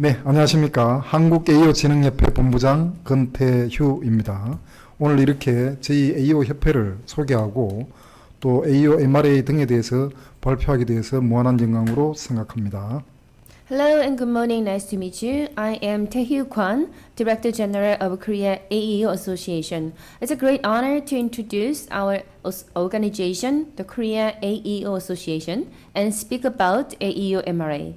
네, 안녕하십니까. 한국 에이오 진흥협회 본부장 권태휴입니다. 오늘 이렇게 저희 에이오 협회를 소개하고 또 에이오 MRA 등에 대해서 발표하게 돼서 무한한 영광으로 생각합니다. Hello and good morning. Nice to meet you. I am Tae-Hyu Kwon, Director General of Korea Aeo Association. It's a great honor to introduce our organization, the Korea Aeo Association, and speak about Aeo MRA.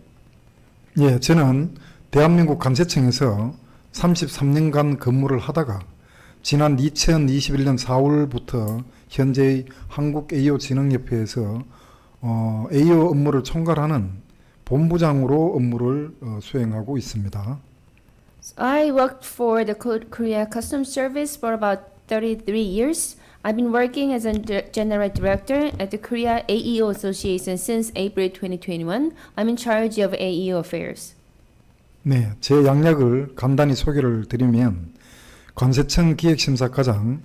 예, 저는 대한민국 관세청에서 33년간 근무를 하다가 지난 2021년 4월부터 현재의 한국 에이오 진흥협회에서 에이오 업무를 총괄하는 본부장으로 업무를 수행하고 있습니다. I worked for the Korea Customs Service for about 33 years. I've been working as a General Director at the Korea Aeo Association since April 2021. I'm in charge of Aeo affairs. 네, 제 양력을 간단히 소개를 드리면 관세청 기획심사과장,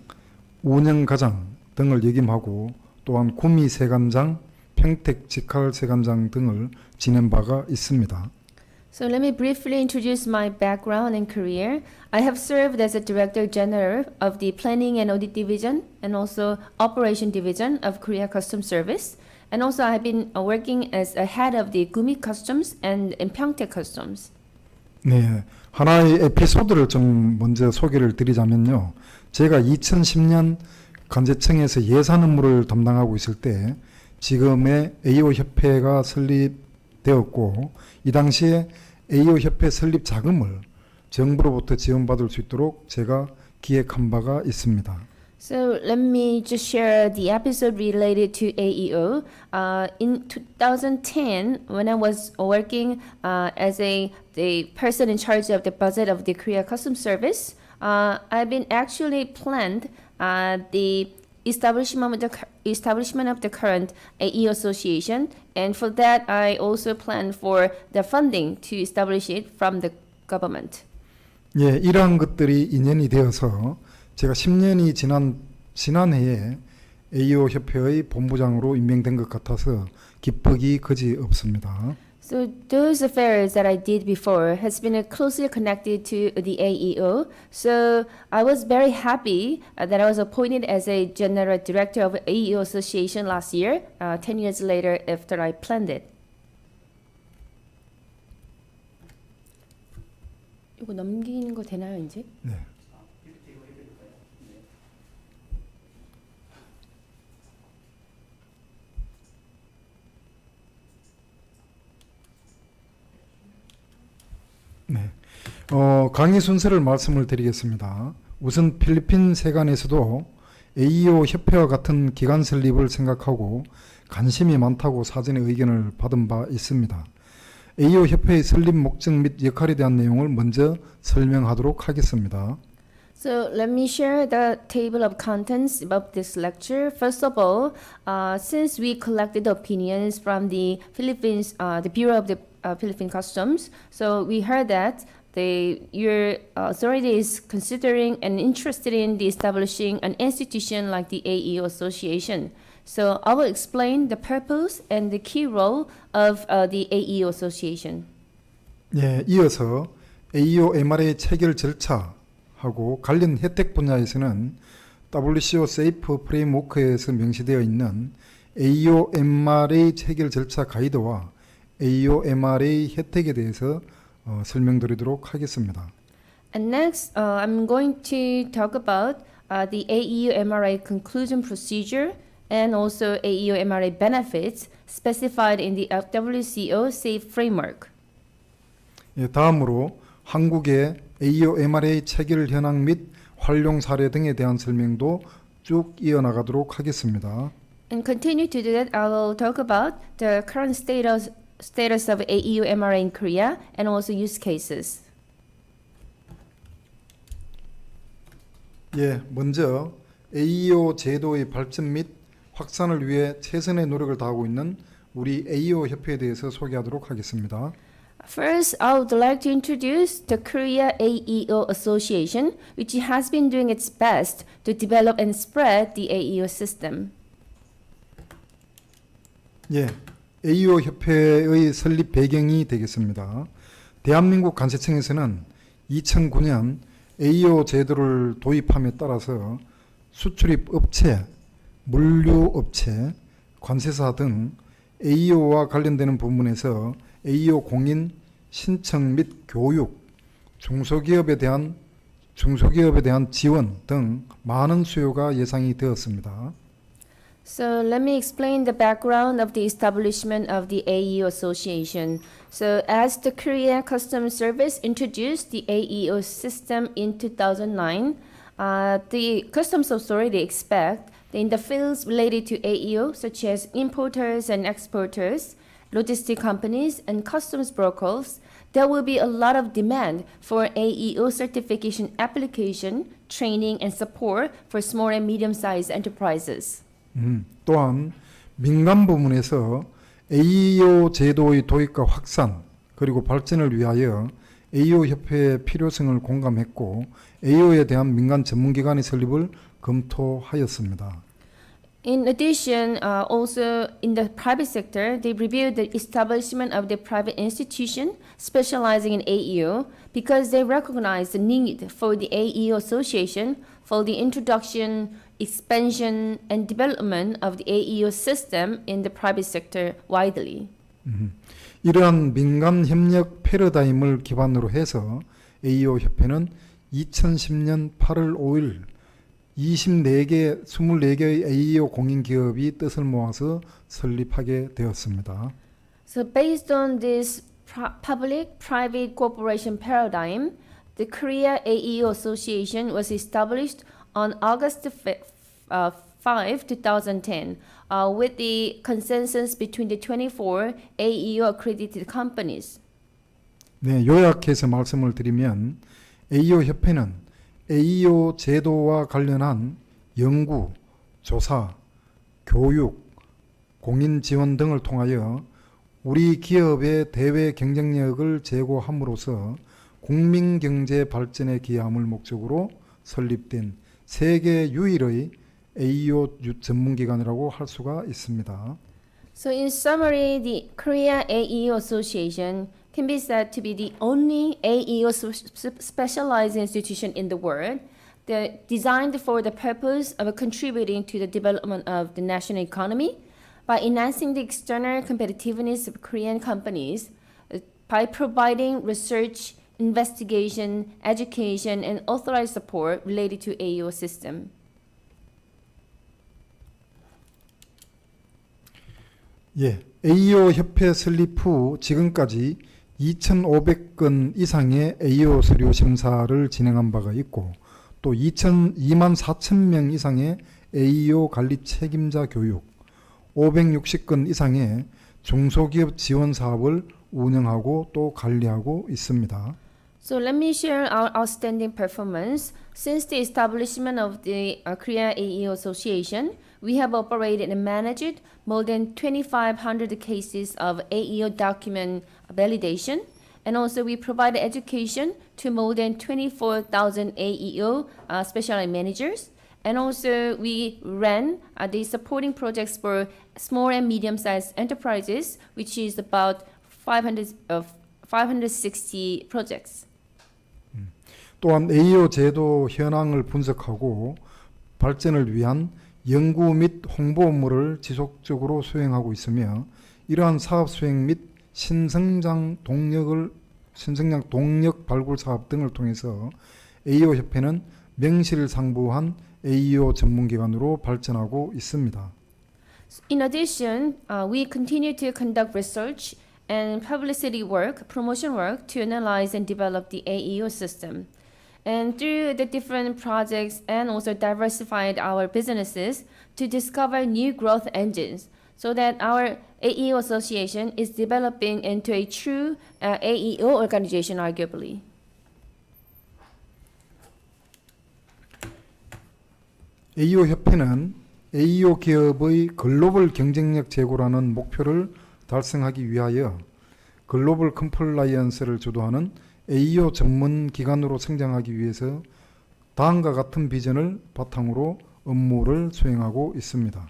운영과장 등을 역임하고 또한 구미세관장, 평택직할세관장 등을 지낸 바가 있습니다. So let me briefly introduce my background and career. I have served as a Director General of the Planning and Audit Division and also Operation Division of Korea Customs Service. And also I've been working as a head of the Gumi Customs and Pyeongtaek Customs. 네, 하나의 에피소드를 좀 먼저 소개를 드리자면요. 제가 2010년 관세청에서 예산 업무를 담당하고 있을 때 지금의 에이오 협회가 설립되었고 이 당시에 에이오 협회 설립 자금을 정부로부터 지원받을 수 있도록 제가 기획한 바가 있습니다. So let me just share the episode related to AEO. In 2010, when I was working as the person in charge of the budget of the Korea Customs Service, I've been actually planned the establishment of the current AEO Association, and for that I also planned for the funding to establish it from the government. 예, 이러한 것들이 인연이 되어서 제가 10년이 지난해에 에이오 협회의 본부장으로 임명된 것 같아서 기쁘기 그지 없습니다. So those affairs that I did before has been closely connected to the AEO. So I was very happy that I was appointed as a General Director of AEO Association last year, 10 years later after I planned it. 이거 넘기는 거 되나요, 이제? 네. 네. 강의 순서를 말씀을 드리겠습니다. 우선 필리핀 세관에서도 에이오 협회와 같은 기관 설립을 생각하고 관심이 많다고 사전에 의견을 받은 바 있습니다. 에이오 협회의 설립 목적 및 역할에 대한 내용을 먼저 설명하도록 하겠습니다. So let me share the table of contents about this lecture. First of all, since we collected opinions from the Philippines, the Bureau of the Philippine Customs, so we heard that your authority is considering and interested in the establishing an institution like the AEO Association. So I will explain the purpose and the key role of the AEO Association. 예, 이어서 AEO MRA 체결 절차하고 관련 혜택 분야에서는 WCO 세이프 프레임워크에서 명시되어 있는 AEO MRA 체결 절차 가이드와 AEO MRA 혜택에 대해서 설명드리도록 하겠습니다. And next, I'm going to talk about the AEO MRA conclusion procedure and also AEO MRA benefits specified in the WCO SAFE framework. 예, 다음으로 한국의 AEO MRA 체결 현황 및 활용 사례 등에 대한 설명도 쭉 이어나가도록 하겠습니다. And continue to do that, I will talk about the current status of AEO MRA in Korea and also use cases. 예, 먼저 AEO 제도의 발전 및 확산을 위해 최선의 노력을 다하고 있는 우리 AEO 협회에 대해서 소개하도록 하겠습니다. First, I would like to introduce the Korea AEO Association, which has been doing its best to develop and spread the AEO system. 예, AEO 협회의 설립 배경이 되겠습니다. 대한민국 관세청에서는 2009년 AEO 제도를 도입함에 따라서 수출입 업체, 물류 업체, 관세사 등 AEO와 관련되는 부분에서 AEO 공인 신청 및 교육, 중소기업에 대한 지원 등 많은 수요가 예상이 되었습니다. So let me explain the background of the establishment of the AEO Association. So as the Korea Customs Service introduced the AEO system in 2009, the Customs Authority expect that in the fields related to AEO, such as importers and exporters, logistic companies, and customs brokers, there will be a lot of demand for AEO certification application, training, and support for small and medium-sized enterprises. 또한 민간 부문에서 AEO 제도의 도입과 확산 그리고 발전을 위하여 AEO 협회의 필요성을 공감했고 AEO에 대한 민간 전문기관의 설립을 검토하였습니다. In addition, also in the private sector, they reviewed the establishment of the private institution specializing in AEO because they recognize the need for the AEO Association for the introduction, expansion, and development of the AEO system in the private sector widely. 이러한 민간 협력 패러다임을 기반으로 해서 AEO 협회는 2010년 8월 5일 24개의 AEO 공인기업이 뜻을 모아서 설립하게 되었습니다. So based on this public-private cooperation paradigm, the Korea AEO Association was established on August 5, 2010, with the consensus between the 24 AEO accredited companies. 네, 요약해서 말씀을 드리면 AEO 협회는 AEO 제도와 관련한 연구, 조사, 교육, 공인 지원 등을 통하여 우리 기업의 대외 경쟁력을 제고함으로써 국민 경제 발전에 기여함을 목적으로 설립된 세계 유일의 AEO 전문기관이라고 할 수가 있습니다. So in summary, the Korea AEO Association can be said to be the only AEO specialized institution in the world designed for the purpose of contributing to the development of the national economy by enhancing the external competitiveness of Korean companies by providing research, investigation, education, and authorized support related to AEO system. 예, AEO 협회 설립 후 지금까지 2,500건 이상의 AEO 서류 심사를 진행한 바가 있고 또 2만 4천 명 이상의 AEO 관리 책임자 교육, 560건 이상의 중소기업 지원 사업을 운영하고 또 관리하고 있습니다. So let me share our outstanding performance. Since the establishment of the Korea AEO Association, we have operated and managed more than 2,500 cases of AEO document validation, and also we provide education to more than 24,000 AEO specialized managers, and also we ran the supporting projects for small and medium-sized enterprises, which is about 560 projects. 또한 AEO 제도 현황을 분석하고 발전을 위한 연구 및 홍보 업무를 지속적으로 수행하고 있으며 이러한 사업 수행 및 신성장 동력 발굴 사업 등을 통해서 AEO 협회는 명실상부한 AEO 전문기관으로 발전하고 있습니다. In addition, we continue to conduct research and publicity work, promotion work to analyze and develop the AEO system. And through the different projects and also diversified our businesses to discover new growth engines so that our AEO Association is developing into a true AEO organization, arguably. AEO 협회는 AEO 기업의 글로벌 경쟁력 제고라는 목표를 달성하기 위하여 글로벌 컴플라이언스를 주도하는 AEO 전문 기관으로 성장하기 위해서 다음과 같은 비전을 바탕으로 업무를 수행하고 있습니다.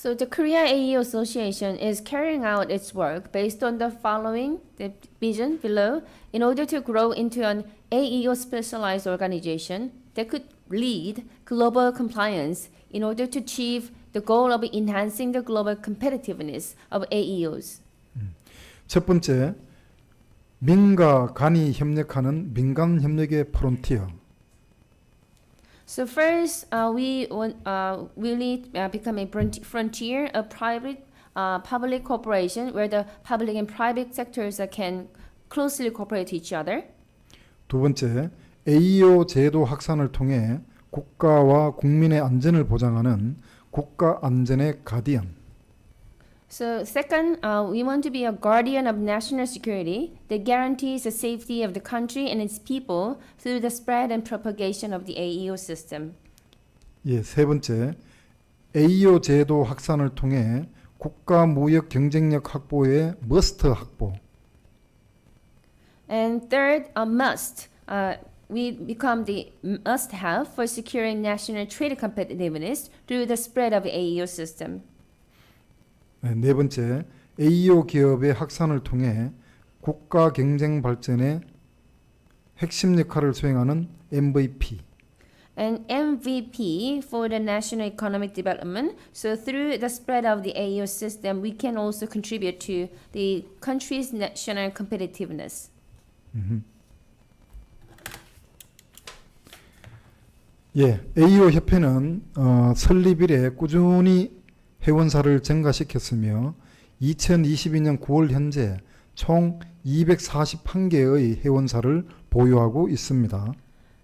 So the Korea AEO Association is carrying out its work based on the following the vision below in order to grow into an AEO specialized organization that could lead global compliance in order to achieve the goal of enhancing the global competitiveness of AEOs. 첫 번째, 민과 간이 협력하는 민간 협력의 프론티어. So first, we want really become a frontier, a private public cooperation where the public and private sectors can closely cooperate to each other. 두 번째, AEO 제도 확산을 통해 국가와 국민의 안전을 보장하는 국가 안전의 가디언. So second, we want to be a guardian of national security that guarantees the safety of the country and its people through the spread and propagation of the AEO system. 예, 세 번째, AEO 제도 확산을 통해 국가 무역 경쟁력 확보의 머스트 확보. And third, a must. We become the must-have for securing national trade competitiveness through the spread of the AEO system. 네 번째, AEO 기업의 확산을 통해 국가 경쟁 발전에 핵심 역할을 수행하는 MVP. And MVP for the national economic development. So through the spread of the AEO system, we can also contribute to the country's national competitiveness. 예, AEO 협회는 설립 이래 꾸준히 회원사를 증가시켰으며 2022년 9월 현재 총 241개의 회원사를 보유하고 있습니다.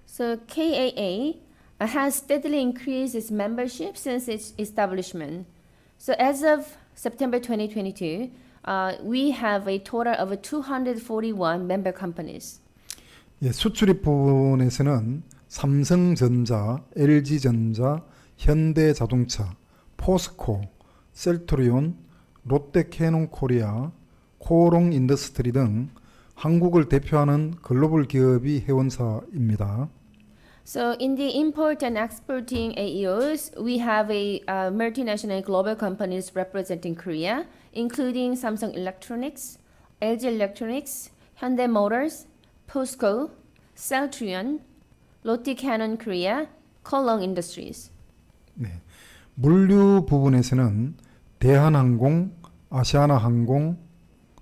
So KAA has steadily increased its membership since its establishment. So as of September 2022, we have a total of 241 member companies. 예, 수출입 부분에서는 삼성전자, LG전자, 현대자동차, 포스코, 셀트리온, 롯데캐논코리아, 코오롱 인더스트리 등 한국을 대표하는 글로벌 기업이 회원사입니다. So in the import and exporting AEOs, we have a multinational global companies representing Korea, including Samsung Electronics, LG Electronics, Hyundai Motors, POSCO, Celltrion, Lotte Canon Korea, Kolong Industries. 네. 물류 부분에서는 대한항공, 아시아나항공,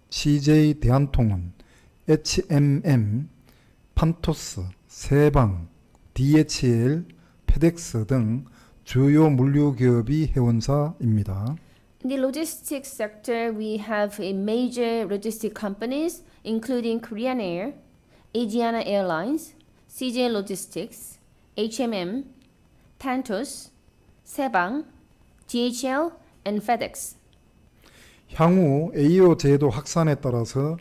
CJ 대한통운, HMM, 판토스, 세방, DHL, 페덱스 등 주요 물류 기업이 회원사입니다. In the logistics sector, we have a major logistic companies including Korean Air, Asiana Airlines, CJ Logistics, HMM, Pantos, 세방, DHL, and FedEx. 향후 AEO 제도 확산에 따라서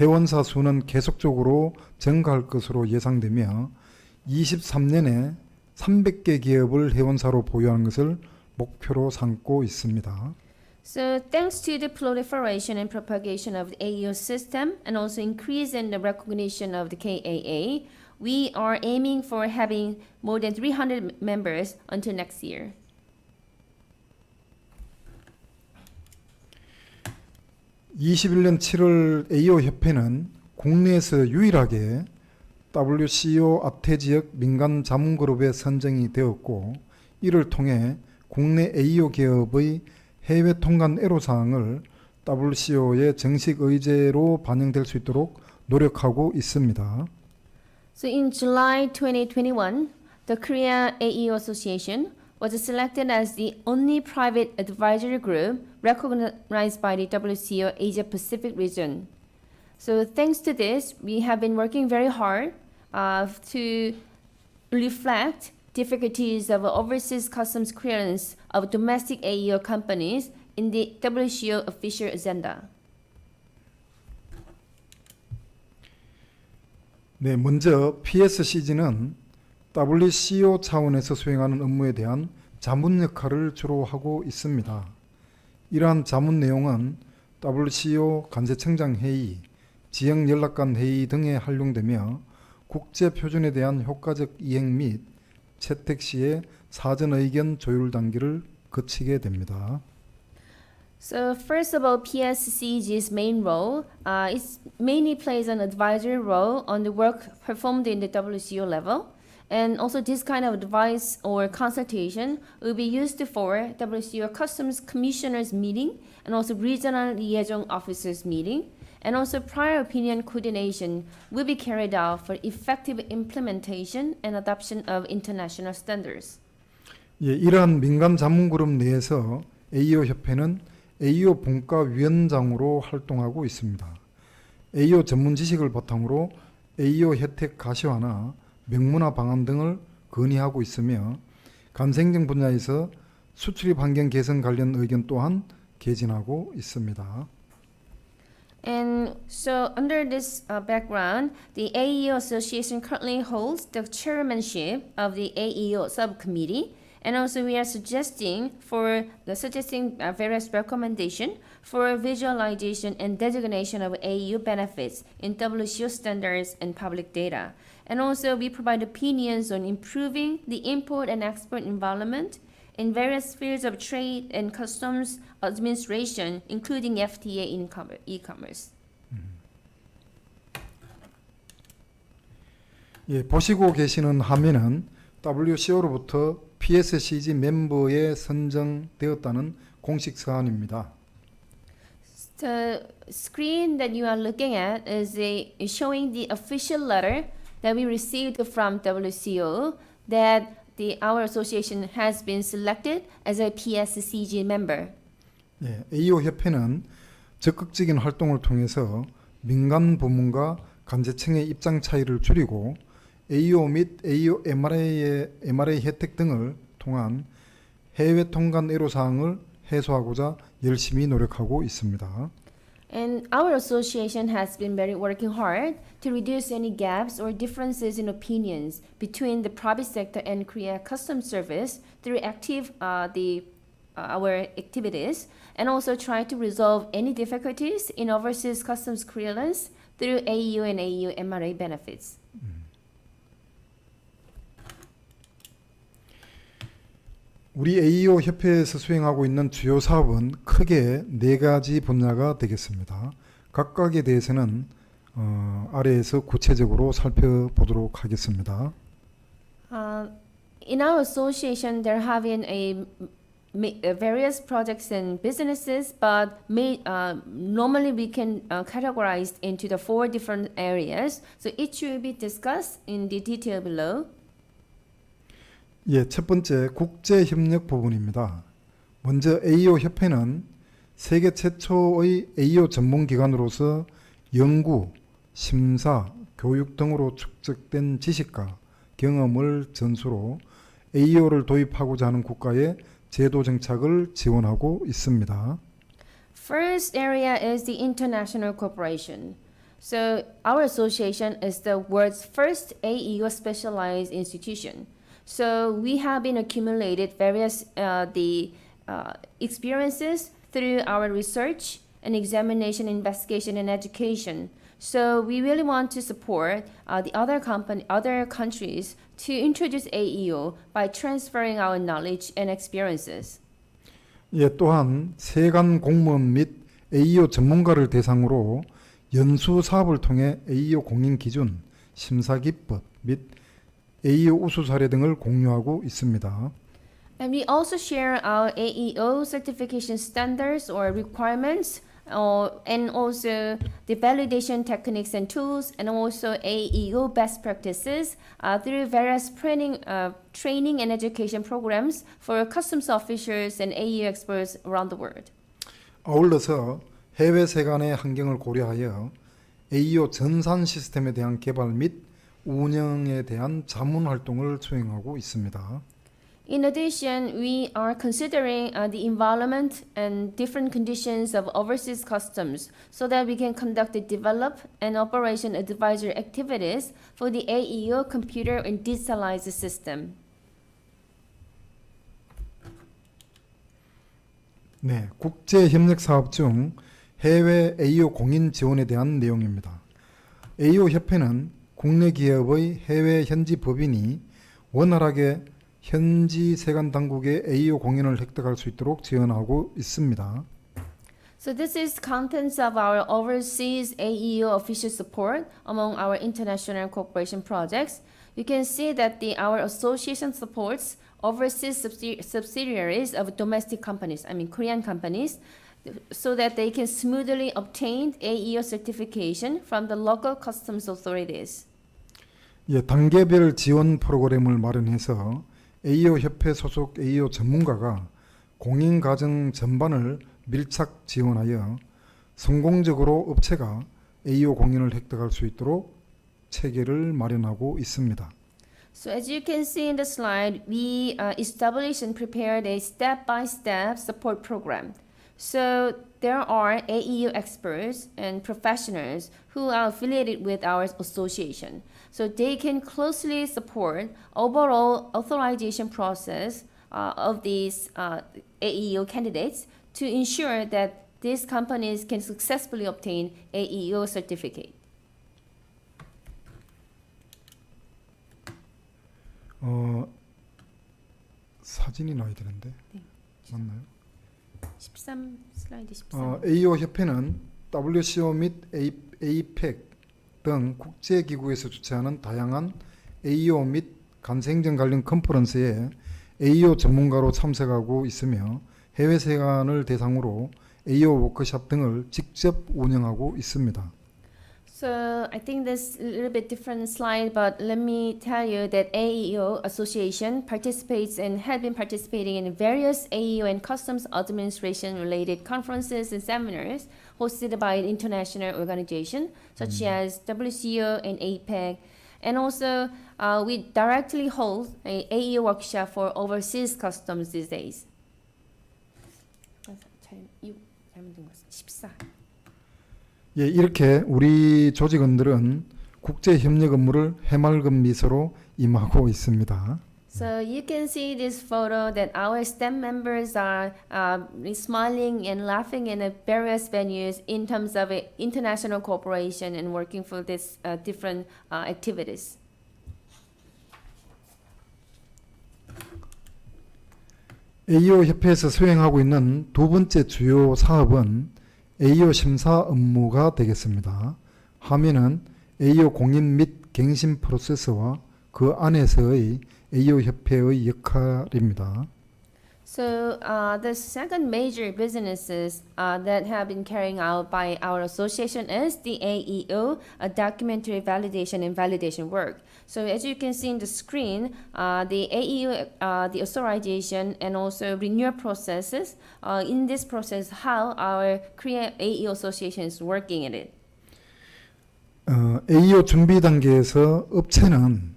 회원사 수는 계속적으로 증가할 것으로 예상되며 23년에 300개 기업을 회원사로 보유하는 것을 목표로 삼고 있습니다. So thanks to the proliferation and propagation of the AEO system and also increase in the recognition of the KAA, we are aiming for having more than 300 members until next year. 21년 7월 AEO 협회는 국내에서 유일하게 WCO 앞태 지역 민간 자문그룹에 선정이 되었고 이를 통해 국내 AEO 기업의 해외 통관 애로사항을 WCO의 정식 의제로 반영될 수 있도록 노력하고 있습니다. So in July 2021, the Korea AEO Association was selected as the only private advisory group recognized by the WCO Asia Pacific region. So thanks to this, we have been working very hard to reflect difficulties of overseas customs clearance of domestic AEO companies in the WCO official agenda. 네, 먼저 PSCG는 WCO 차원에서 수행하는 업무에 대한 자문 역할을 주로 하고 있습니다. 이러한 자문 내용은 WCO 간세청장 회의, 지역 연락관 회의 등에 활용되며 국제 표준에 대한 효과적 이행 및 채택 시에 사전 의견 조율 단계를 거치게 됩니다. So first of all, PSCG's main role is mainly plays an advisory role on the work performed in the WCO level. And also this kind of advice or consultation will be used for WCO Customs Commissioners meeting and also Regional Liaison Officers meeting. And also prior opinion coordination will be carried out for effective implementation and adoption of international standards. 예, 이러한 민간 자문그룹 내에서 AEO 협회는 AEO 분과위원장으로 활동하고 있습니다. AEO 전문 지식을 바탕으로 AEO 혜택 가시화나 명문화 방안 등을 건의하고 있으며 감생경 분야에서 수출입 환경 개선 관련 의견 또한 개진하고 있습니다. And so under this background, the AEO Association currently holds the chairmanship of the AEO subcommittee. And also we are suggesting various recommendations for visualization and designation of AEO benefits in WCO standards and public data. And also we provide opinions on improving the import and export environment in various fields of trade and customs administration, including FTA in e-commerce. 예, 보시고 계시는 화면은 WCO로부터 PSCG 멤버에 선정되었다는 공식 서한입니다. The screen that you are looking at is showing the official letter that we received from WCO that our association has been selected as a PSCG member. 예, AEO 협회는 적극적인 활동을 통해서 민간 부문과 관제청의 입장 차이를 줄이고 AEO 및 AEO MRA 혜택 등을 통한 해외 통관 애로사항을 해소하고자 열심히 노력하고 있습니다. And our association has been working hard to reduce any gaps or differences in opinions between the private sector and Korea Customs Service through our activities, and also try to resolve any difficulties in overseas customs clearance through AEO and AEO MRA benefits. 우리 AEO 협회에서 수행하고 있는 주요 사업은 크게 4가지 분야가 되겠습니다. 각각에 대해서는 아래에서 구체적으로 살펴보도록 하겠습니다. In our association, there have been various projects and businesses, but normally we can categorize into the 4 different areas. So each will be discussed in the detail below. 예, 첫 번째 국제협력 부분입니다. 먼저 AEO 협회는 세계 최초의 AEO 전문기관으로서 연구, 심사, 교육 등으로 축적된 지식과 경험을 전수로 AEO를 도입하고자 하는 국가의 제도 정착을 지원하고 있습니다. First area is the international cooperation. So our association is the world's first AEO specialized institution. So we have been accumulated various experiences through our research and examination, investigation, and education. So we really want to support the other countries to introduce AEO by transferring our knowledge and experiences. 예, 또한 세관 공무원 및 AEO 전문가를 대상으로 연수 사업을 통해 AEO 공인 기준, 심사 기법 및 AEO 우수 사례 등을 공유하고 있습니다. And we also share our AEO certification standards or requirements, and also the validation techniques and tools, and also AEO best practices through various training and education programs for customs officers and AEO experts around the world. 아울러서 해외 세관의 환경을 고려하여 AEO 전산 시스템에 대한 개발 및 운영에 대한 자문 활동을 수행하고 있습니다. In addition, we are considering the environment and different conditions of overseas customs so that we can conduct the develop and operation advisory activities for the AEO computer and digitalized system. 네, 국제 협력 사업 중 해외 AEO 공인 지원에 대한 내용입니다. AEO 협회는 국내 기업의 해외 현지 법인이 원활하게 현지 세관 당국의 AEO 공인을 획득할 수 있도록 지원하고 있습니다. So this is contents of our overseas AEO official support among our international cooperation projects. You can see that our association supports overseas subsidiaries of domestic companies, I mean Korean companies, so that they can smoothly obtain AEO certification from the local customs authorities. 예, 단계별 지원 프로그램을 마련해서 AEO 협회 소속 AEO 전문가가 공인 과정 전반을 밀착 지원하여 성공적으로 업체가 AEO 공인을 획득할 수 있도록 체계를 마련하고 있습니다. So as you can see in the slide, we established and prepared a step-by-step support program. So there are AEO experts and professionals who are affiliated with our association. So they can closely support overall authorization process of these AEO candidates to ensure that these companies can successfully obtain AEO certificate. 사진이 나야 되는데 네. 맞나요? 13 슬라이드 13. AEO 협회는 WCO 및 APEC 등 국제기구에서 주최하는 다양한 AEO 및 간생정 관련 컨퍼런스에 AEO 전문가로 참석하고 있으며 해외 세관을 대상으로 AEO 워크숍 등을 직접 운영하고 있습니다. So I think this a little bit different slide, but let me tell you that AEO Association participates and has been participating in various AEO and customs administration related conferences and seminars hosted by an international organization such as WCO and APEC. And also we directly hold a AEO workshop for overseas customs these days. 14. 예, 이렇게 우리 조직원들은 국제 협력 업무를 해맑은 미소로 임하고 있습니다. So you can see this photo that our STEM members are smiling and laughing in various venues in terms of international cooperation and working for this different activities. AEO 협회에서 수행하고 있는 두 번째 주요 사업은 AEO 심사 업무가 되겠습니다. 화면은 AEO 공인 및 갱신 프로세스와 그 안에서의 AEO 협회의 역할입니다. So the second major businesses that have been carrying out by our association is the AEO, documentary validation and validation work. So as you can see in the screen, the AEO, the authorization and also renewal processes, in this process, how our Korean AEO association is working in it. AEO 준비 단계에서 업체는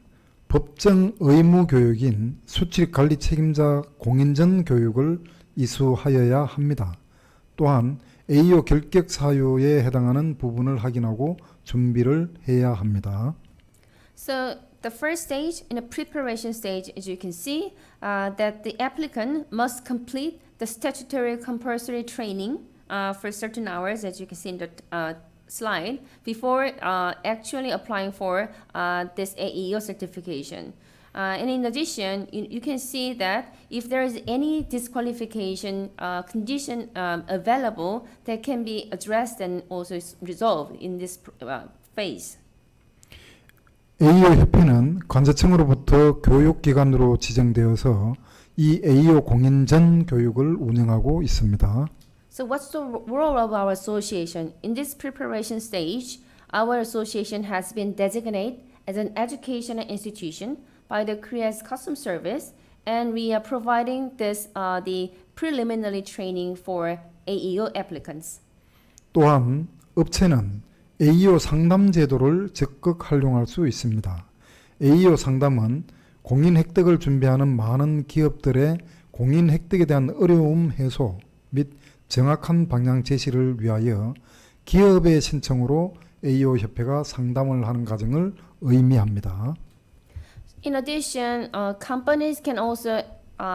법정 의무 교육인 수출 관리 책임자 공인전 교육을 이수하여야 합니다. 또한 AEO 결격 사유에 해당하는 부분을 확인하고 준비를 해야 합니다. So the first stage, in the preparation stage, as you can see, that the applicant must complete the statutory compulsory training for certain hours, as you can see in the slide, before actually applying for this AEO certification. And in addition, you can see that if there is any disqualification condition available, that can be addressed and also resolved in this phase. AEO 협회는 관세청으로부터 교육기관으로 지정되어서 이 AEO 공인전 교육을 운영하고 있습니다. So what's the role of our association? In this preparation stage, our association has been designated as an educational institution by the Korea's Customs Service, and we are providing this the preliminary training for AEO applicants. 또한 업체는 AEO 상담 제도를 적극 활용할 수 있습니다. AEO 상담은 공인 획득을 준비하는 많은 기업들의 공인 획득에 대한 어려움 해소 및 정확한 방향 제시를 위하여 기업의 신청으로 AEO 협회가 상담을 하는 과정을 의미합니다. In addition, companies can also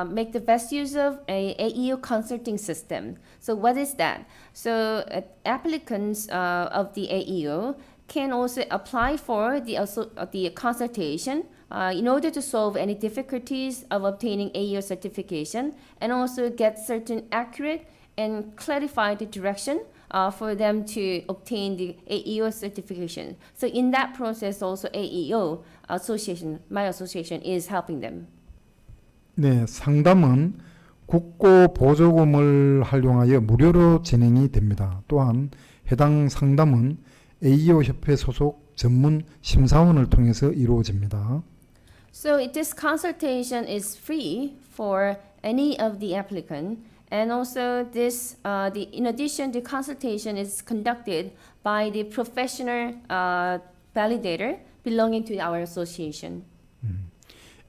make the best use of a AEO consulting system. So what is that? So applicants of the AEO can also apply for the consultation in order to solve any difficulties of obtaining AEO certification and also get certain accurate and clarify the direction for them to obtain the AEO certification. So in that process, also AEO association, my association, is helping them. 네, 상담은 국고 보조금을 활용하여 무료로 진행이 됩니다. 또한 해당 상담은 AEO 협회 소속 전문 심사원을 통해서 이루어집니다. So this consultation is free for any of the applicant, and also this, in addition, the consultation is conducted by the professional validator belonging to our association.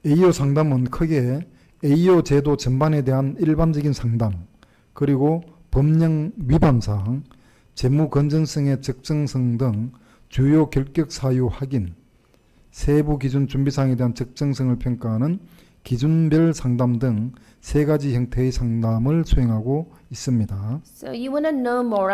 AEO 상담은 크게 AEO 제도 전반에 대한 일반적인 상담, 그리고 법령 위반 사항, 재무 건전성의 적정성 등 주요 결격 사유 확인, 세부 기준 준비 사항에 대한 적정성을 평가하는 기준별 상담 등 세 가지 형태의 상담을 수행하고 있습니다. So you want to know more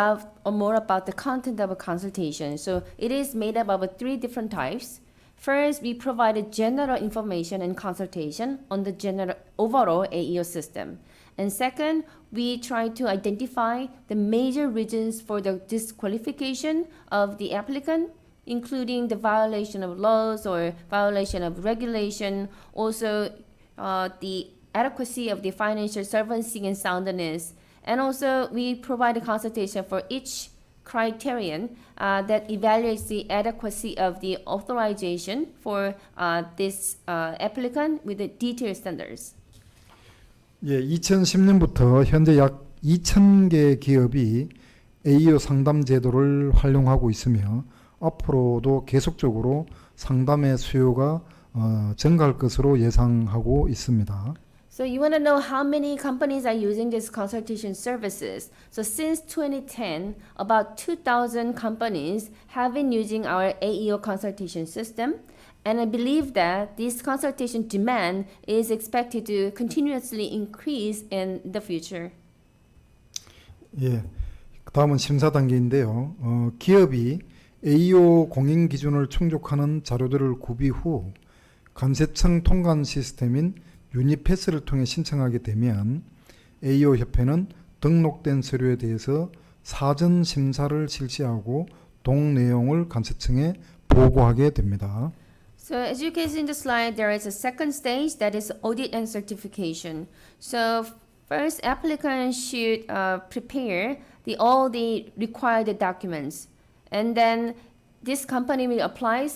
about the content of a consultation. So it is made up of three different types. First, we provide general information and consultation on the general overall AEO system. And second, we try to identify the major reasons for the disqualification of the applicant, including the violation of laws or violation of regulation, also the adequacy of the financial solvency and soundness. And also, we provide a consultation for each criterion that evaluates the adequacy of the authorization for this applicant with the detailed standards. 예, 2010년부터 현재 약 2,000개 기업이 AEO 상담 제도를 활용하고 있으며 앞으로도 계속적으로 상담의 수요가 증가할 것으로 예상하고 있습니다. So you want to know how many companies are using these consultation services. So since 2010, about 2,000 companies have been using our AEO consultation system. And I believe that this consultation demand is expected to continuously increase in the future. 예, 다음은 심사 단계인데요. 기업이 AEO 공인 기준을 충족하는 자료들을 구비 후 감세청 통관 시스템인 유니패스를 통해 신청하게 되면 AEO 협회는 등록된 서류에 대해서 사전 심사를 실시하고 동 내용을 감세청에 보고하게 됩니다. So as you can see in the slide, there is a second stage that is audit and certification. So first, applicants should prepare all the required documents, and then this company will apply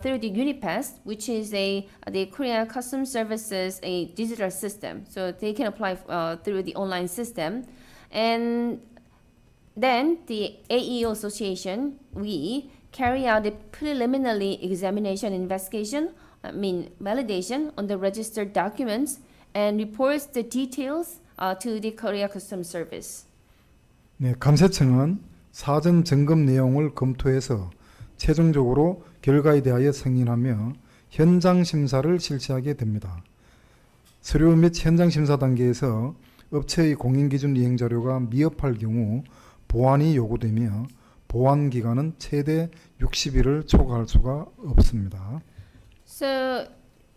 through the Unipass, which is the Korean Customs Services a digital system. So they can apply through the online system, and then the AEO Association, we carry out the preliminary examination investigation, validation on the registered documents, and reports the details to the Korea Customs Service. 네, 감세청은 사전 점검 내용을 검토해서 최종적으로 결과에 대하여 승인하며 현장 심사를 실시하게 됩니다. 서류 및 현장 심사 단계에서 업체의 공인기준 이행 자료가 미흡할 경우 보완이 요구되며 보완 기간은 최대 60일을 초과할 수가 없습니다. So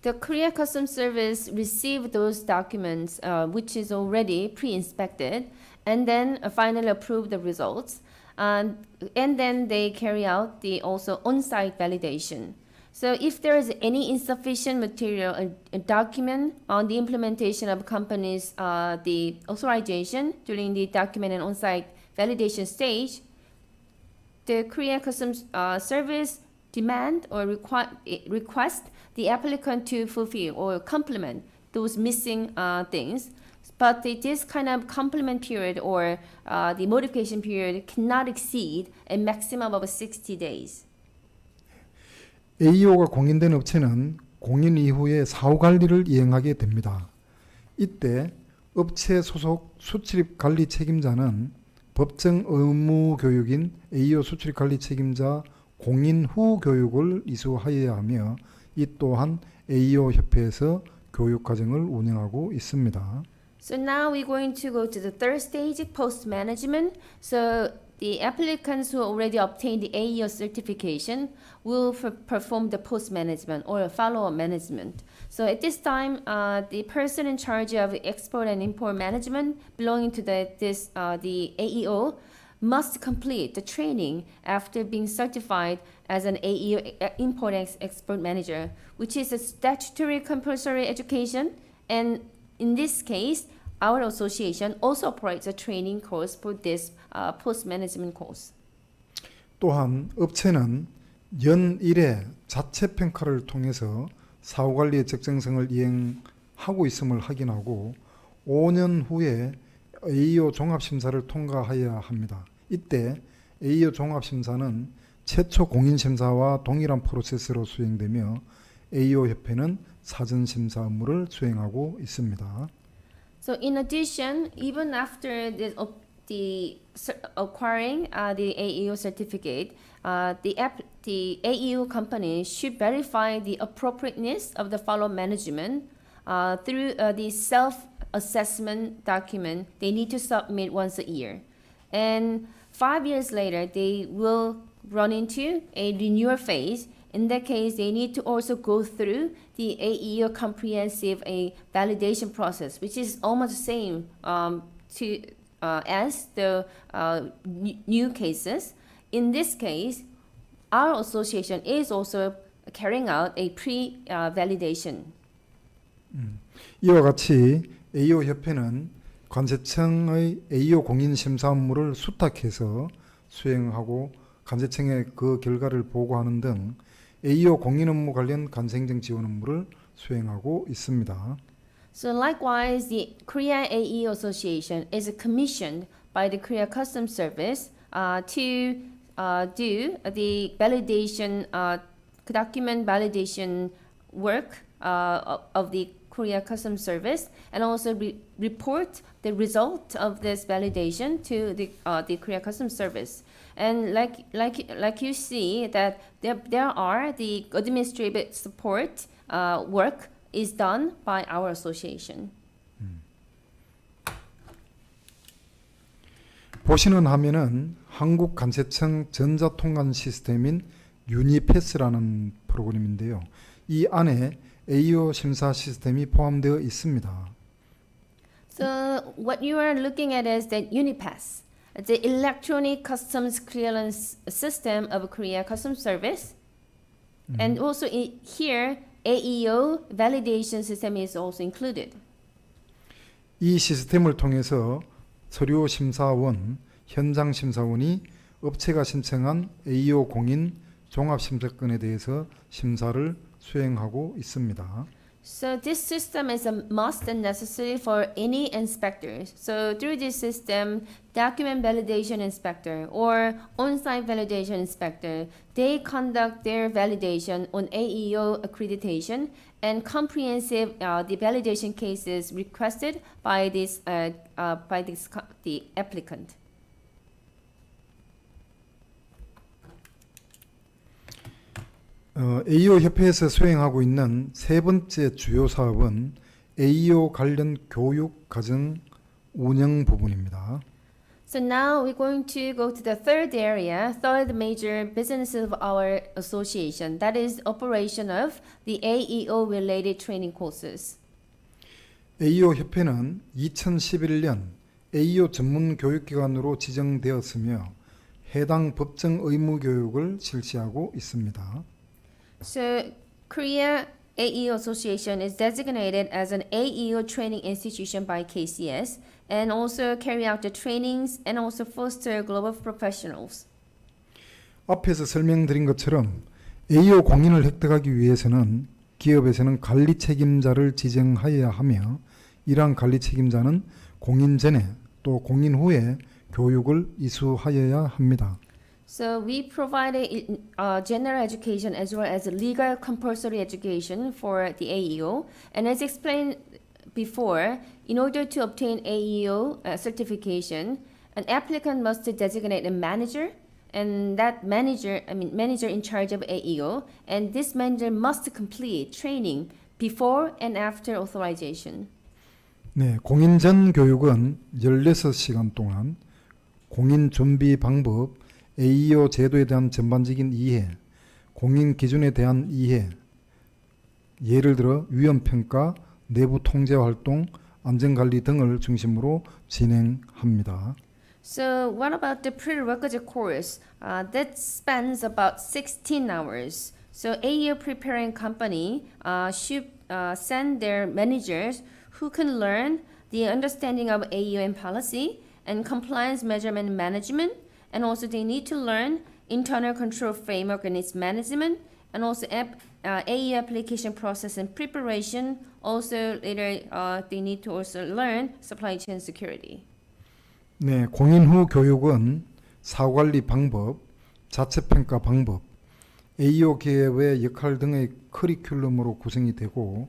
the Korea Customs Service receive those documents which is already pre-inspected and then finally approve the results. And then they carry out the also on-site validation. So if there is any insufficient material, a document on the implementation of companies, the authorization during the document and on-site validation stage, the Korea Customs Service demand or request the applicant to fulfill or complement those missing things. But this kind of complement period or the modification period cannot exceed a maximum of 60 days. AEO가 공인된 업체는 공인 이후에 사후 관리를 이행하게 됩니다. 이때 업체 소속 수출입 관리 책임자는 법정 의무 교육인 AEO 수출입 관리 책임자 공인 후 교육을 이수하여야 하며 이 또한 AEO 협회에서 교육 과정을 운영하고 있습니다. So now we're going to go to the third stage, post management. So the applicants who already obtained the AEO certification will perform the post-management or follow-up management. So at this time, the person in charge of export and import management belonging to the AEO must complete the training after being certified as an AEO import export manager, which is a statutory compulsory education. And in this case, our association also operates a training course for this post-management course. 또한 업체는 연 1회 자체 평가를 통해서 사후관리의 적정성을 이행하고 있음을 확인하고 5년 후에 AEO 종합심사를 통과하여야 합니다. 이때 AEO 종합심사는 최초 공인심사와 동일한 프로세스로 수행되며 AEO 협회는 사전심사 업무를 수행하고 있습니다. So in addition, even after acquiring the AEO certificate, the AEO company should verify the appropriateness of the follow-up management through the self-assessment document they need to submit once a year. And 5 years later, they will run into a renewal phase. In that case, they need to also go through the AEO comprehensive validation process, which is almost the same as the new cases. In this case, our association is also carrying out a pre-validation. 이와 같이 AEO 협회는 관세청의 AEO 공인 심사 업무를 수탁해서 수행하고 관세청에 그 결과를 보고하는 등 AEO 공인 업무 관련 관세행정 지원 업무를 수행하고 있습니다. So likewise, the Korea AEO Association is commissioned by the Korea Customs Service to do the validation, document validation work of the Korea Customs Service, and also report the result of this validation to the Korea Customs Service. And like you see that there are the administrative support work is done by our association. 보시는 화면은 한국 관세청 전자통관 시스템인 유니패스라는 프로그램인데요. 이 안에 AEO 심사 시스템이 포함되어 있습니다. So what you are looking at is the Unipass, the electronic customs clearance system of Korea Customs Service, and also here AEO validation system is also included. 이 시스템을 통해서 서류 심사원, 현장 심사원이 업체가 신청한 AEO 공인 종합심사건에 대해서 심사를 수행하고 있습니다. So this system is a must and necessary for any inspectors. So through this system, document validation inspector or on-site validation inspector, they conduct their validation on AEO accreditation and comprehensive the validation cases requested by the applicant. AEO 협회에서 수행하고 있는 세 번째 주요 사업은 AEO 관련 교육 과정 운영 부분입니다. So now we're going to go to the third area, third major business of our association, that is operation of the AEO related training courses. AEO 협회는 2011년 AEO 전문 교육기관으로 지정되었으며 해당 법정 의무 교육을 실시하고 있습니다. So Korea AEO Association is designated as an AEO training institution by KCS and also carry out the trainings and also foster global professionals. 앞에서 설명드린 것처럼 AEO 공인을 획득하기 위해서는 기업에서는 관리 책임자를 지정하여야 하며 이러한 관리 책임자는 공인 전에 또 공인 후에 교육을 이수하여야 합니다. So we provide a general education as well as a legal compulsory education for the AEO. And as explained before, in order to obtain AEO certification, an applicant must designate a manager, and that manager in charge of AEO, and this manager must complete training before and after authorization. 네, 공인 전 교육은 16시간 동안, 공인 준비 방법, AEO 제도에 대한 전반적인 이해, 공인 기준에 대한 이해, 예를 들어 위험평가, 내부 통제 활동, 안전관리 등을 중심으로 진행합니다. So what about the prerequisite course? That spans about 16 hours. So AEO preparing company should send their managers who can learn the understanding of AEO and policy and compliance measurement management, and also they need to learn internal control framework and its management, and also AEO application process and preparation. Also later they need to also learn supply chain security. 네, 공인 후 교육은 사후관리 방법, 자체평가 방법, AEO 기업의 역할 등의 커리큘럼으로 구성이 되고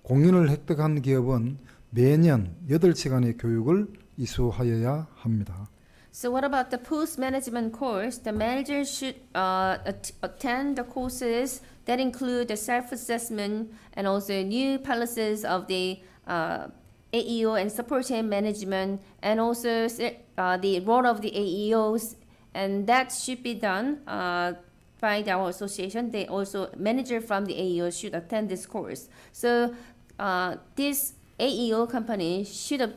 공인을 획득한 기업은 매년 8시간의 교육을 이수하여야 합니다. So what about the post-management course? The manager should attend the courses that include the self-assessment and also new policies of the AEO and support chain management, and also the role of the AEOs, and that should be done by our association. They also manager from the AEO should attend this course. So this AEO company should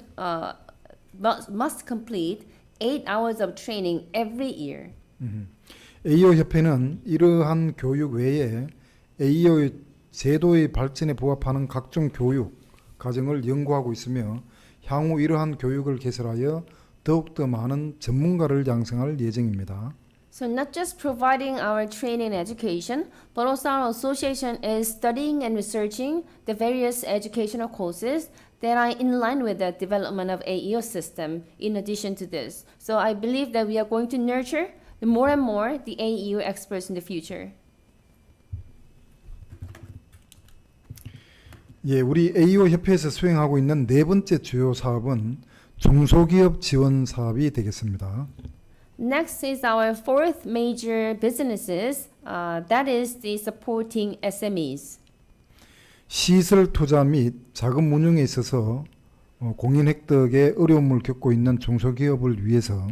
must complete 8 hours of training every year. AEO 협회는 이러한 교육 외에 AEO 제도의 발전에 부합하는 각종 교육 과정을 연구하고 있으며 향후 이러한 교육을 개설하여 더욱더 많은 전문가를 양성할 예정입니다. So not just providing our training and education, but also our association is studying and researching the various educational courses that are in line with the development of AEO system in addition to this. So I believe that we are going to nurture more and more the AEO experts in the future. 예, 우리 AEO 협회에서 수행하고 있는 네 번째 주요 사업은 중소기업 지원 사업이 되겠습니다. Next is our fourth major businesses, that is the supporting SMEs. 시설 투자 및 자금 운용에 있어서 공인 획득에 어려움을 겪고 있는 중소기업을 위해서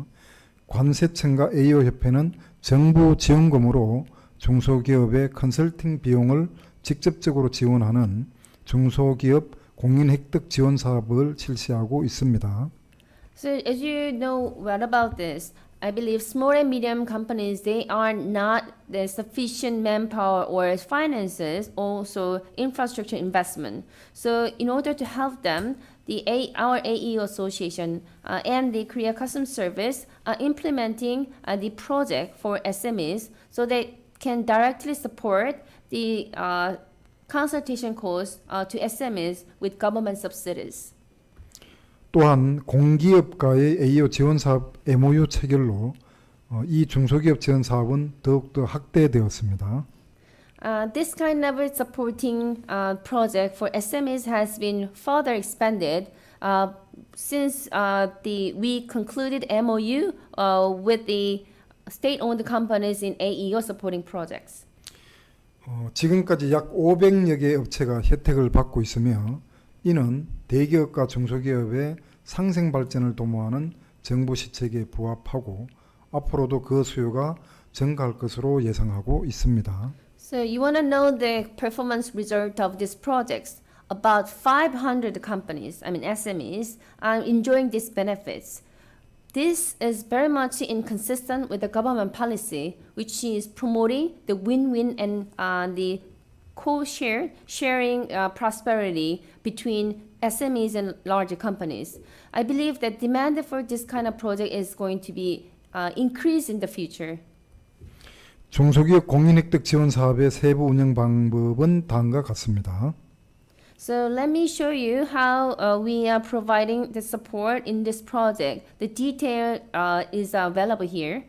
관세청과 AEO 협회는 정부 지원금으로 중소기업의 컨설팅 비용을 직접적으로 지원하는 중소기업 공인 획득 지원 사업을 실시하고 있습니다. So as you know well about this, I believe small and medium companies, they are not the sufficient manpower or finances, also infrastructure investment. So in order to help them, our AEO Association and the Korea Customs Service are implementing the project for SMEs so they can directly support the consultation costs to SMEs with government subsidies. 또한 공기업과의 AEO 지원 사업 MOU 체결로 이 중소기업 지원 사업은 더욱더 확대되었습니다. This kind of supporting project for SMEs has been further expanded since we concluded MOU with the state-owned companies in AEO supporting projects. 지금까지 약 500여 개 업체가 혜택을 받고 있으며 이는 대기업과 중소기업의 상생 발전을 도모하는 정부 시책에 부합하고 앞으로도 그 수요가 증가할 것으로 예상하고 있습니다. So you want to know the performance result of these projects. About 500 companies, SMEs, are enjoying these benefits. This is very much inconsistent with the government policy, which is promoting the win-win and the sharing prosperity between SMEs and larger companies. I believe that demand for this kind of project is going to be increased in the future. 중소기업 공인획득 지원 사업의 세부 운영 방법은 다음과 같습니다. So let me show you how we are providing the support in this project. The detail is available here.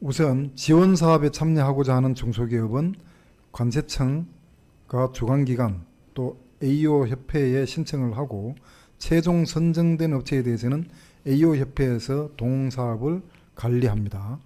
우선 지원 사업에 참여하고자 하는 중소기업은 관세청과 주관기관 또 AEO 협회에 신청을 하고 최종 선정된 업체에 대해서는 AEO 협회에서 동사업을 관리합니다.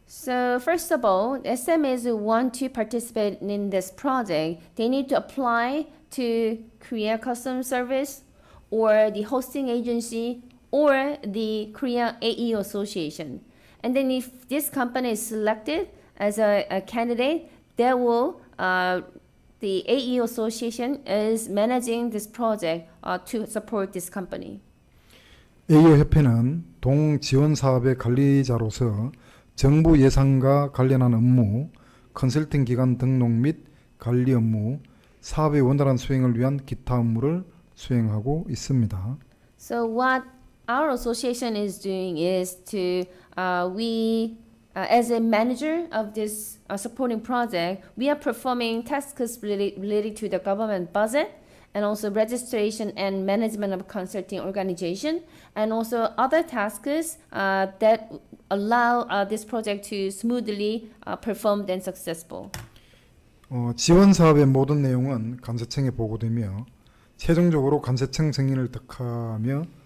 So first of all, SMEs who want to participate in this project, they need to apply to Korea Customs Service or the hosting agency or the Korea AEO Association. And then if this company is selected as a candidate, that will the AEO Association is managing this project to support this company. AEO 협회는 동지원 사업의 관리자로서 정부 예산과 관련한 업무, 컨설팅 기관 등록 및 관리 업무, 사업의 원활한 수행을 위한 기타 업무를 수행하고 있습니다. So what our association is doing is to as a manager of this supporting project, we are performing tasks related to the government budget and also registration and management of consulting organization, and also other tasks that allow this project to smoothly performed and successful. 지원 사업의 모든 내용은 감사청에 보고되며 최종적으로 감사청 승인을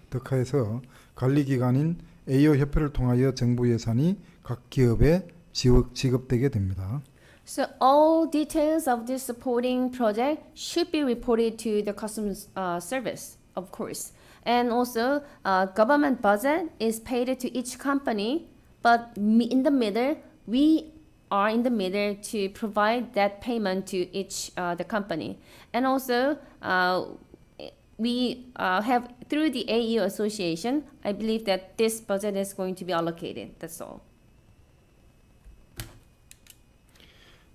덕하여서 관리기관인 AEO 협회를 통하여 정부 예산이 각 기업에 지급되게 됩니다. So all details of this supporting project should be reported to the customs service, of course. And also, government budget is paid to each company, but in the middle, we are in the middle to provide that payment to each the company. And also, we have through the AEO Association, I believe that this budget is going to be allocated. That's all.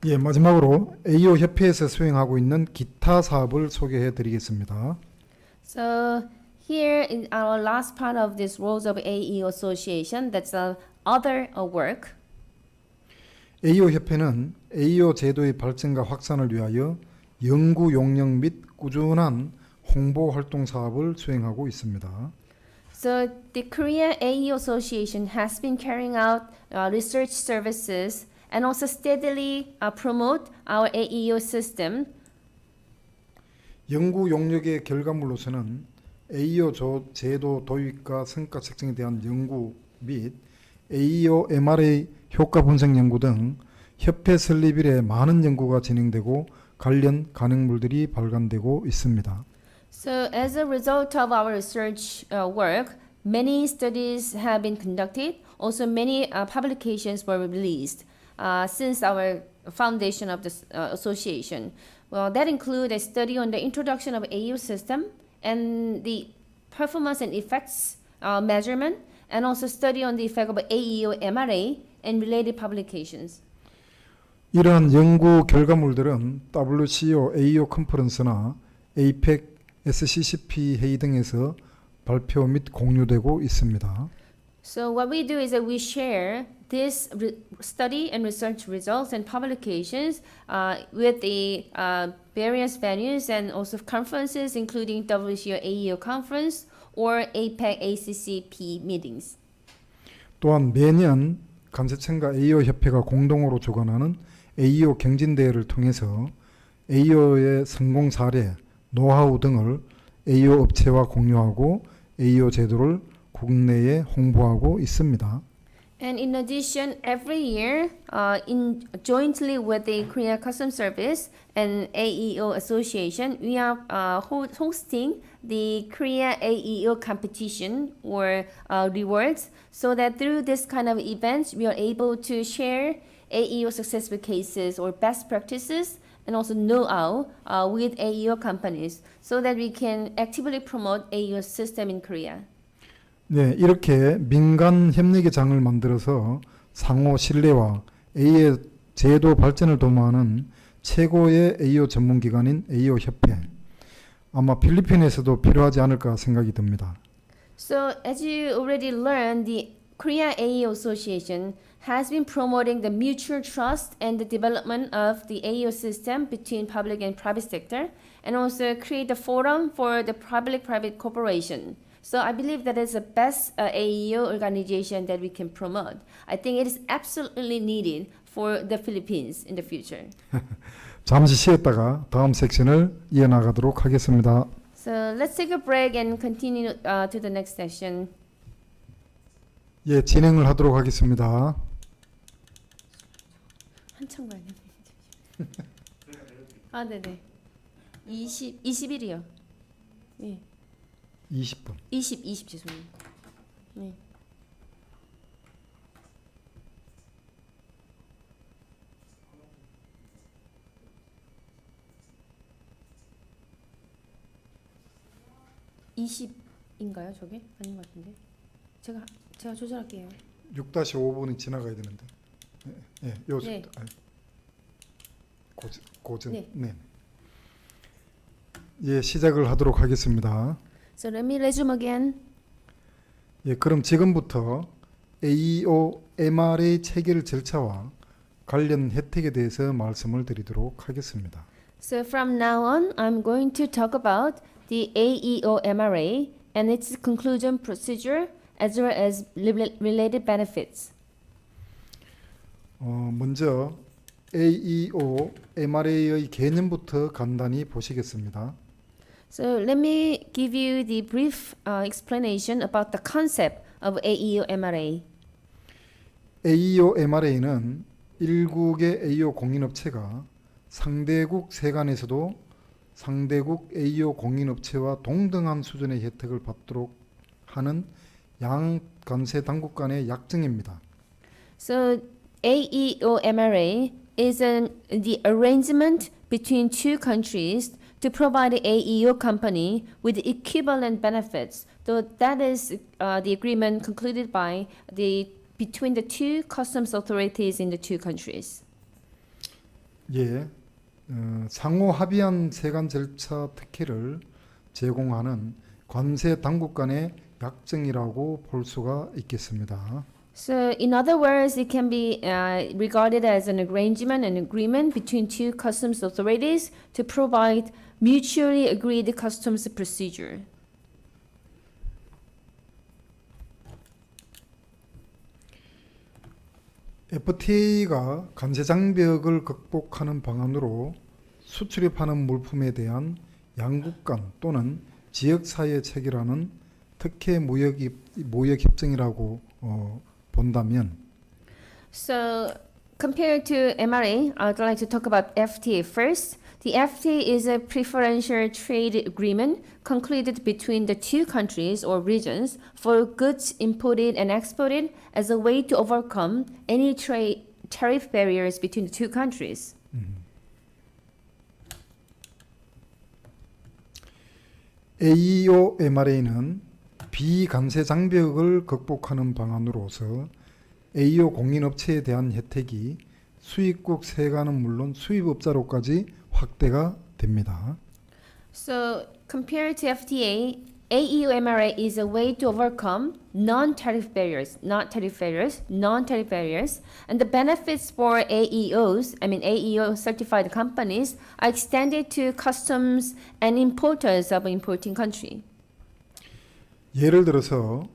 예, 마지막으로 AEO 협회에서 수행하고 있는 기타 사업을 소개해 드리겠습니다. So here in our last part of this roles of AEO Association, that's other work. AEO 협회는 AEO 제도의 발전과 확산을 위하여 연구 용역 및 꾸준한 홍보 활동 사업을 수행하고 있습니다. So the Korea AEO Association has been carrying out research services and also steadily promote our AEO system. 연구 용역의 결과물로서는 AEO 제도 도입과 성과 측정에 대한 연구 및 Aeo MRA 효과 분석 연구 등 협회 설립 이래 많은 연구가 진행되고 관련 간행물들이 발간되고 있습니다. So as a result of our research work, many studies have been conducted. Also, many publications were released since our foundation of this association. Well, that include a study on the introduction of AEO system and the performance and effects measurement, and also study on the effect of AEO MRA and related publications. 이러한 연구 결과물들은 WCO AEO 컨퍼런스나 APEC SCCP 회의 등에서 발표 및 공유되고 있습니다. So what we do is that we share this study and research results and publications with the various venues and also conferences, including WCO AEO conference or APEC ACCP meetings. 또한 매년 감사청과 AEO 협회가 공동으로 주관하는 AEO 경진대회를 통해서 AEO의 성공 사례, 노하우 등을 AEO 업체와 공유하고 AEO 제도를 국내에 홍보하고 있습니다. And in addition, every year, jointly with the Korea Customs Service and AEO Association, we are hosting the Korea AEO competition or rewards, so that through this kind of events, we are able to share AEO successful cases or best practices and also know-how with AEO companies, so that we can actively promote AEO system in Korea. 네, 이렇게 민간 협력의 장을 만들어서 상호 신뢰와 AEO 제도 발전을 도모하는 최고의 AEO 전문기관인 AEO 협회. 아마 필리핀에서도 필요하지 않을까 생각이 듭니다. So as you already learned, the Korea AEO Association has been promoting the mutual trust and the development of the AEO system between public and private sector, and also create a forum for the public-private cooperation. So I believe that is the best AEO organization that we can promote. I think it is absolutely needed for the Philippines in the future. 잠시 쉬었다가 다음 섹션을 이어나가도록 하겠습니다. So let's take a break and continue to the next session. 예, 진행을 하도록 하겠습니다. 한참 가요. 아, 네네. 21이요. 예. 20분. 20 죄송해요. 네. (20인가요) 저게? 아닌 것 같은데. 제가 조절할게요. 6-5분이 지나가야 되는데. 예, 예, 요 네. 고전. 네. 네. 예, 시작을 하도록 하겠습니다. So let me resume again. 예, 그럼 지금부터 AEO MRA 체결 절차와 관련 혜택에 대해서 말씀을 드리도록 하겠습니다. So from now on, I'm going to talk about the AEO MRA and its conclusion procedure as well as related benefits. 먼저 AEO MRA의 개념부터 간단히 보시겠습니다. So let me give you the brief explanation about the concept of AEO MRA. AEO MRA는 일국의 AEO 공인업체가 상대국 세관에서도 상대국 AEO 공인업체와 동등한 수준의 혜택을 받도록 하는 양관세 당국 간의 약정입니다. So AEO MRA is the arrangement between two countries to provide the AEO company with equivalent benefits. So that is the agreement concluded by between the two customs authorities in the two countries. 예, 상호 합의한 세관 절차 특혜를 제공하는 관세 당국 간의 약정이라고 볼 수가 있겠습니다. So in other words, it can be regarded as an arrangement, an agreement between two customs authorities to provide mutually agreed customs procedure. FTA가 관세 장벽을 극복하는 방안으로 수출입하는 물품에 대한 양국 간 또는 지역 사이에 체결하는 특혜 무역 협정이라고 본다면 So compared to MRA, I'd like to talk about FTA first. The FTA is a preferential trade agreement concluded between the two countries or regions for goods imported and exported as a way to overcome any tariff barriers between the two countries. AEO MRA는 비관세 장벽을 극복하는 방안으로서 AEO 공인업체에 대한 혜택이 수입국 세관은 물론 수입업자로까지 확대가 됩니다. So compared to FTA, AEO MRA is a way to overcome non-tariff barriers, and the benefits for AEO certified companies are extended to customs and importers of importing country. 예를 들어서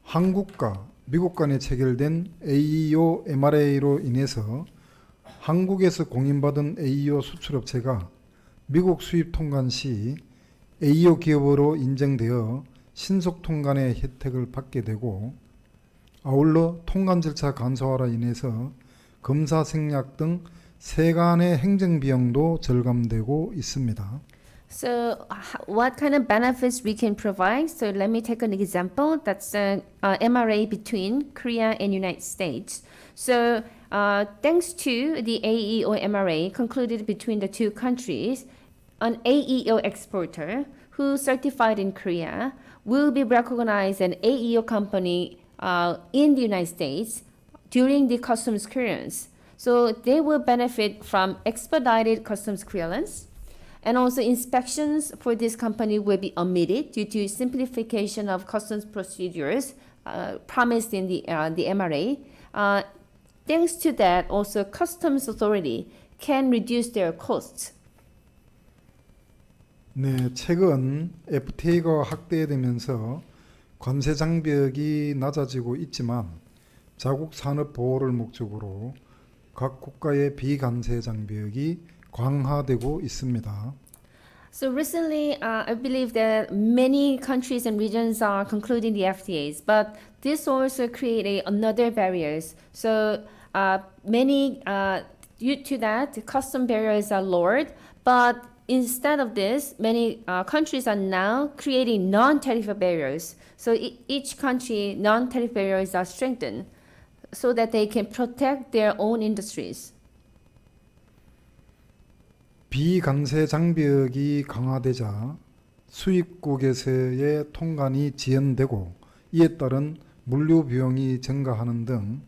한국과 미국 간에 체결된 AEO MRA로 인해서 한국에서 공인받은 AEO 수출업체가 미국 수입 통관 시 AEO 기업으로 인정되어 신속 통관의 혜택을 받게 되고 아울러 통관 절차 간소화로 인해서 검사 생략 등 세관의 행정 비용도 절감되고 있습니다. So what kind of benefits we can provide? So let me take an example. That's an MRA between Korea and United States. So thanks to the AEO MRA concluded between the two countries, an AEO exporter who certified in Korea will be recognized an AEO company in the United States during the customs clearance. So they will benefit from expedited customs clearance. And also inspections for this company will be omitted due to simplification of customs procedures promised in the MRA. Thanks to that, also customs authority can reduce their costs. 네, 최근 FTA가 확대되면서 관세 장벽이 낮아지고 있지만 자국 산업 보호를 목적으로 각 국가의 비관세 장벽이 강화되고 있습니다. So recently, I believe that many countries and regions are concluding the FTAs, but this also create another barriers. So due to that, the custom barriers are lowered, but instead of this, many countries are now creating non-tariff barriers. So each country, non-tariff barriers are strengthened so that they can protect their own industries. 비관세 장벽이 강화되자 수입국에서의 통관이 지연되고 이에 따른 물류 비용이 증가하는 등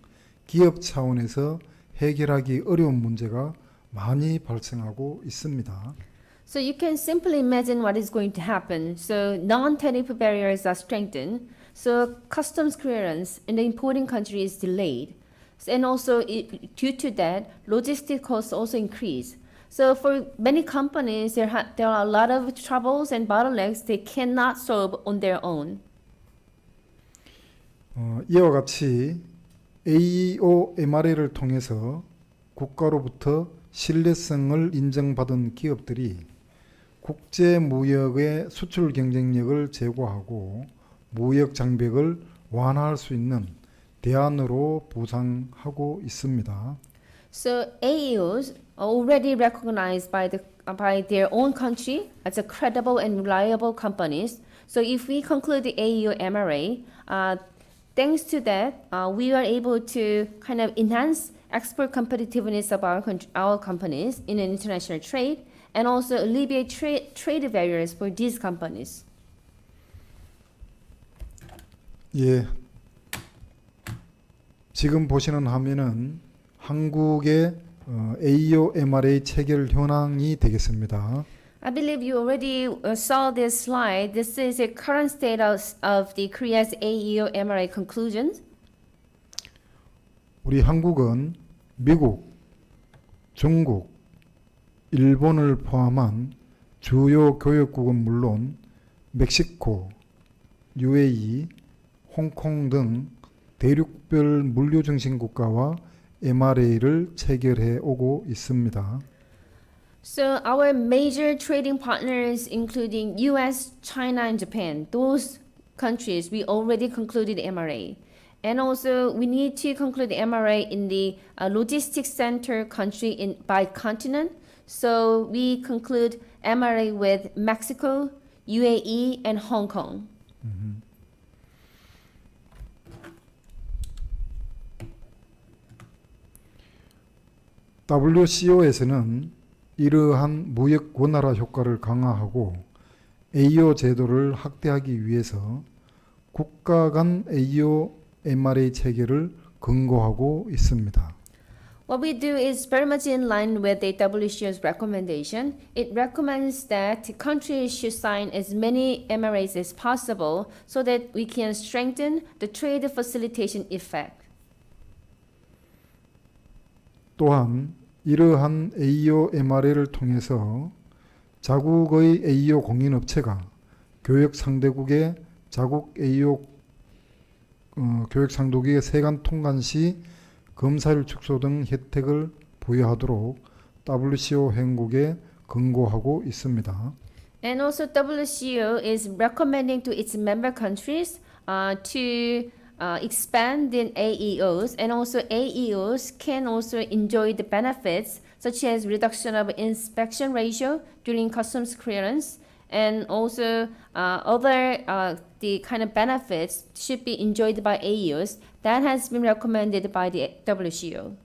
기업 차원에서 해결하기 어려운 문제가 많이 발생하고 있습니다. So you can simply imagine what is going to happen. So non-tariff barriers are strengthened. So customs clearance in the importing country is delayed. And also due to that, logistic costs also increase. So for many companies, there are a lot of troubles and bottlenecks they cannot solve on their own. 이와 같이 AEO MRA를 통해서 국가로부터 신뢰성을 인정받은 기업들이 국제 무역의 수출 경쟁력을 제고하고 무역 장벽을 완화할 수 있는 대안으로 부상하고 있습니다. So AEOs are already recognized by their own country as a credible and reliable companies. So if we conclude the AEO MRA, thanks to that, we are able to kind of enhance export competitiveness of our companies in an international trade and also alleviate trade barriers for these companies. 예, 지금 보시는 화면은 한국의 AEO MRA 체결 현황이 되겠습니다. I believe you already saw this slide. This is a current status of the Korea's AEO MRA conclusions. 우리 한국은 미국, 중국, 일본을 포함한 주요 교역국은 물론 멕시코, UAE, 홍콩 등 대륙별 물류 중심 국가와 MRA를 체결해 오고 있습니다. So our major trading partners, including U.S., China, and Japan, those countries we already concluded MRA. And also we need to conclude the MRA in the logistics center country by continent. So we conclude MRA with Mexico, UAE, and Hong Kong. WCO에서는 이러한 무역 원활화 효과를 강화하고 AEO 제도를 확대하기 위해서 국가 간 AEO MRA 체계를 권고하고 있습니다. What we do is very much in line with the WCO's recommendation. It recommends that countries should sign as many MRAs as possible so that we can strengthen the trade facilitation effect. 또한 이러한 AEO MRA를 통해서 자국의 AEO 공인업체가 교역 상대국의 자국 AEO 교역 상대국의 세관 통관 시 검사율 축소 등 혜택을 부여하도록 WCO 회원국에 권고하고 있습니다. And also WCO is recommending to its member countries to expand in AEOs, and also AEOs can also enjoy the benefits such as reduction of inspection ratio during customs clearance, and also other the kind of benefits should be enjoyed by AEOs that has been recommended by the WCO.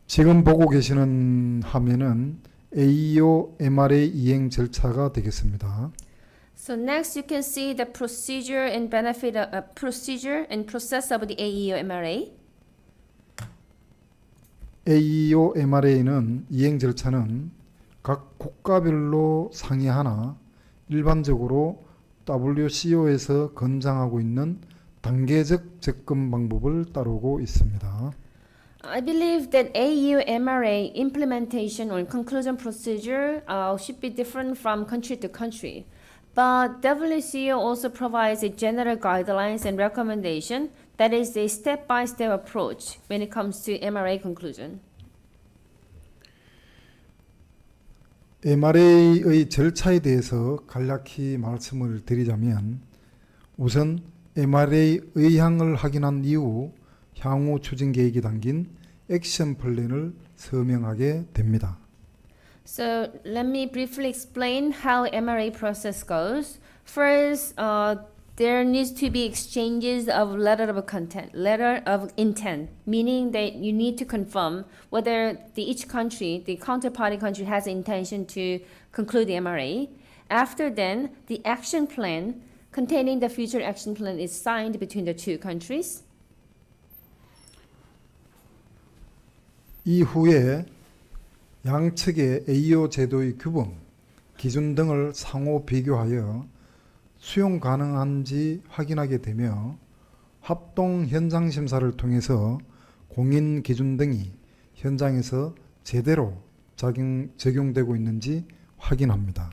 지금 보고 계시는 화면은 AEO MRA 이행 절차가 되겠습니다. So next, you can see the procedure and benefit procedure and process of the AEO MRA. AEO MRA는 이행 절차는 각 국가별로 상이하나 일반적으로 WCO에서 권장하고 있는 단계적 접근 방법을 따르고 있습니다. I believe that AEO MRA implementation or conclusion procedure should be different from country to country. But WCO also provides a general guidelines and recommendation that is a step-by-step approach when it comes to MRA conclusion. MRA의 절차에 대해서 간략히 말씀을 드리자면 우선 MRA 의향을 확인한 이후 향후 추진 계획이 담긴 액션 플랜을 서명하게 됩니다. So let me briefly explain how MRA process goes. First, there needs to be exchanges of letter of content, letter of intent, meaning that you need to confirm whether each country, the counterparty country, has intention to conclude the MRA. After then, the action plan containing the future action plan is signed between the two countries. 이후에 양측의 AEO 제도의 규범, 기준 등을 상호 비교하여 수용 가능한지 확인하게 되며 합동 현장 심사를 통해서 공인 기준 등이 현장에서 제대로 적용되고 있는지 확인합니다.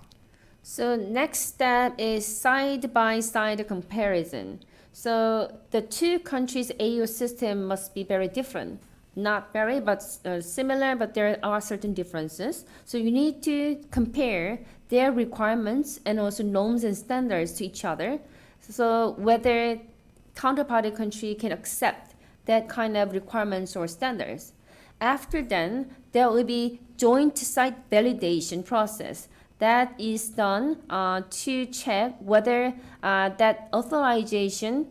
So next step is side-by-side comparison. So the two countries' AO system must be very different. Not very, but similar, but there are certain differences. So you need to compare their requirements and also norms and standards to each other. So whether counterparty country can accept that kind of requirements or standards. After then, there will be joint site validation process. That is done to check whether that authorization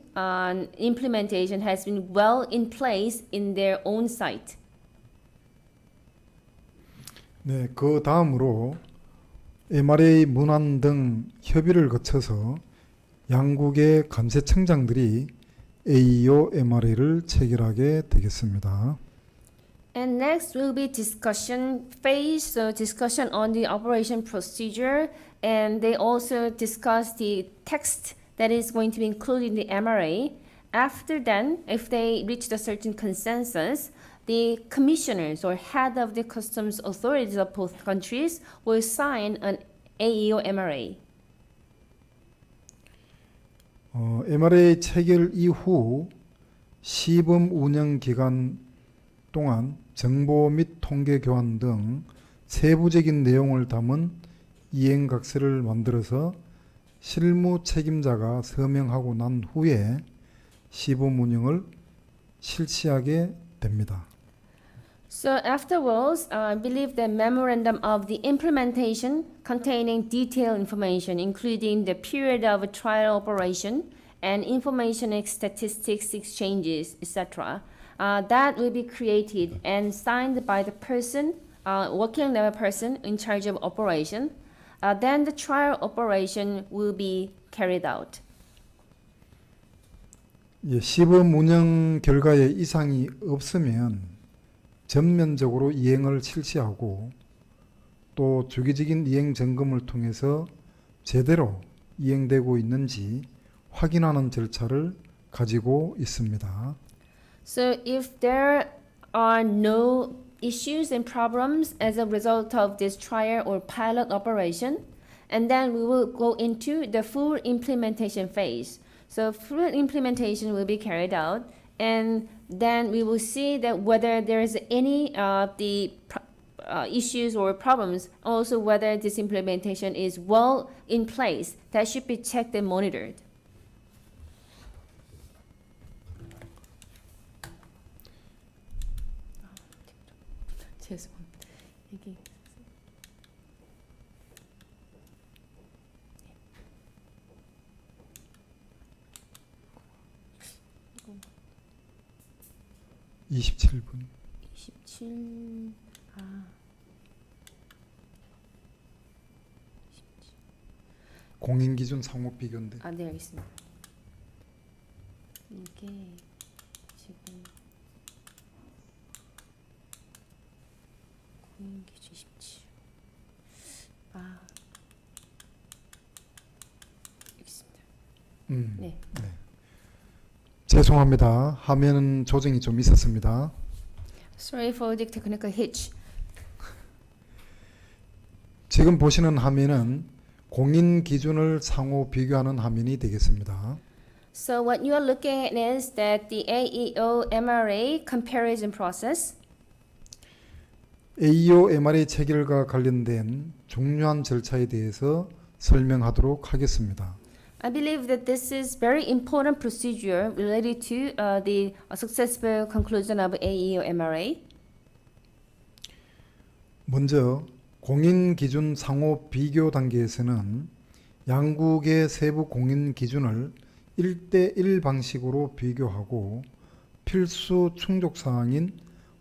implementation has been well in place in their own site. 네, 그 다음으로 MRA 문안 등 협의를 거쳐서 양국의 감세청장들이 AEO MRA를 체결하게 되겠습니다. And next will be discussion phase, so discussion on the operation procedure, and they also discuss the text that is going to be included in the MRA. After then, if they reach a certain consensus, the commissioners or head of the customs authorities of both countries will sign an AEO MRA. MRA 체결 이후 시범 운영 기간 동안 정보 및 통계 교환 등 세부적인 내용을 담은 이행각서를 만들어서 실무 책임자가 서명하고 난 후에 시범 운영을 실시하게 됩니다. So afterwards, I believe the memorandum of the implementation containing detailed information, including the period of trial operation and information and statistics exchanges, etc., that will be created and signed by the person, working level person in charge of operation. Then the trial operation will be carried out. 예, 시범 운영 결과에 이상이 없으면 전면적으로 이행을 실시하고 또 주기적인 이행 점검을 통해서 제대로 이행되고 있는지 확인하는 절차를 가지고 있습니다. So if there are no issues and problems as a result of this trial or pilot operation, and then we will go into the full implementation phase. So full implementation will be carried out, and then we will see that whether there is any issues or problems, also whether this implementation is well in place. That should be checked and monitored. 죄송합니다. 이게 27분. 27. 공인기준 상호 비교인데. 네, 알겠습니다. 이게 지금 공인기준 17. 알겠습니다. 네. 네. 죄송합니다. 화면 조정이 좀 있었습니다. Sorry for the technical hitch. 지금 보시는 화면은 공인 기준을 상호 비교하는 화면이 되겠습니다. So what you are looking at is that the AEO MRA comparison process. AEO MRA 체결과 관련된 중요한 절차에 대해서 설명하도록 하겠습니다. I believe that this is very important procedure related to the successful conclusion of AEO MRA. 먼저 공인 기준 상호 비교 단계에서는 양국의 세부 공인 기준을 1대1 방식으로 비교하고 필수 충족 사항인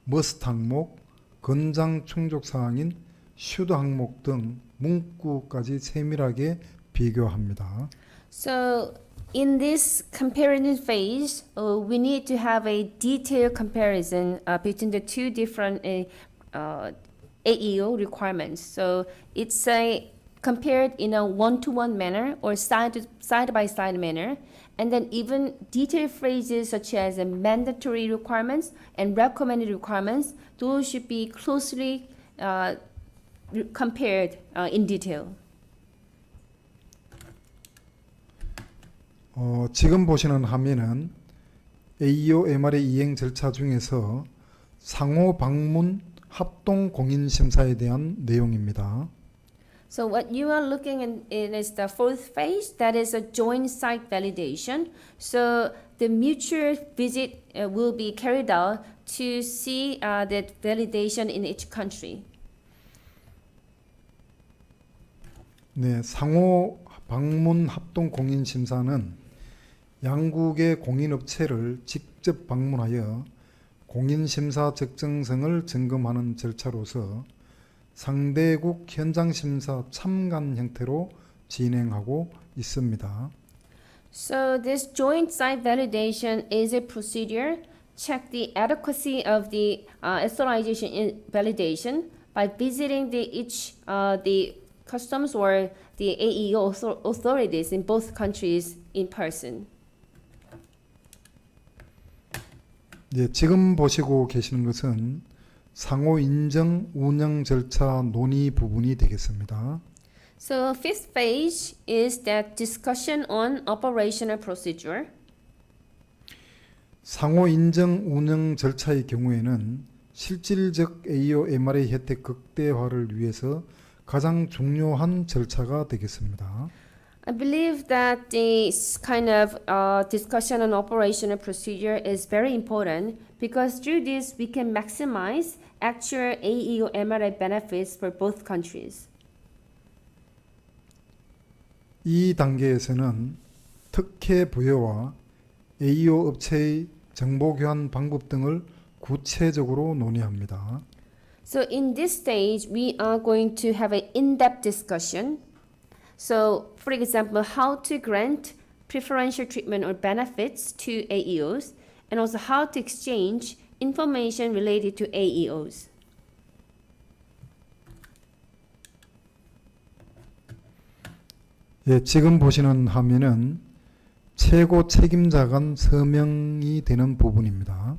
머스트 항목, 권장 충족 사항인 슈드 항목 등 문구까지 세밀하게 비교합니다. So in this comparison phase, we need to have a detailed comparison between the two different AEO requirements. So it's compared in a one-to-one manner or side-by-side manner, and then even detailed phrases such as mandatory requirements and recommended requirements, those should be closely compared in detail. 지금 보시는 화면은 AEO MR의 이행 절차 중에서 상호 방문 합동 공인 심사에 대한 내용입니다. So what you are looking in is the fourth phase, that is a joint site validation. So the mutual visit will be carried out to see that validation in each country. 네, 상호 방문 합동 공인 심사는 양국의 공인업체를 직접 방문하여 공인심사 적정성을 점검하는 절차로서 상대국 현장 심사 참관 형태로 진행하고 있습니다. So this joint site validation is a procedure. Check the adequacy of the authorization validation by visiting the customs or the AEO authorities in both countries in person. 네, 지금 보시고 계시는 것은 상호 인정 운영 절차 논의 부분이 되겠습니다. So fifth phase is that discussion on operational procedure. 상호 인정 운영 절차의 경우에는 실질적 AEO MR의 혜택 극대화를 위해서 가장 중요한 절차가 되겠습니다. I believe that this kind of discussion on operational procedure is very important because through this we can maximize actual AEO MRI benefits for both countries. 이 단계에서는 특혜 부여와 AEO 업체의 정보 교환 방법 등을 구체적으로 논의합니다. So in this stage, we are going to have an in-depth discussion. So, for example, how to grant preferential treatment or benefits to AEOs, and also how to exchange information related to AEOs. 예, 지금 보시는 화면은 최고 책임자 간 서명이 되는 부분입니다.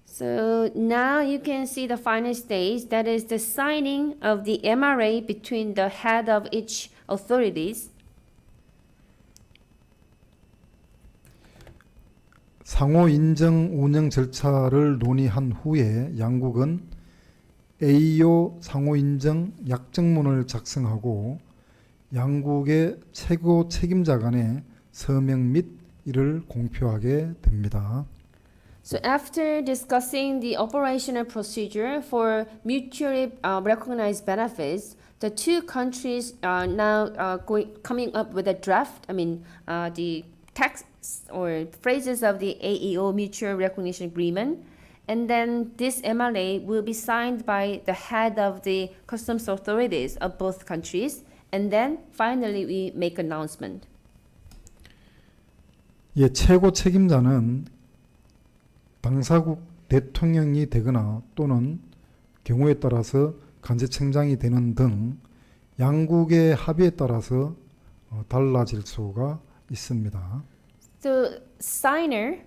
So now you can see the final stage, that is the signing of the MRA between the head of each authorities. 상호 인정 운영 절차를 논의한 후에 양국은 AEO 상호 인정 약정문을 작성하고 양국의 최고 책임자 간의 서명 및 이를 공표하게 됩니다. So after discussing the operational procedure for mutually recognized benefits, the two countries are now coming up with a draft, the texts or phrases of the AEO Mutual Recognition Agreement. And then this MLA will be signed by the head of the customs authorities of both countries. And then finally we make announcement. 예, 최고 책임자는 당사국 대통령이 되거나 또는 경우에 따라서 간제청장이 되는 등 양국의 합의에 따라서 달라질 수가 있습니다. So signer,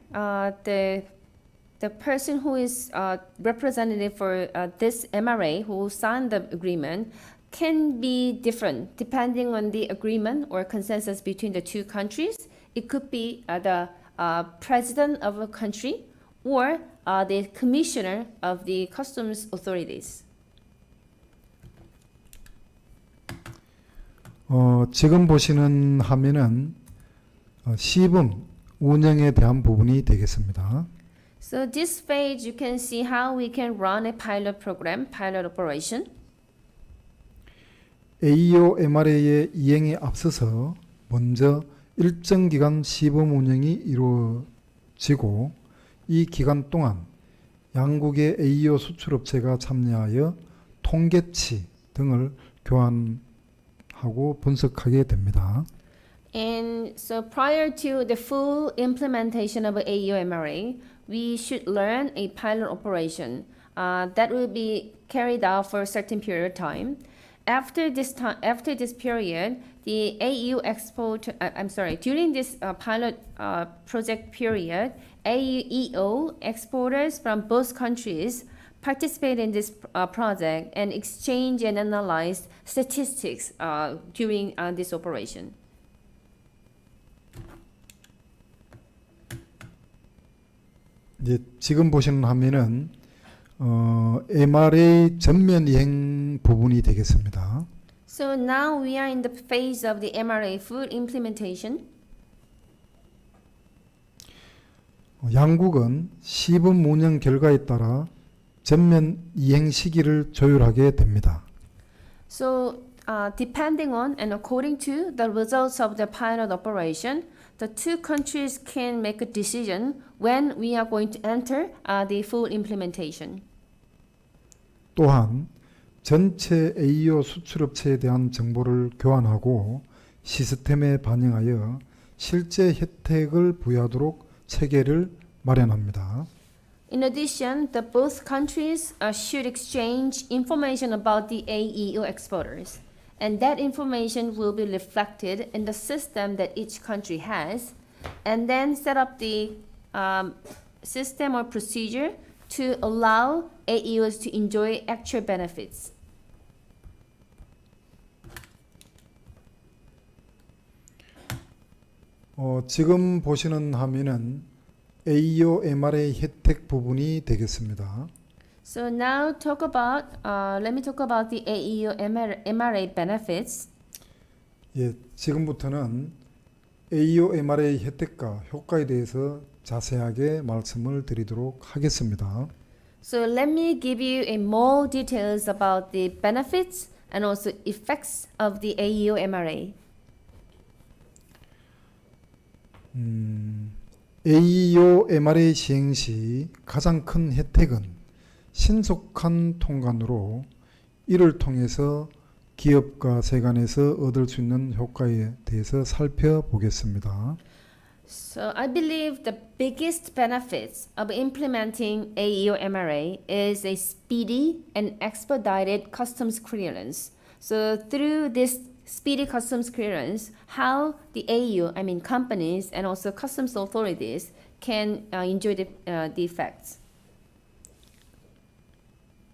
the person who is representative for this MRA who signed the agreement can be different depending on the agreement or consensus between the two countries. It could be the president of a country or the commissioner of the customs authorities. 지금 보시는 화면은 시범 운영에 대한 부분이 되겠습니다. So this page you can see how we can run a pilot program, pilot operation. AEO MRA의 이행에 앞서서 먼저 일정 기간 시범 운영이 이루어지고 이 기간 동안 양국의 AEO 수출업체가 참여하여 통계치 등을 교환하고 분석하게 됩니다. And so prior to the full implementation of Aeo Mra, we should learn a pilot operation that will be carried out for a certain period of time. After this period, the AEO during this pilot project period, AEO exporters from both countries participate in this project and exchange and analyze statistics during this operation. 이제 지금 보시는 화면은 MRA 전면 이행 부분이 되겠습니다. So now we are in the phase of the MRA full implementation. 양국은 시범 운영 결과에 따라 전면 이행 시기를 조율하게 됩니다. So depending on and according to the results of the pilot operation, the two countries can make a decision when we are going to enter the full implementation. 또한 전체 AEO 수출업체에 대한 정보를 교환하고 시스템에 반영하여 실제 혜택을 부여하도록 체계를 마련합니다. In addition, the both countries should exchange information about the AEO exporters, and that information will be reflected in the system that each country has, and then set up the system or procedure to allow AEOs to enjoy actual benefits. 지금 보시는 화면은 AEO MRA 혜택 부분이 되겠습니다. So now let me talk about the AEO MRA benefits. 예, 지금부터는 AEO MRA 혜택과 효과에 대해서 자세하게 말씀을 드리도록 하겠습니다. So let me give you more details about the benefits and also effects of the AEO MRA. AEO MRA 시행 시 가장 큰 혜택은 신속한 통관으로 이를 통해서 기업과 세간에서 얻을 수 있는 효과에 대해서 살펴보겠습니다. So I believe the biggest benefits of implementing AEO MRA is a speedy and expedited customs clearance. So through this speedy customs clearance, how the AEO, companies and also customs authorities can enjoy the effects.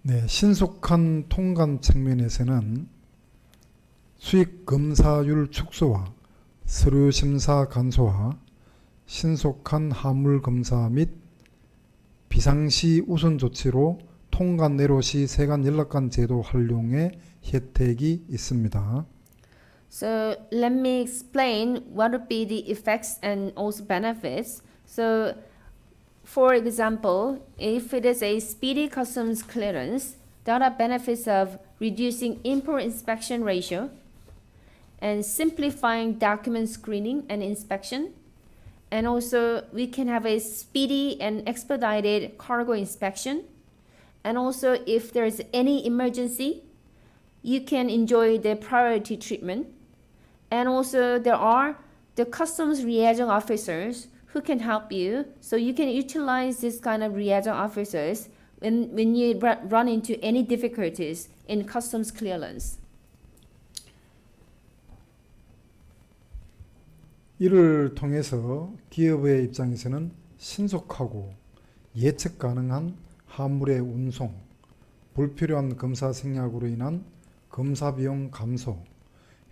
네, 신속한 통관 측면에서는 수익 검사율 축소와 서류 심사 간소화, 신속한 화물 검사 및 비상시 우선 조치로 통관 내로 시 세관 연락관 제도 활용의 혜택이 있습니다. So let me explain what would be the effects and also benefits. So for example, if it is a speedy customs clearance, there are benefits of reducing import inspection ratio and simplifying document screening and inspection. And also we can have a speedy and expedited cargo inspection. And also if there is any emergency, you can enjoy the priority treatment. And also there are the customs liaison officers who can help you. So you can utilize this kind of liaison officers when you run into any difficulties in customs clearance. 이를 통해서 기업의 입장에서는 신속하고 예측 가능한 화물의 운송, 불필요한 검사 생략으로 인한 검사 비용 감소,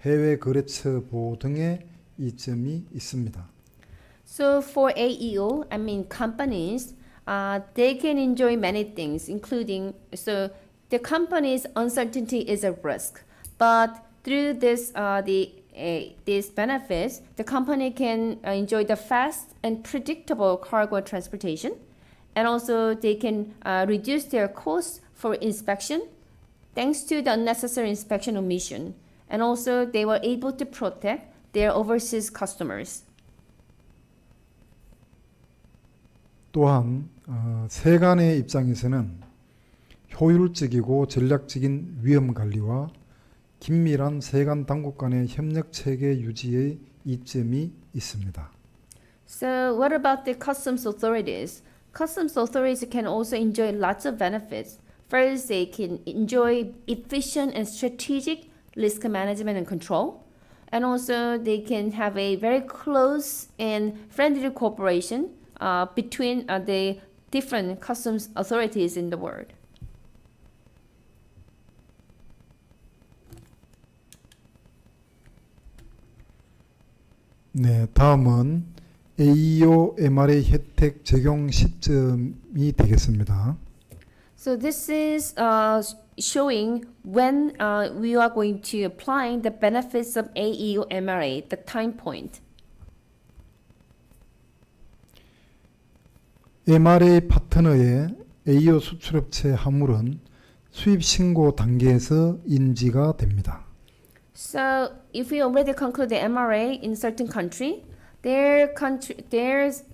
해외 거래처 보호 등의 이점이 있습니다. So for AEO, companies, they can enjoy many things, including, so the company's uncertainty is a risk, but through this, these benefits, the company can enjoy the fast and predictable cargo transportation, and also they can reduce their costs for inspection, thanks to the unnecessary inspection omission. and also they were able to protect their overseas customers. 또한 세관의 입장에서는 효율적이고 전략적인 위험 관리와 긴밀한 세관 당국 간의 협력 체계 유지의 이점이 있습니다. So what about the customs authorities? Customs authorities can also enjoy lots of benefits. First, they can enjoy efficient and strategic risk management and control. And also they can have a very close and friendly cooperation between the different customs authorities in the world. 네, 다음은 AEO MRA 혜택 적용 시점이 되겠습니다. So this is showing when we are going to apply the benefits of AEO MRA, the time point. MRA 파트너의 AEO 수출업체 화물은 수입 신고 단계에서 인지가 됩니다. So if we already conclude the MRA in certain country, there's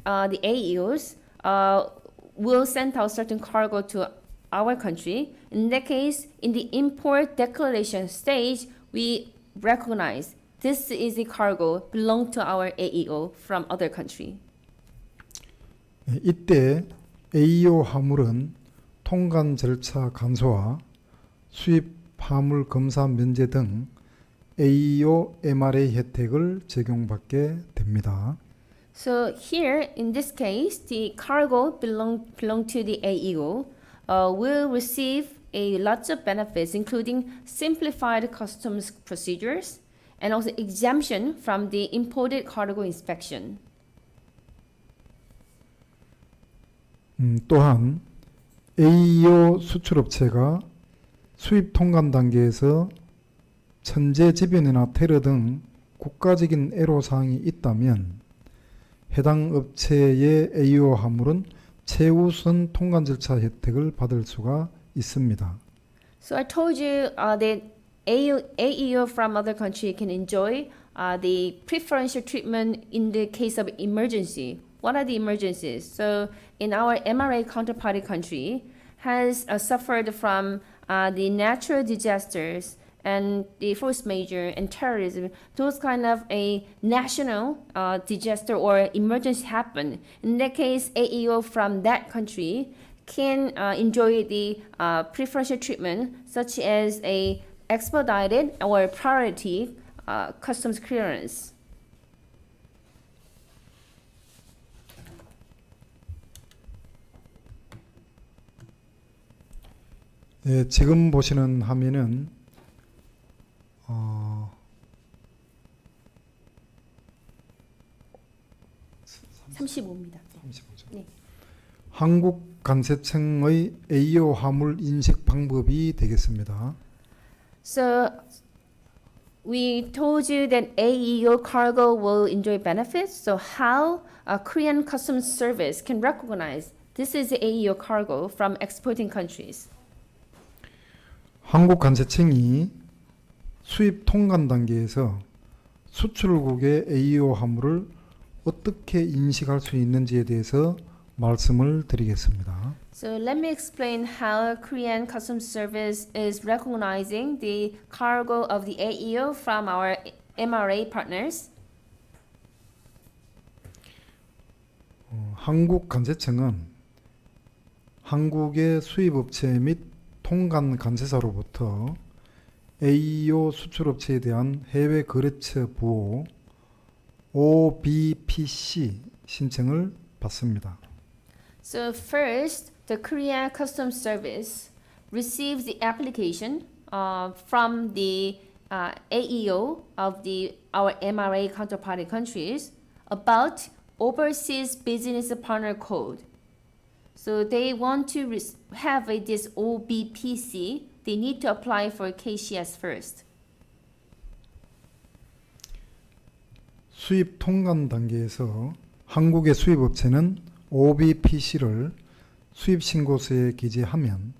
the AEOs will send out certain cargo to our country. In that case, in the import declaration stage, we recognize this is a cargo belong to our AEO from other country. 이때 AEO 화물은 통관 절차 간소화, 수입 화물 검사 면제 등 AEO MRA 혜택을 적용받게 됩니다. So here, in this case, the cargo belong to the AEO will receive a lots of benefits, including simplified customs procedures and also exemption from the imported cargo inspection. 또한 AEO 수출업체가 수입 통관 단계에서 천재지변이나 테러 등 국가적인 애로사항이 있다면 해당 업체의 AEO 화물은 최우선 통관 절차 혜택을 받을 수가 있습니다. So I told you that AEO from other country can enjoy the preferential treatment in the case of emergency. What are the emergencies? So in our MRA counterparty country has suffered from the natural disasters and the force major and terrorism. Those kind of a national disaster or emergency happen. In that case, AEO from that country can enjoy the preferential treatment such as a expedited or priority customs clearance. 네, 지금 보시는 화면은 35입니다. 35죠. 네. 한국관세청의 AEO 화물 인식 방법이 되겠습니다. So we told you that AEO cargo will enjoy benefits. So how a Korean Customs Service can recognize this is AEO cargo from exporting countries? 한국관세청이 수입 통관 단계에서 수출국의 AEO 화물을 어떻게 인식할 수 있는지에 대해서 말씀을 드리겠습니다. So let me explain how Korean Customs Service is recognizing the cargo of the AEO from our MRA partners. 한국관세청은 한국의 수입업체 및 통관관세사로부터 AEO 수출업체에 대한 해외 거래처 부호 OBPC 신청을 받습니다. So first, the Korea Customs Service receives the application from the AEO of our MRA counterparty countries about Overseas Business Partner Code. So they want to have this OBPC. They need to apply for KCS first. 수입 통관 단계에서 한국의 수입업체는 OBPC를 수입 신고서에 기재하면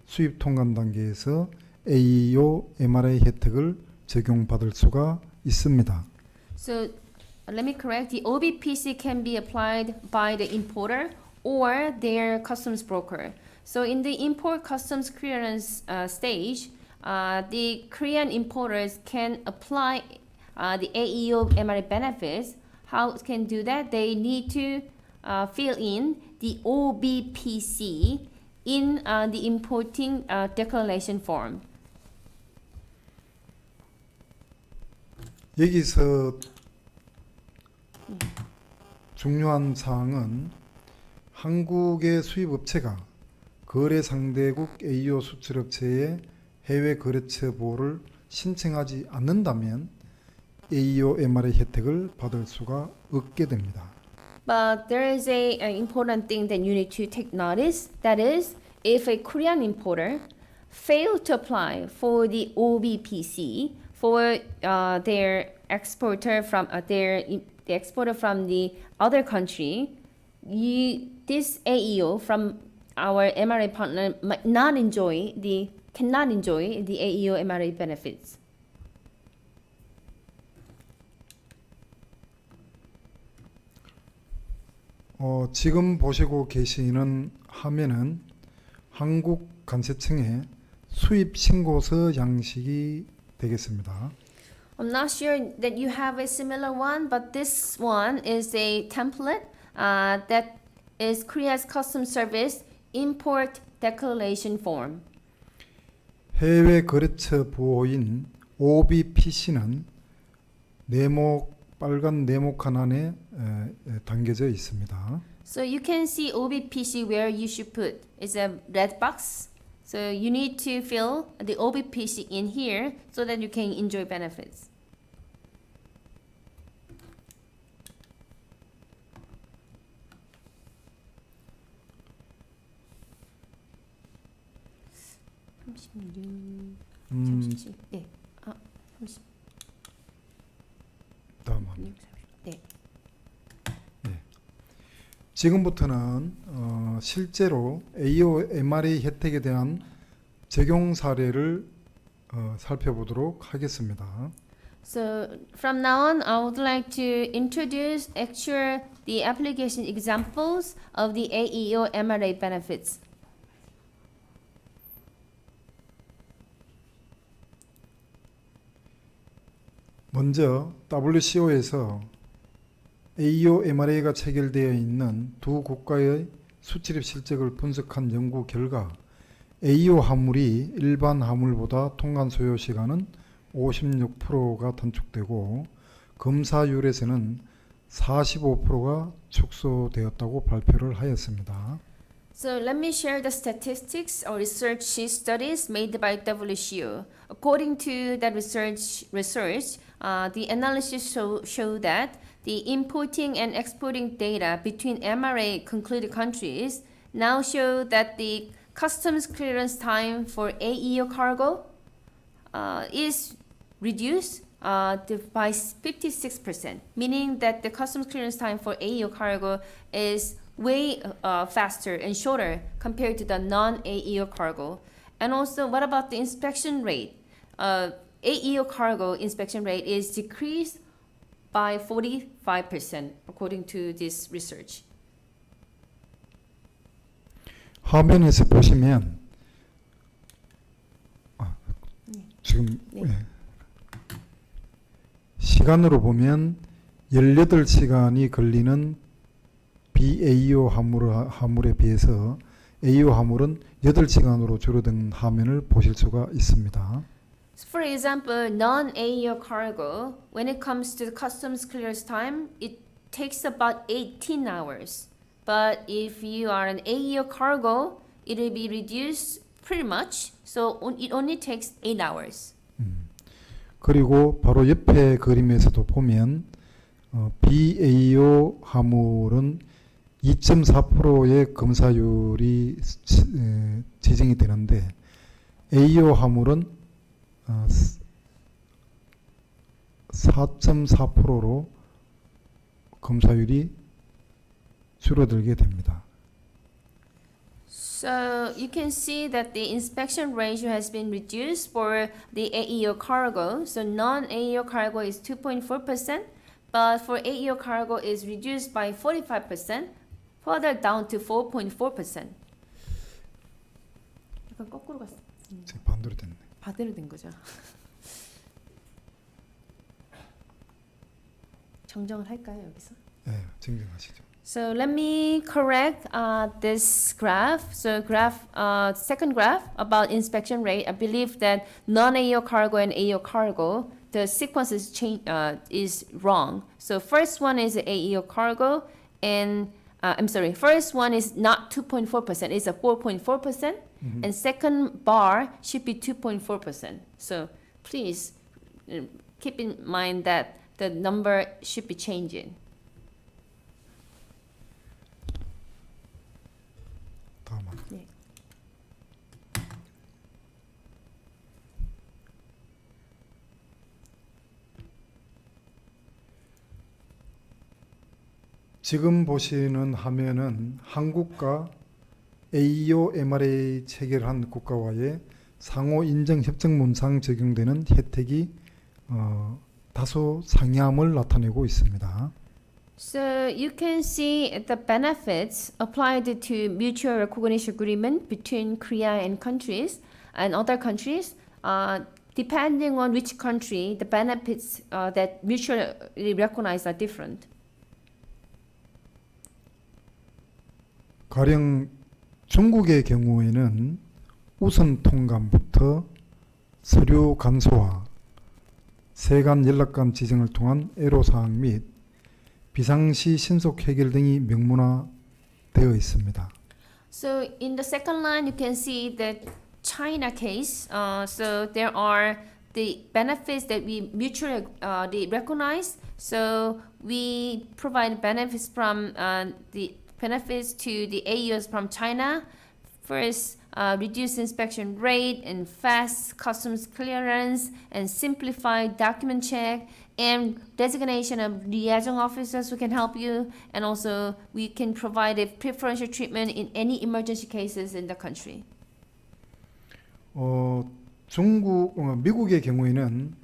수입 통관 단계에서 AEO MRA 혜택을 적용받을 수가 있습니다. So let me correct. The OBPC can be applied by the importer or their customs broker. So in the import customs clearance stage, the Korean importers can apply the AEO MRA benefits. How can do that? They need to fill in the OBPC in the importing declaration form. 여기서 중요한 사항은 한국의 수입업체가 거래 상대국 AEO 수출업체의 해외 거래처 보호를 신청하지 않는다면 AEO MRA 혜택을 받을 수가 없게 됩니다. But there is an important thing that you need to take notice. That is, if a Korean importer failed to apply for the OBPC for their exporter from the exporter from the other country, this AEO from our MRA partner cannot enjoy the AEO MRA benefits. 지금 보시고 계시는 화면은 한국 관세청의 수입 신고서 양식이 되겠습니다. I'm not sure that you have a similar one, but this one is a template that is Korea's Customs Service Import Declaration Form. 해외 거래처 보호인 OBPC는 빨간 네모 칸 담겨져 있습니다. So you can see OBPC where you should put. It's a red box. So you need to fill the OBPC in here so that you can enjoy benefits. 네. 30. 다음 화면. 네. 지금부터는 실제로 AEO MRA 혜택에 대한 적용 사례를 살펴보도록 하겠습니다. So from now on, I would like to introduce the application examples of the AEO MRA benefits. 먼저 WCO에서 AEO MRA가 체결되어 있는 두 국가의 수출입 실적을 분석한 연구 결과 AEO 화물이 일반 화물보다 통관 소요 시간은 56%가 단축되고 검사율에서는 45%가 축소되었다고 발표를 하였습니다. So let me share the statistics or research studies made by WCO. According to that research, the analysis show that the importing and exporting data between MRA concluded countries now show that the customs clearance time for AEO cargo is reduced by 56%, meaning that the customs clearance time for AEO cargo is way faster and shorter compared to the non-AEO cargo. And also, what about the inspection rate? AEO cargo inspection rate is decreased by 45% according to this research. 화면에서 보시면 지금 시간으로 보면 18시간이 걸리는 비AEO 화물에 비해서 AEO 화물은 8시간으로 줄어든 화면을 보실 수가 있습니다. For example, non-AEO cargo, when it comes to the customs clearance time, it takes about 18 hours. But if you are an AEO cargo, it will be reduced pretty much, so it only takes 8 hours. 그리고 바로 옆에 그림에서도 보면 비AEO 화물은 2.4%의 검사율이 지정이 되는데 AEO 화물은 4.4%로 검사율이 줄어들게 됩니다. So you can see that the inspection ratio has been reduced for the AEO cargo. So non-AEO cargo is 2.4%, but for AEO cargo is reduced by 45%, further down to 4.4%. 약간 거꾸로 갔어. 지금 반대로 됐네. 반대로 된 거죠. 정정을 할까요, 여기서? 네, 증명하시죠. So let me correct this graph. So second graph about inspection rate. I believe that non-AEO cargo and AEO cargo, the sequence is wrong. So first one is AEO cargo, and first one is not 2.4%. It's a 4.4%, and second bar should be 2.4%. So please keep in mind that the number should be changing. 다음은. 네. 지금 보시는 화면은 한국과 AEO MRA 체결한 국가와의 상호 인정 협정 문상 적용되는 혜택이 다소 상이함을 나타내고 있습니다. So you can see the benefits applied to mutual recognition agreement between Korea and countries and other countries. Depending on which country, the benefits that mutually recognized are different. 가령 중국의 경우에는 우선 통관부터 서류 간소화, 세관 연락관 지정을 통한 애로사항 및 비상시 신속 해결 등이 명문화되어 있습니다. So in the second line, you can see the China case. So there are the benefits that we mutually recognize. So we provide benefits from the benefits to the AEOs from China. First, reduce inspection rate and fast customs clearance and simplified document check and designation of liaison officers who can help you, and also we can provide a preferential treatment in any emergency cases in the country. 미국의 경우에는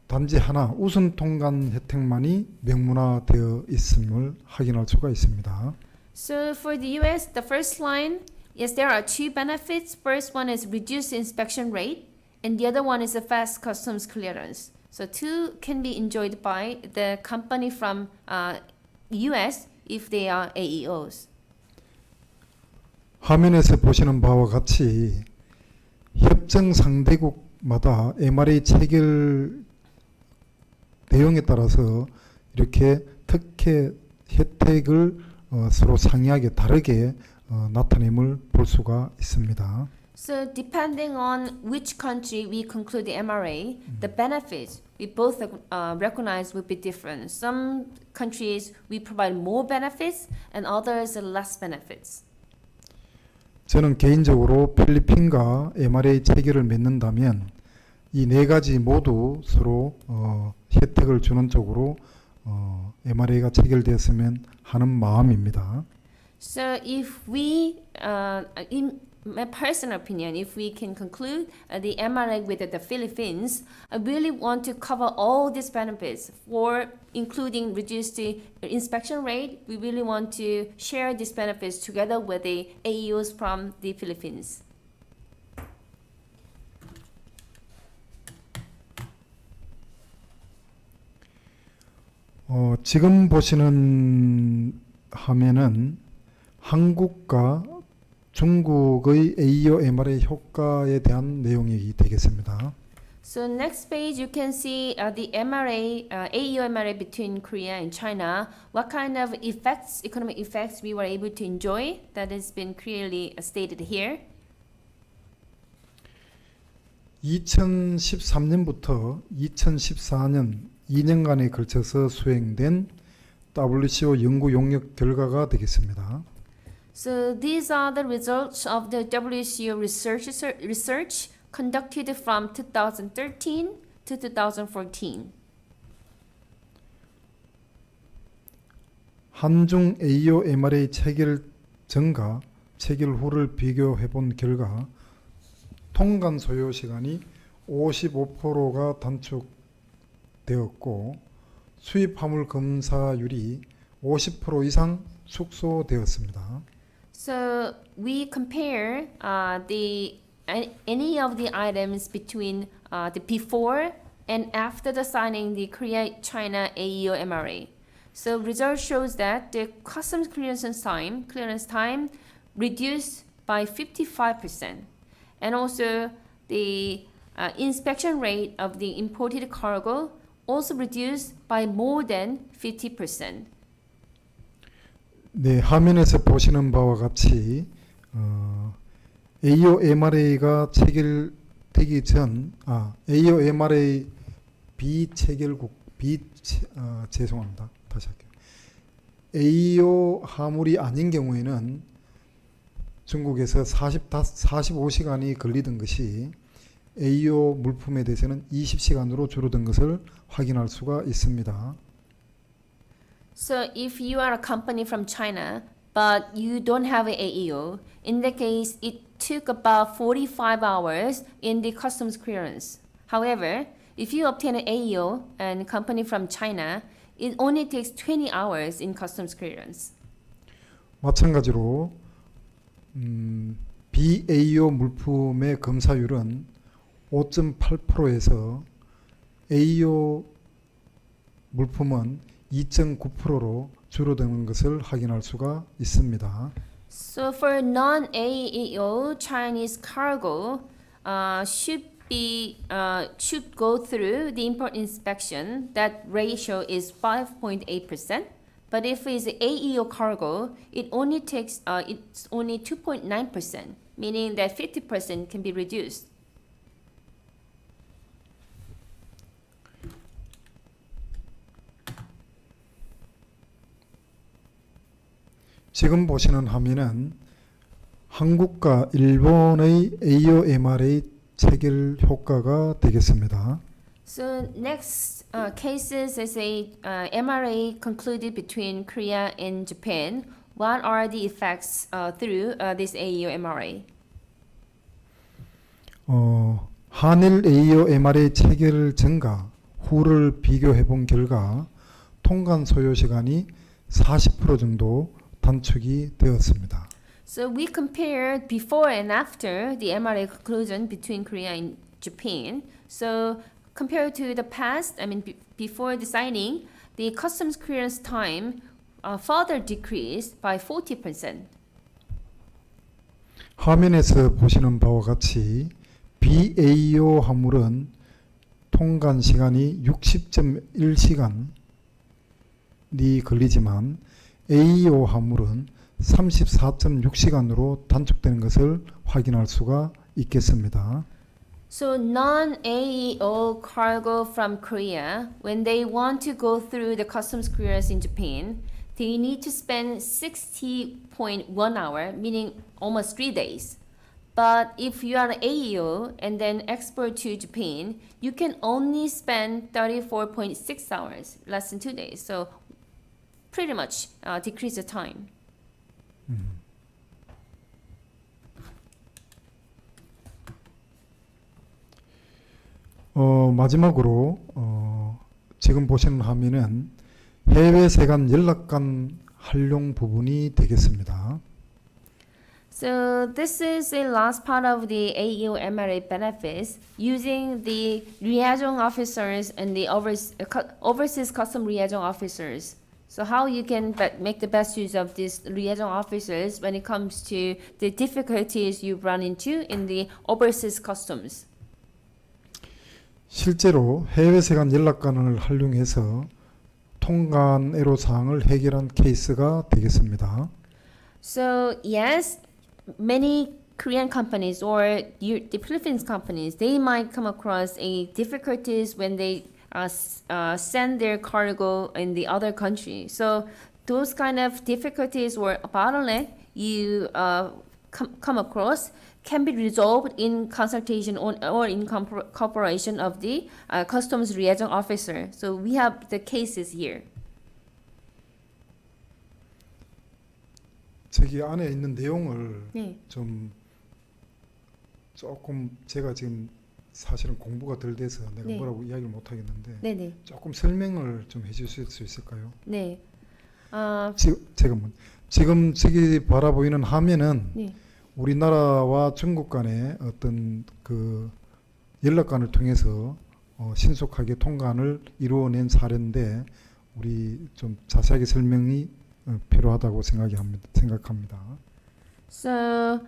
단지 하나 우선 통관 혜택만이 명문화되어 있음을 확인할 수가 있습니다. So for the US, the first line, yes, there are two benefits. First one is reduced inspection rate, and the other one is a fast customs clearance. So two can be enjoyed by the company from US if they are AEOs. 화면에서 보시는 바와 같이 협정 상대국마다 MRA 체결 내용에 따라서 이렇게 특혜 혜택을 서로 상이하게 다르게 나타냄을 볼 수가 있습니다. So depending on which country we conclude the MRA, the benefits we both recognize will be different. Some countries we provide more benefits and others less benefits. 저는 개인적으로 필리핀과 MRA 체결을 맺는다면 이 네 가지 모두 서로 혜택을 주는 쪽으로 MRA가 체결되었으면 하는 마음입니다. So if we, in my personal opinion, if we can conclude the MRA with the Philippines, I really want to cover all these benefits for including reduced inspection rate. We really want to share these benefits together with the AEOs from the Philippines. 지금 보시는 화면은 한국과 중국의 AEO MRA 효과에 대한 내용이 되겠습니다. So next page you can see the MRA, AEO MRA between Korea and China. What kind of effects, economic effects we were able to enjoy that has been clearly stated here. 2013년부터 2014년 2년간에 걸쳐서 수행된 WCO 연구 용역 결과가 되겠습니다. So these are the results of the WCO research conducted from 2013 to 2014. 한중 AEO MRA 체결 전과 체결 후를 비교해 본 결과 통관 소요 시간이 55%가 단축되었고 수입 화물 검사율이 50% 이상 축소되었습니다. So we compare any of the items between the before and after the signing the Korea-China AEO MRA. So result shows that the customs clearance time reduced by 55%, and also the inspection rate of the imported cargo also reduced by more than 50%. 네, 화면에서 보시는 바와 같이 AO MRA가 체결되기 전, AO MRA 죄송합니다. 다시 할게요. AO 화물이 아닌 경우에는 중국에서 45시간이 걸리던 것이 AO 물품에 대해서는 20시간으로 줄어든 것을 확인할 수가 있습니다. So if you are a company from China, but you don't have an AEO, in that case, it took about 45 hours in the customs clearance. However, if you obtain an AEO and company from China, it only takes 20 hours in customs clearance. 마찬가지로 비AEO 물품의 검사율은 5.8%에서 AEO 물품은 2.9%로 줄어드는 것을 확인할 수가 있습니다. So for non-AEO Chinese cargo, should go through the import inspection. That ratio is 5.8%. But if it's AEO cargo, it's only 2.9%, meaning that 50% can be reduced. 지금 보시는 화면은 한국과 일본의 AO MRA 체결 효과가 되겠습니다. So next cases is a MRA concluded between Korea and Japan. What are the effects through this AEO MRA? 한일 AO MRA 체결 전과 후를 비교해 본 결과 통관 소요 시간이 40% 정도 단축이 되었습니다. So we compared before and after the MRA conclusion between Korea and Japan. So compared to the past, before the signing, the customs clearance time further decreased by 40%. 화면에서 보시는 바와 같이 비AEO 화물은 통관 시간이 60.1시간이 걸리지만 AEO 화물은 34.6시간으로 단축되는 것을 확인할 수가 있겠습니다. So non-AEO cargo from Korea, when they want to go through the customs clearance in Japan, they need to spend 60.1 hour, meaning almost 3 days. But if you are AEO and then export to Japan, you can only spend 34.6 hours, less than 2 days. So pretty much decrease the time. 마지막으로 지금 보시는 화면은 해외 세관 연락관 활용 부분이 되겠습니다. So this is the last part of the AEO MRA benefits using the liaison officers and the overseas custom liaison officers. So how you can make the best use of these liaison officers when it comes to the difficulties you run into in the overseas customs. 실제로 해외 세관 연락관을 활용해서 통관 애로 사항을 해결한 케이스가 되겠습니다. So yes, many Korean companies or the Philippines companies, they might come across a difficulties when they send their cargo in the other country. So those kind of difficulties or bottleneck you come across can be resolved in consultation or in cooperation of the customs liaison officer. So we have the cases here. 저기 안에 있는 내용을 네. 좀 조금 제가 지금 사실은 공부가 덜 돼서 내가 네. 뭐라고 이야기를 못 하겠는데 네네. 조금 설명을 좀 해주실 수 있을까요? 네. 지금 저기 바라보이는 화면은 네. 우리나라와 중국 간의 어떤 그 연락관을 통해서 신속하게 통관을 이루어낸 사례인데 우리 좀 자세하게 설명이 필요하다고 생각합니다. So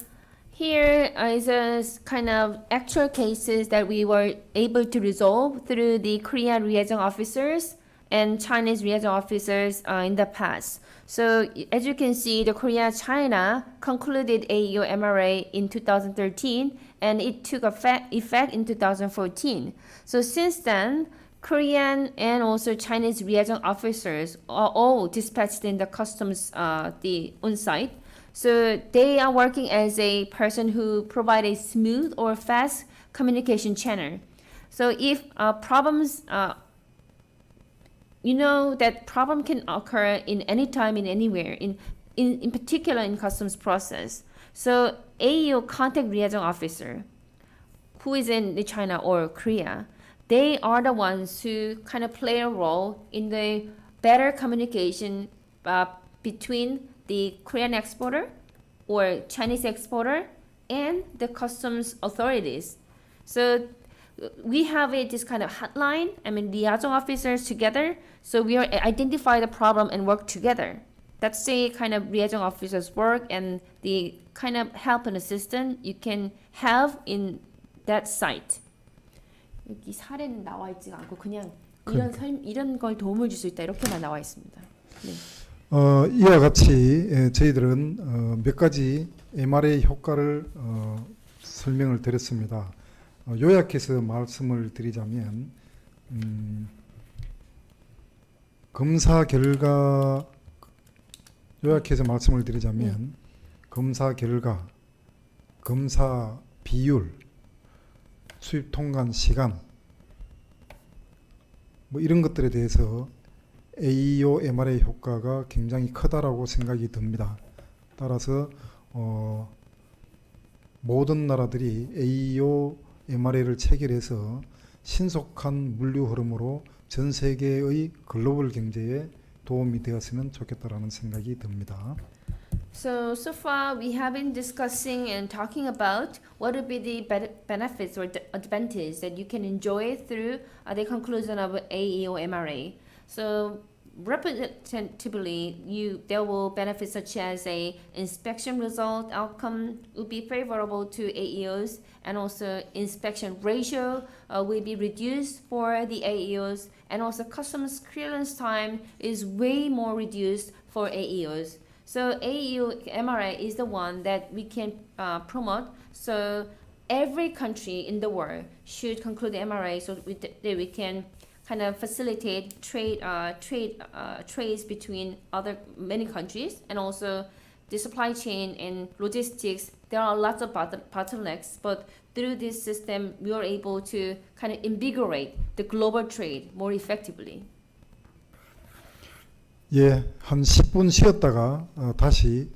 here is a kind of actual cases that we were able to resolve through the Korean liaison officers and Chinese liaison officers in the past. So as you can see, the Korea-China concluded AEO MRA in 2013 and it took effect in 2014. So since then, Korean and also Chinese liaison officers are all dispatched in the customs the on site. So they are working as a person who provide a smooth or fast communication channel. So if problems, you know that problem can occur in any time, in anywhere, in particular in customs process. So AEO contact liaison officer, who is in the China or Korea, they are the ones who kind of play a role in the better communication between the Korean exporter or Chinese exporter and the customs authorities. So we have this kind of hotline, liaison officers together. So we are identify the problem and work together. That's the kind of liaison officers work and the kind of help and assistance you can have in that site. 여기 사례는 나와 있지가 않고 그냥 이런 걸 도움을 줄 수 있다 이렇게만 나와 있습니다. 네. 이와 같이 저희들은 몇 가지 MRA 효과를 설명을 드렸습니다. 요약해서 말씀을 드리자면 검사 결과 검사 결과, 검사 비율, 수입 통관 시간 뭐 이런 것들에 대해서 AEO MRA 효과가 굉장히 크다라고 생각이 듭니다. 따라서 모든 나라들이 AEO MRA를 체결해서 신속한 물류 흐름으로 전 세계의 글로벌 경제에 도움이 되었으면 좋겠다라는 생각이 듭니다. So far we have been discussing and talking about what would be the benefits or the advantage that you can enjoy through the conclusion of AEO MRA. So representatively, there will benefits such as a inspection result outcome will be favorable to AEOs, and also inspection ratio will be reduced for the AEOs, and also customs clearance time is way more reduced for AEOs. So AEO MRA is the one that we can promote. So every country in the world should conclude the MRA so that we can kind of facilitate trades between many countries, and also the supply chain and logistics. There are lots of bottlenecks, but through this system, we are able to kind of invigorate the global trade more effectively. 예, 한 10분 쉬었다가 다시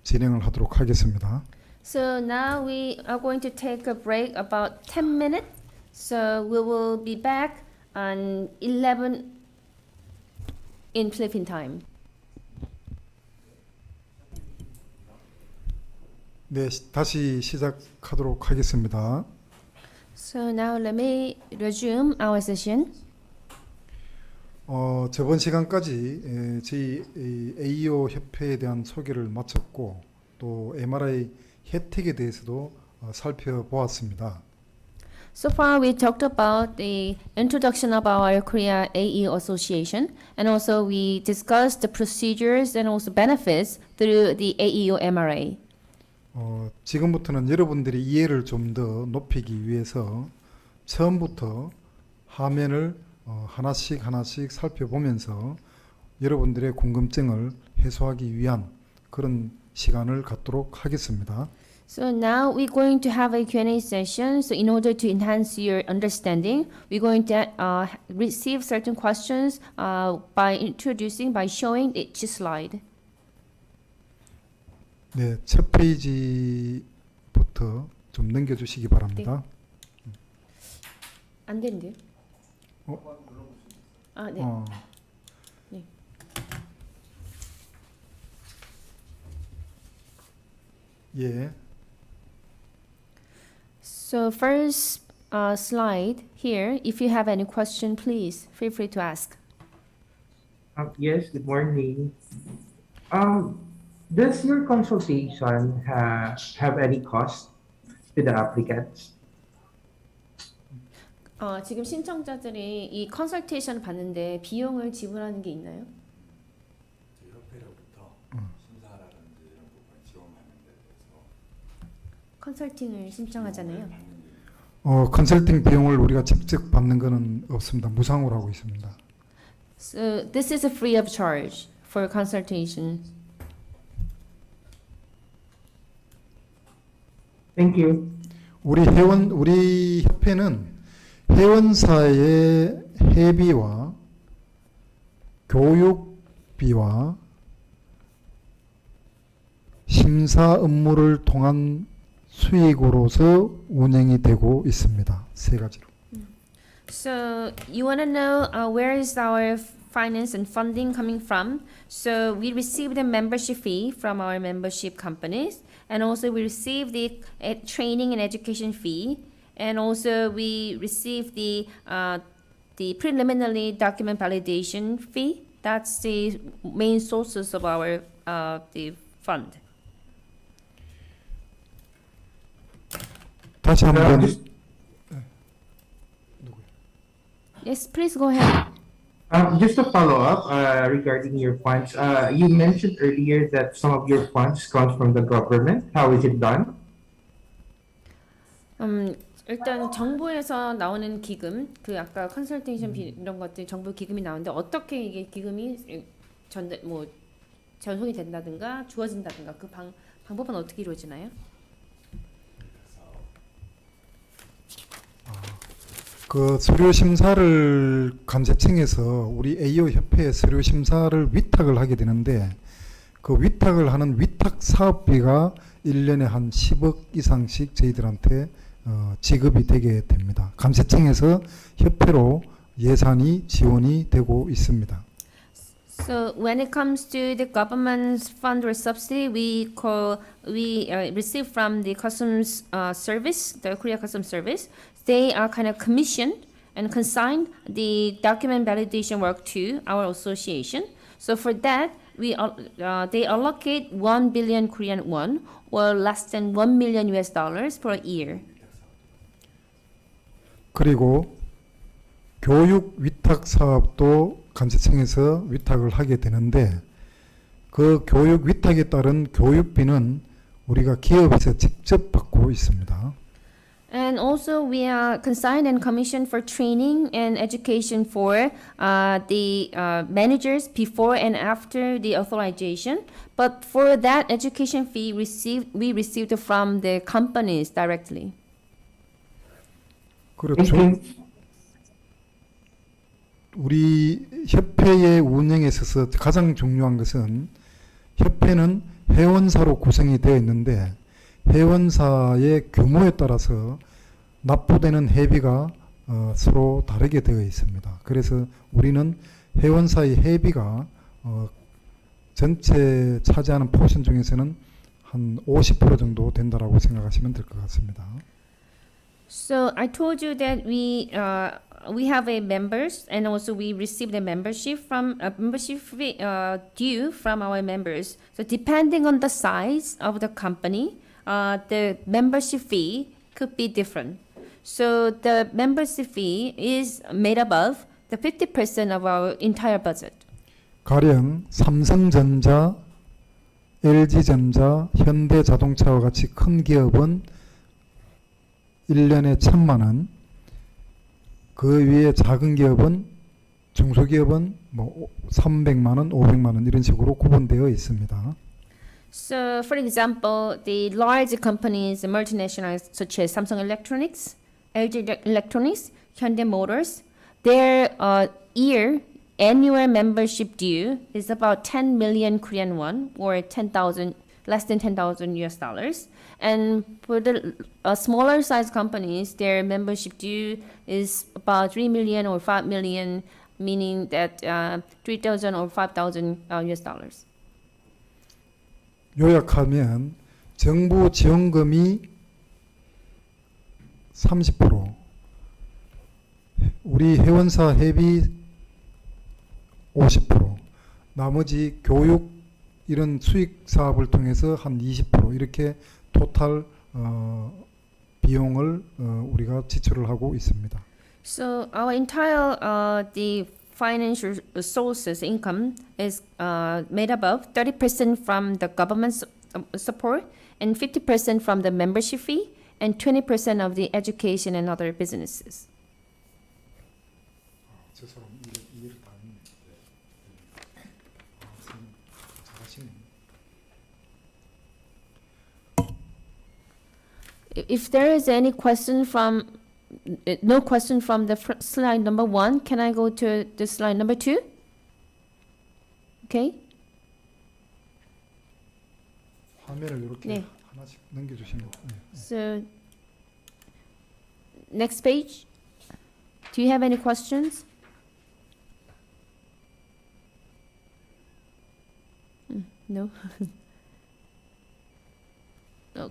진행을 하도록 하겠습니다. So now we are going to take a break about 10 minutes. So we will be back on 11 in Philippine time. 네, 다시 시작하도록 하겠습니다. So now let me resume our session. 저번 시간까지 저희 AEO 협회에 대한 소개를 마쳤고 또 MRI 혜택에 대해서도 살펴보았습니다. So far, we talked about the introduction of our Korea AEO Association, and also we discussed the procedures and also benefits through the AEO MRA. 지금부터는 여러분들이 이해를 좀 더 높이기 위해서 처음부터 화면을 하나씩 살펴보면서 여러분들의 궁금증을 해소하기 위한 그런 시간을 갖도록 하겠습니다. So now we're going to have a Q&A session. So in order to enhance your understanding, we're going to receive certain questions by showing each slide. 네, 첫 페이지부터 좀 넘겨주시기 바랍니다. 안 되는데요? 어? 아, 네. 네. 예. So first slide here. If you have any question, please feel free to ask. Yes, good morning. Does your consultation have any cost to the applicants? 지금 신청자들이 이 컨설테이션 받는데 비용을 지불하는 게 있나요? 저희 협회로부터 심사라든지 이런 부분 지원하는 데 대해서 컨설팅을 신청하잖아요. 컨설팅 비용을 우리가 직접 받는 것은 없습니다. 무상으로 하고 있습니다. So this is a free of charge for consultation. Thank you. 우리 협회는 회원사의 회비와 교육비와 심사 업무를 통한 수익으로서 운영이 되고 있습니다. 세 가지로. So you want to know where is our finance and funding coming from? So we receive the membership fee from our membership companies, and also we receive the training and education fee, and also we receive the preliminary document validation fee. That's the main sources of our the fund. 다시 한번 Yes, please go ahead. Just to follow up regarding your funds, you mentioned earlier that some of your funds comes from the government. How is it done? 일단 정부에서 나오는 기금, 그 아까 컨설테이션 비 이런 것들 정부 기금이 나오는데 어떻게 이게 기금이 전송이 된다든가 주어진다든가 그 방법은 어떻게 이루어지나요? 그 서류 심사를 감사청에서 우리 Aeo 협회에 서류 심사를 위탁을 하게 되는데 그 위탁을 하는 위탁 사업비가 1년에 한 10억 이상씩 저희들한테 지급이 되게 됩니다. 감사청에서 협회로 예산이 지원이 되고 있습니다. So when it comes to the government's fund or subsidy, we receive from the customs service, the Korea Customs Service. They are kind of commissioned and consigned the document validation work to our association. So for that, they allocate 1 billion Korean won or less than $1 million per year. 그리고 교육 위탁 사업도 감사청에서 위탁을 하게 되는데 그 교육 위탁에 따른 교육비는 우리가 기업에서 직접 받고 있습니다. And also we are consigned and commissioned for training and education for the managers before and after the authorization. But for that education fee we received from the companies directly. 그렇죠. 우리 협회의 운영에 있어서 가장 중요한 것은 협회는 회원사로 구성이 되어 있는데 회원사의 규모에 따라서 납부되는 회비가 서로 다르게 되어 있습니다. 그래서 우리는 회원사의 회비가 전체 차지하는 포션 중에서는 한 50% 정도 된다라고 생각하시면 될 것 같습니다. So I told you that we have a members and also we receive the membership fee, due from our members. So depending on the size of the company, the membership fee could be different. So the membership fee is made up of the 50% of our entire budget. 가령 삼성전자, LG전자, 현대자동차와 같이 큰 기업은 1년에 1,000만 원, 그 위에 작은 기업은 중소기업은 뭐 300만 원, 500만 원 이런 식으로 구분되어 있습니다. So, for example, the large companies, the multinationals such as Samsung Electronics, LG Electronics, Hyundai Motors, their annual membership due is about 10 million Korean won or 10,000 less than 10,000 US dollars. And for the smaller size companies, their membership due is about 3 million or 5 million, meaning that 3,000 or 5,000 US dollars. 요약하면 정부 지원금이 30%, 우리 회원사 회비 50%, 나머지 교육 이런 수익 사업을 통해서 한 20% 이렇게 토탈 비용을 우리가 지출을 하고 있습니다. So our entire the financial sources income is made up of 30% from the government support and 50% from the membership fee and 20% of the education and other businesses. 저 사람 이해를 다 했네. 잘하시네. If there is any question from no question from the slide number 1, can I go to the slide number 2? Okay. 화면을 이렇게 네. 하나씩 넘겨주시면. 네. So next page. Do you have any questions? No. Oh.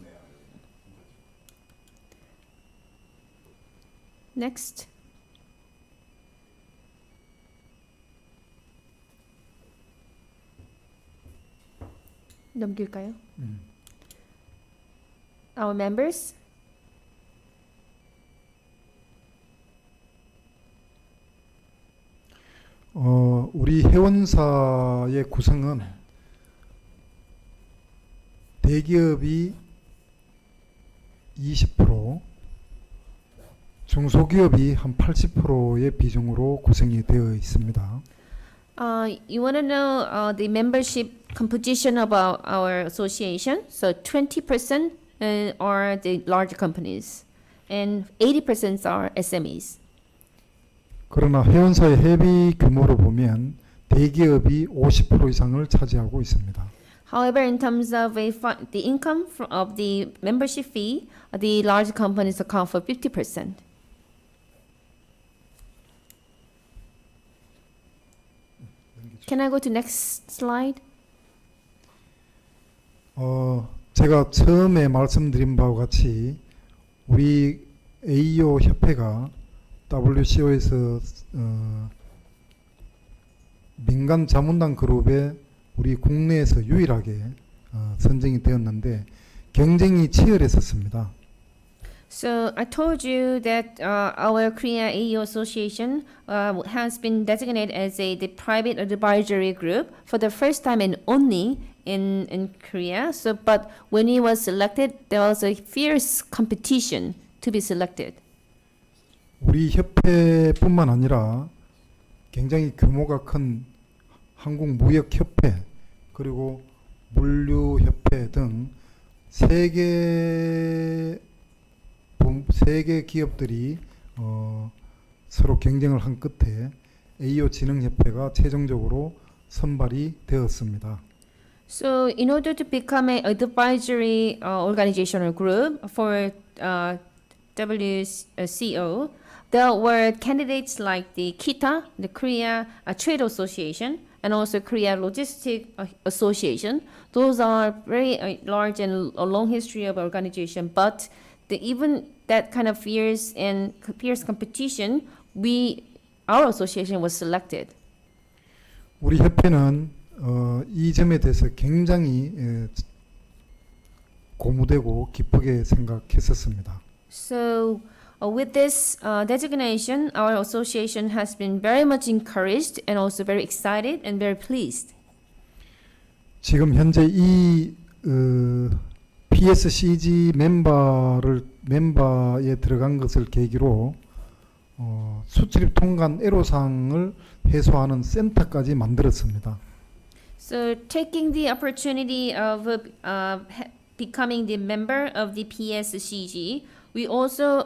Next. 넘길까요? Our members. 우리 회원사의 구성은 대기업이 20%, 중소기업이 한 80%의 비중으로 구성이 되어 있습니다. You want to know the membership composition of our association? So 20% are the large companies, and 80% are SMEs. 그러나 회원사의 회비 규모로 보면 대기업이 50% 이상을 차지하고 있습니다. However, in terms of the income of the membership fee, the large companies account for 50%. Can I go to next slide? 제가 처음에 말씀드린 바와 같이 우리 AEO 협회가 WCO에서 민간 자문단 그룹에 우리 국내에서 유일하게 선정이 되었는데 경쟁이 치열했었습니다. So I told you that our Korea AEO Association has been designated as the private advisory group for the first time and only in Korea. So, but when he was selected, there was a fierce competition to be selected. 우리 협회뿐만 아니라 굉장히 규모가 큰 한국무역협회 그리고 물류협회 등 세계 기업들이 서로 경쟁을 한 끝에 AEO 진흥협회가 최종적으로 선발이 되었습니다. So, in order to become an advisory organizational group for WCO, there were candidates like the KITA, the Korea Trade Association, and also Korea Logistic Association. Those are very large and a long history of organization, but even that kind of fierce competition, our association was selected. 우리 협회는 이 점에 대해서 굉장히 고무되고 기쁘게 생각했었습니다. So, with this designation, our association has been very much encouraged and also very excited and very pleased. 지금 현재 이 PSCG 멤버에 들어간 것을 계기로 수출입 통관 애로사항을 해소하는 센터까지 만들었습니다. So, taking the opportunity of becoming the member of the PSCG, we also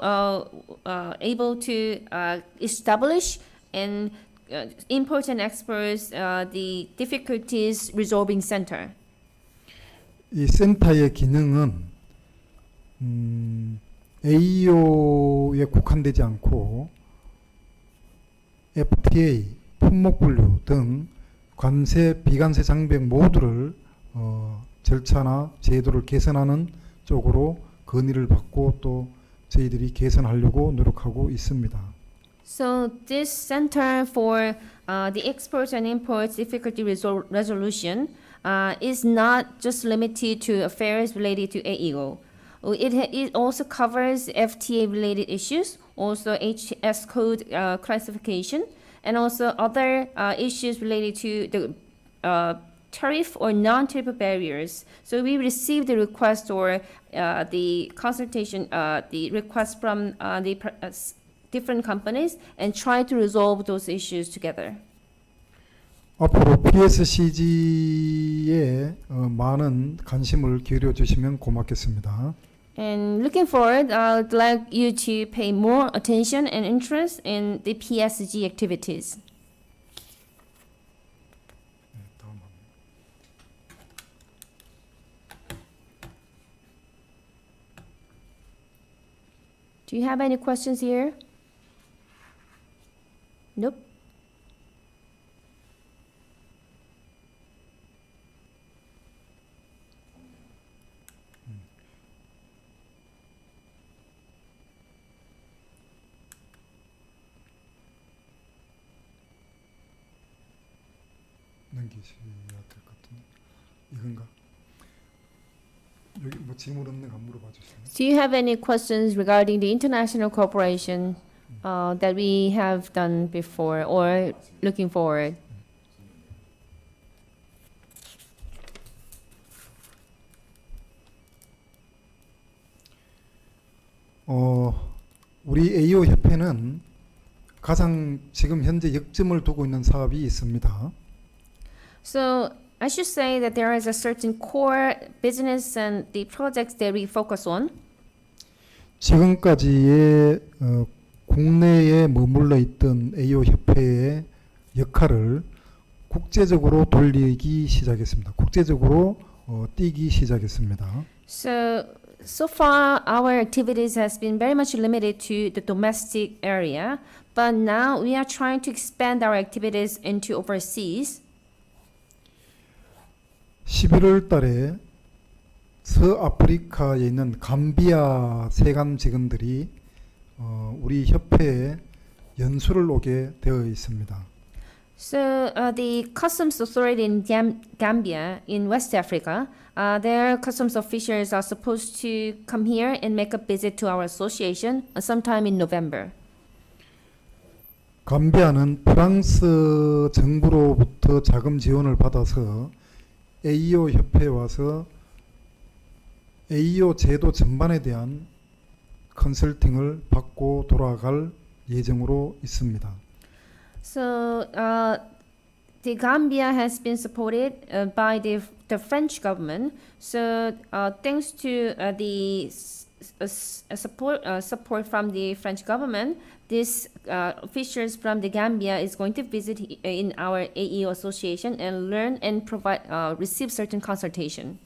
able to establish and import and export the difficulties resolving center. 이 센터의 기능은 AEO에 국한되지 않고 FTA, 품목분류 등 관세, 비관세 장벽 모두를 절차나 제도를 개선하는 쪽으로 건의를 받고 또 저희들이 개선하려고 노력하고 있습니다. So this Center for the Exports and Imports Difficulty Resolution is not just limited to affairs related to AEO. It also covers FTA-related issues, also HS code classification, and also other issues related to the tariff or non-tariff barriers. So we received the request or the consultation, the request from the different companies and try to resolve those issues together. 앞으로 PSCG에 많은 관심을 기울여 주시면 고맙겠습니다. And looking forward, I would like you to pay more attention and interest in the PSG activities. Do you have any questions here? Nope. 넘기셔야 될 것 같은데 이건가? 여기 뭐 질문 없는 거 물어봐 주세요. Do you have any questions regarding the international cooperation that we have done before or looking forward? 우리 AEO 협회는 가장 지금 현재 역점을 두고 있는 사업이 있습니다. So I should say that there is a certain core business and the projects that we focus on. 지금까지의 국내에 머물러 있던 AEO 협회의 역할을 국제적으로 돌리기 시작했습니다. 국제적으로 뛰기 시작했습니다. So far our activities has been very much limited to the domestic area, but now we are trying to expand our activities into overseas. 11월 달에 서아프리카에 있는 감비아 세관 직원들이 우리 협회에 연수를 오게 되어 있습니다. So the customs authority in Gambia in West Africa, their customs officials are supposed to come here and make a visit to our association sometime in November. 감비아는 프랑스 정부로부터 자금 지원을 받아서 AEO 협회에 와서 AEO 제도 전반에 대한 컨설팅을 받고 돌아갈 예정으로 있습니다. So the Gambia has been supported by the French government. So thanks to the support from the French government, these officials from the Gambia is going to visit in our AEO association and learn and provide receive certain consultation.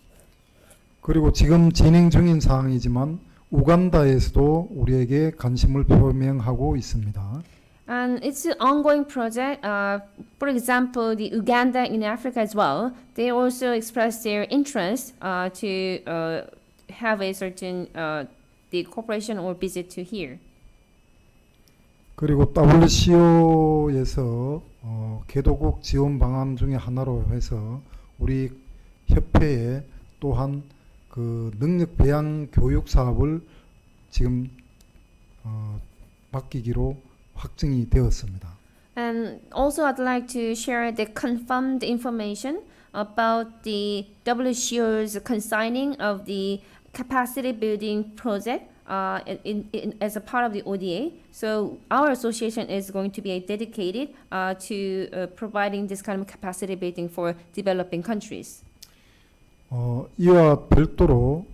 그리고 지금 진행 중인 사항이지만 우간다에서도 우리에게 관심을 표명하고 있습니다. And it's an ongoing project. For example, the Uganda in Africa as well. They also expressed their interest to have a certain the cooperation or visit to here. 그리고 WCO에서 개도국 지원 방안 중에 하나로 해서 우리 협회에 또한 그 능력 배양 교육 사업을 지금 맡기기로 확정이 되었습니다. And also I'd like to share the confirmed information about the WCO's consigning of the capacity building project as a part of the ODA. So our association is going to be dedicated to providing this kind of capacity building for developing countries. 이와 별도로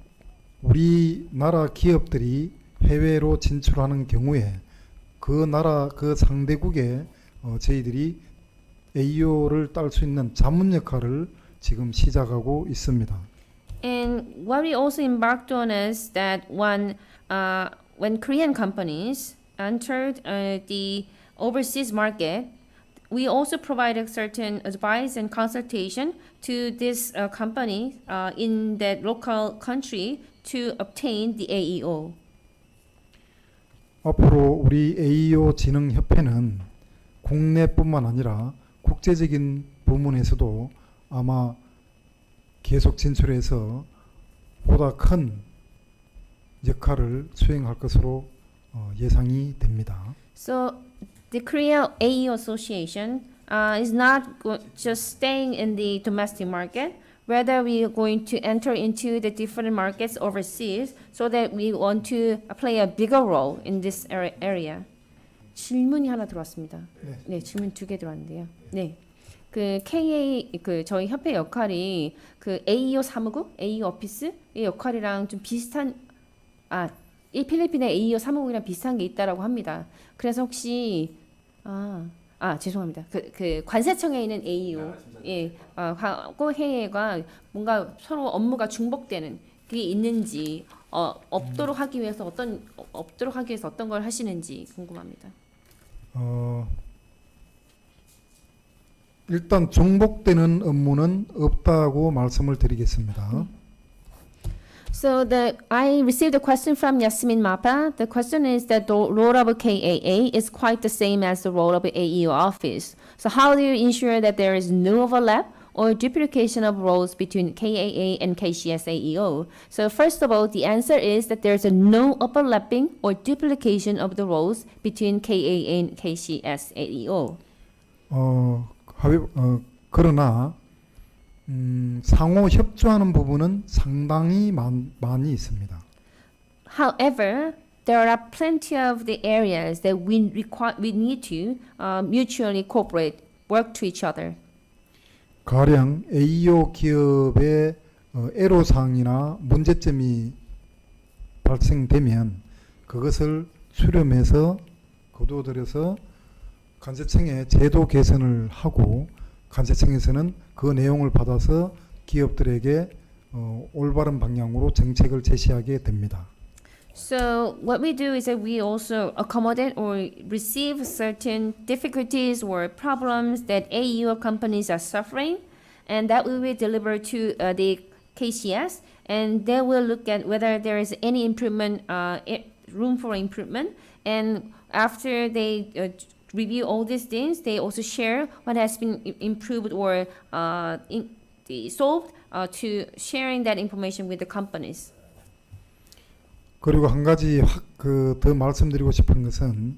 우리나라 기업들이 해외로 진출하는 경우에 그 나라 그 상대국에 저희들이 AEO를 딸 수 있는 자문 역할을 지금 시작하고 있습니다. And what we also embarked on is that when Korean companies entered the overseas market, we also provided certain advice and consultation to this company in that local country to obtain the AEO. 앞으로 우리 AEO 진흥협회는 국내뿐만 아니라 국제적인 부문에서도 아마 계속 진출해서 보다 큰 역할을 수행할 것으로 예상이 됩니다. So the Korea AEO Association is not just staying in the domestic market. Rather, we are going to enter into the different markets overseas so that we want to play a bigger role in this area. 질문이 하나 들어왔습니다. 네, 질문 2개 들어왔는데요. 네. 그 KA 저희 협회 역할이 그 AEO 사무국, AEO 오피스의 역할이랑 좀 비슷한 이 필리핀의 AEO 사무국이랑 비슷한 게 있다라고 합니다. 그래서 혹시 죄송합니다. 그 관세청에 있는 AEO 하고 해외가 뭔가 서로 업무가 중복되는 게 있는지 없도록 하기 위해서 어떤 걸 하시는지 궁금합니다. 일단 중복되는 업무는 없다고 말씀을 드리겠습니다. So I received a question from Yasmin Mapa. The question is that the role of a KAA is quite the same as the role of an AEO office. So how do you ensure that there is no overlap or duplication of roles between KAA and KCS AEO? So first of all, the answer is that there's no overlapping or duplication of the roles between KAA and KCS AEO. 그러나 상호 협조하는 부분은 상당히 많이 있습니다. However, there are plenty of the areas that we need to mutually cooperate, work to each other. 가령 AEO 기업의 애로사항이나 문제점이 발생되면 그것을 수렴해서 거두어들여서 관세청에 제도 개선을 하고 관세청에서는 그 내용을 받아서 기업들에게 올바른 방향으로 정책을 제시하게 됩니다. So what we do is that we also accommodate or receive certain difficulties or problems that AEO companies are suffering, and that we will deliver to the KCS, and they will look at whether there is any improvement, room for improvement, and after they review all these things, they also share what has been improved or solved to sharing that information with the companies. 그리고 한 가지 더 말씀드리고 싶은 것은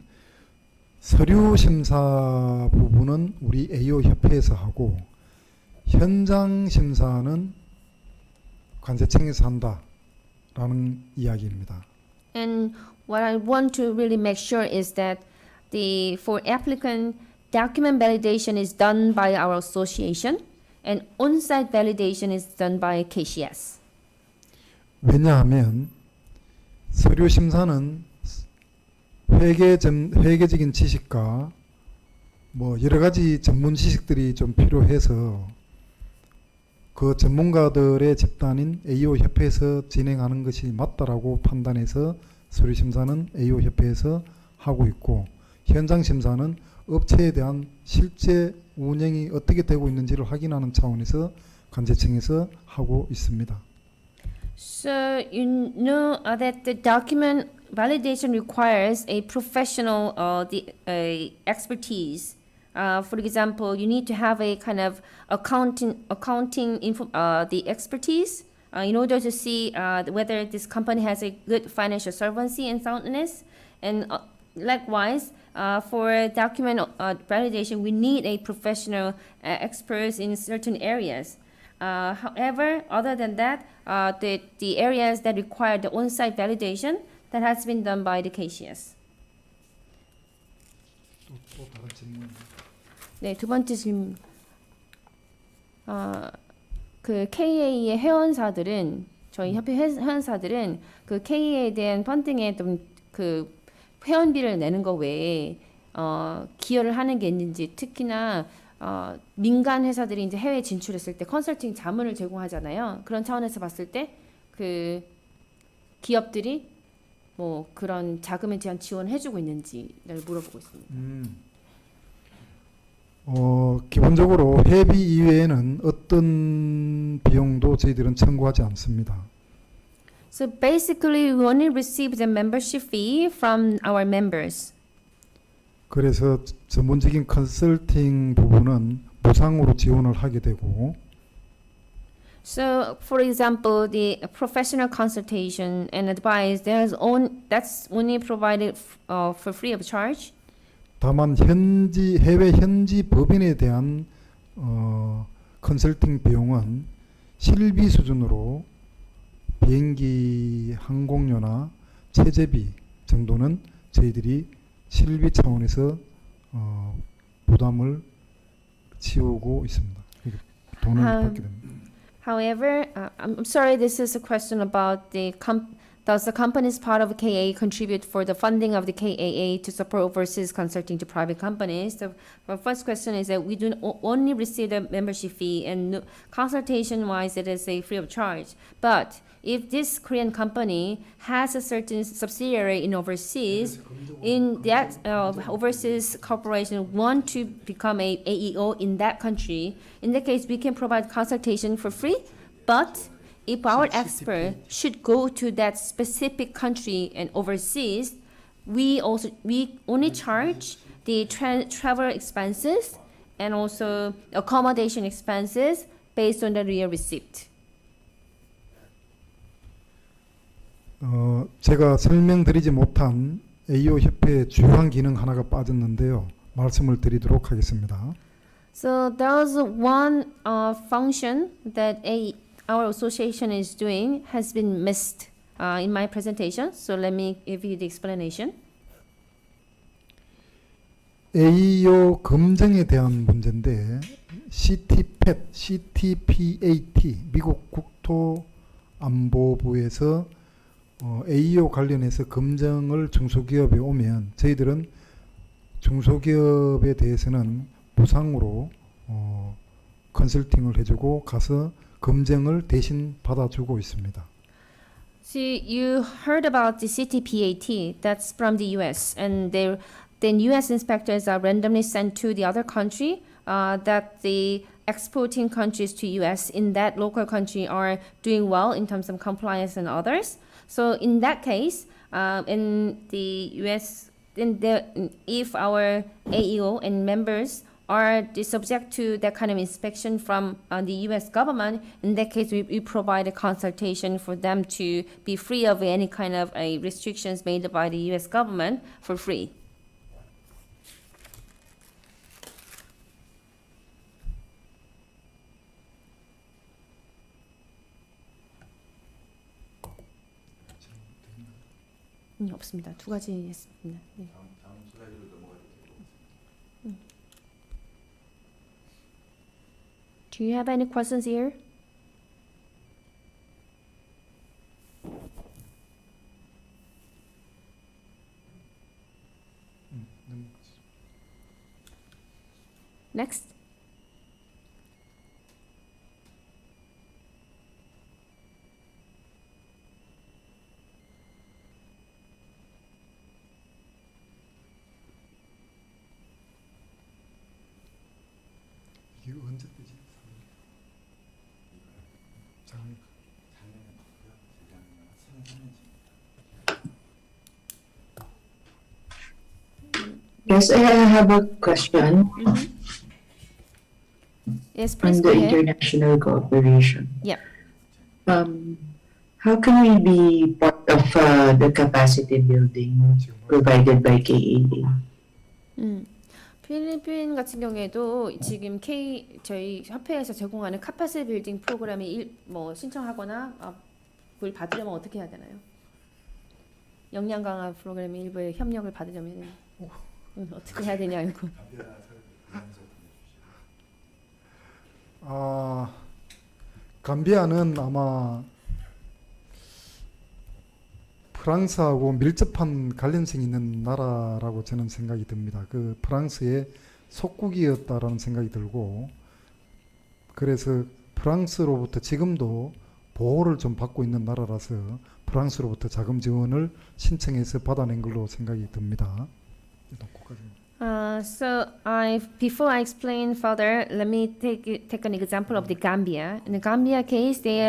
서류 심사 부분은 우리 AEO 협회에서 하고 현장 심사는 관세청에서 한다라는 이야기입니다. And what I want to really make sure is that for applicant document validation is done by our association and on-site validation is done by KCS. 왜냐하면 서류 심사는 회계적인 지식과 뭐 여러 가지 전문 지식들이 좀 필요해서 그 전문가들의 집단인 AEO 협회에서 진행하는 것이 맞다라고 판단해서 서류 심사는 AEO 협회에서 하고 있고 현장 심사는 업체에 대한 실제 운영이 어떻게 되고 있는지를 확인하는 차원에서 관세청에서 하고 있습니다. So you know that the document validation requires a professional expertise. For example, you need to have a kind of accounting the expertise in order to see whether this company has a good financial solvency and soundness. And likewise, for document validation, we need a professional experts in certain areas. However, other than that, the areas that require the on-site validation that has been done by the KCS. 또 다른 질문. 네, 두 번째 질문. 그 KA의 회원사들은 저희 협회 회원사들은 그 KA에 대한 펀딩에 좀 그 회원비를 내는 거 외에 기여를 하는 게 있는지 특히나 민간 회사들이 이제 해외 진출했을 때 컨설팅 자문을 제공하잖아요. 그런 차원에서 봤을 때 그 기업들이 뭐 그런 자금에 대한 지원을 해주고 있는지를 물어보고 있습니다. 기본적으로 회비 이외에는 어떤 비용도 저희들은 청구하지 않습니다. So basically, we only receive the membership fee from our members. 그래서 전문적인 컨설팅 부분은 무상으로 지원을 하게 되고 So, for example, the professional consultation and advice that's only provided for free of charge. 다만 해외 현지 법인에 대한 컨설팅 비용은 실비 수준으로 비행기 항공료나 체재비 정도는 저희들이 실비 차원에서 부담을 지우고 있습니다. 돈을 받게 됩니다. However, I'm sorry, this is a question about does the company's part of KA contribute for the funding of the KAA to support overseas consulting to private companies? The first question is that we do only receive the membership fee, and consultation-wise, it is a free of charge. But if this Korean company has a certain subsidiary in overseas, in that overseas corporation want to become a AEO in that country, in that case, we can provide consultation for free. But if our expert should go to that specific country and overseas, we only charge the travel expenses and also accommodation expenses based on the real receipt. 제가 설명드리지 못한 AEO 협회의 주요한 기능 하나가 빠졌는데요. 말씀을 드리도록 하겠습니다. So there's one function that our association is doing has been missed in my presentation. So let me give you the explanation. AEO 검증에 대한 문제인데 CTPAT 미국 국토안보부에서 AEO 관련해서 검증을 중소기업에 오면 저희들은 중소기업에 대해서는 무상으로 컨설팅을 해주고 가서 검증을 대신 받아주고 있습니다. See, you heard about the CTPAT, that's from the US, and then US inspectors are randomly sent to the other country that the exporting countries to US in that local country are doing well in terms of compliance and others. So in that case, in the US, if our AEO and members are subject to that kind of inspection from the US government, in that case, we provide a consultation for them to be free of any kind of restrictions made by the US government for free. 없습니다. 두 가지 했습니다. 네. 다음 슬라이드로 넘어가도 되고. Do you have any questions here? Next. 이게 언제 뜨지? 작년. 작년에 맞고요. 재작년은 3년쯤입니다. Yes, I have a question Yes, on please go the ahead. international cooperation. Yeah. How can we be part of the capacity building provided by KAA? 필리핀 같은 경우에도 지금 저희 협회에서 제공하는 카파시티 빌딩 프로그램에 신청하거나 그걸 받으려면 어떻게 해야 되나요? 역량 강화 프로그램의 일부에 협력을 받으려면 어떻게 해야 되냐 이거. 감비아는 아마 프랑스하고 밀접한 관련성이 있는 나라라고 저는 생각이 듭니다. 그 프랑스의 속국이었다라는 생각이 들고, 그래서 프랑스로부터 지금도 보호를 좀 받고 있는 나라라서 프랑스로부터 자금 지원을 신청해서 받아낸 걸로 생각이 듭니다. Before I explain further, let me take an example of the Gambia. In the Gambia case, they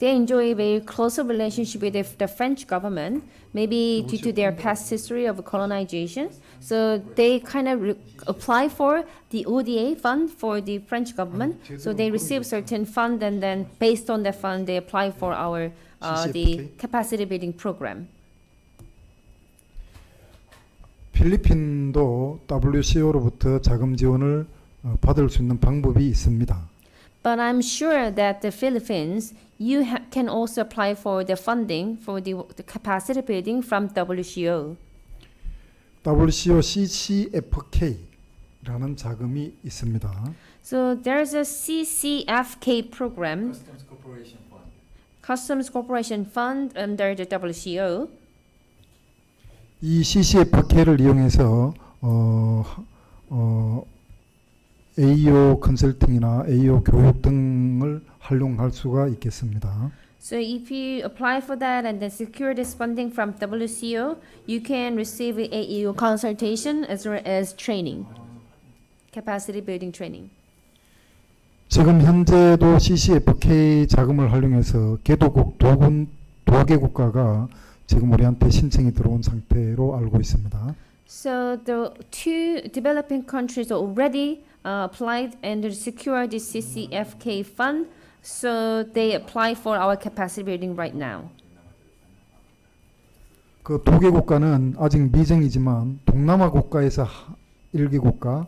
enjoy a very close relationship with the French government, maybe due to their past history of colonization. So they kind of apply for the ODA fund for the French government. So they receive certain fund, and then based on the fund, they apply for our the capacity building program. 필리핀도 WCO로부터 자금 지원을 받을 수 있는 방법이 있습니다. But I'm sure that the Philippines, you can also apply for the funding for the capacity building from WCO. WCO CCFK라는 자금이 있습니다. So there's a CCFK program, Customs Corporation Fund. Customs Corporation Fund under the WCO. 이 CCFK를 이용해서 Aeo 컨설팅이나 Aeo 교육 등을 활용할 수가 있겠습니다. So if you apply for that and then secure this funding from WCO, you can receive AEO consultation as well as training, capacity building training. 지금 현재도 CCFK 자금을 활용해서 개도국 두 개 국가가 지금 우리한테 신청이 들어온 상태로 알고 있습니다. So the two developing countries already applied and secured the CCFK fund. So they apply for our capacity building right now. 그 두 개 국가는 아직 미정이지만 동남아 국가에서 1개 국가,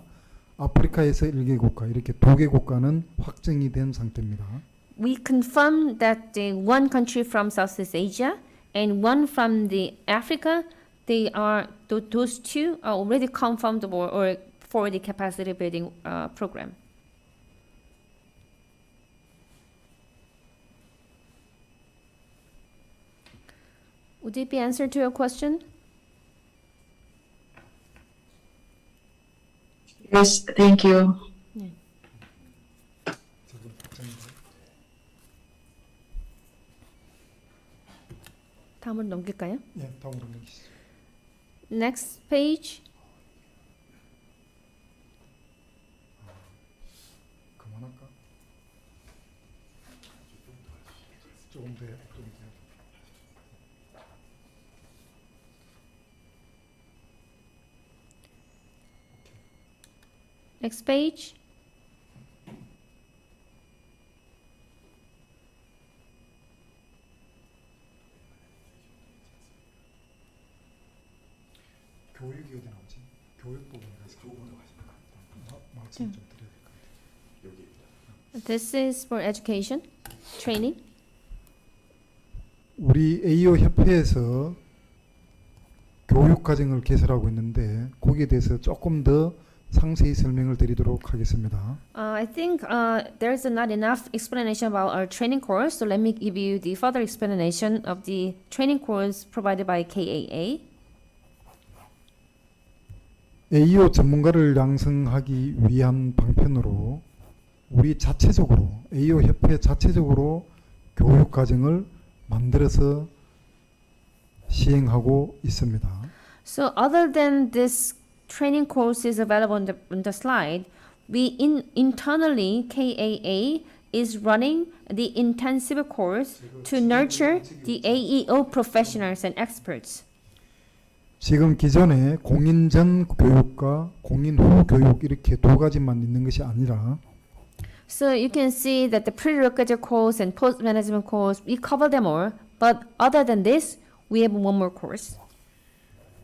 아프리카에서 1개 국가 이렇게 두 개 국가는 확정이 된 상태입니다. We confirm that the one country from Southeast Asia and one from the Africa, those two are already confirmed or for the capacity building program. Would it be answer to your question? Yes, thank you. 다음으로 넘길까요? 네, 다음으로 넘기시죠. Next page. 그만할까? 조금 더. Next page. 교육이 어디 나오지? 교육 부분에 가서 말씀 좀 드려야 될 것 같아요. This is for education, training. 우리 Aeo 협회에서 교육 과정을 개설하고 있는데 거기에 대해서 조금 더 상세히 설명을 드리도록 하겠습니다. I think there's not enough explanation about our training course, so let me give you the further explanation of the training course provided by KAA. Aeo 전문가를 양성하기 위한 방편으로 우리 자체적으로 Aeo 협회 자체적으로 교육 과정을 만들어서 시행하고 있습니다. So other than this training course is available on the slide, we internally KAA is running the intensive course to nurture the AEO professionals and experts. 지금 기존에 공인 전 교육과 공인 후 교육 이렇게 두 가지만 있는 것이 아니라 So you can see that the prerequisite course and post-management course, we cover them all. But other than this, we have one more course.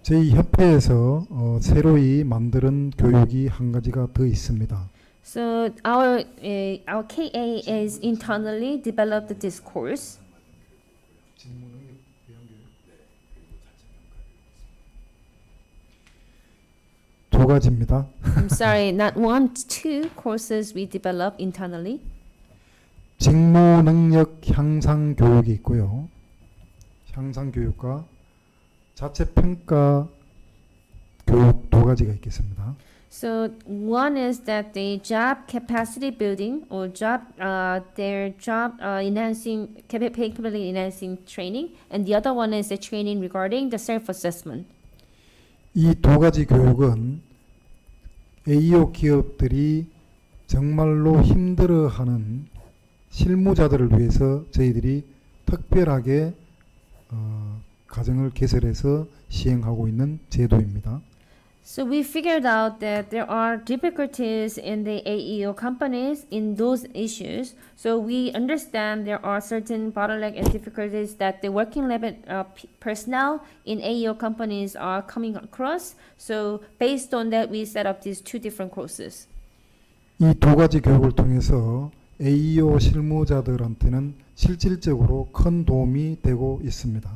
저희 협회에서 새로이 만드는 교육이 한 가지가 더 있습니다. So our KA is internally developed this course. 두 가지입니다. I'm sorry, not one, two courses we develop internally. 직무 능력 향상 교육이 있고요. 향상 교육과 자체 평가 교육 두 가지가 있겠습니다. So one is that the job capacity building or their job enhancing capability enhancing training, and the other one is the training regarding the self-assessment. 이 두 가지 교육은 AEO 기업들이 정말로 힘들어하는 실무자들을 위해서 저희들이 특별하게 과정을 개설해서 시행하고 있는 제도입니다. So we figured out that there are difficulties in the AEO companies in those issues. So we understand there are certain bottleneck and difficulties that the working level personnel in AEO companies are coming across. So based on that, we set up these two different courses. 이 두 가지 교육을 통해서 AEO 실무자들한테는 실질적으로 큰 도움이 되고 있습니다.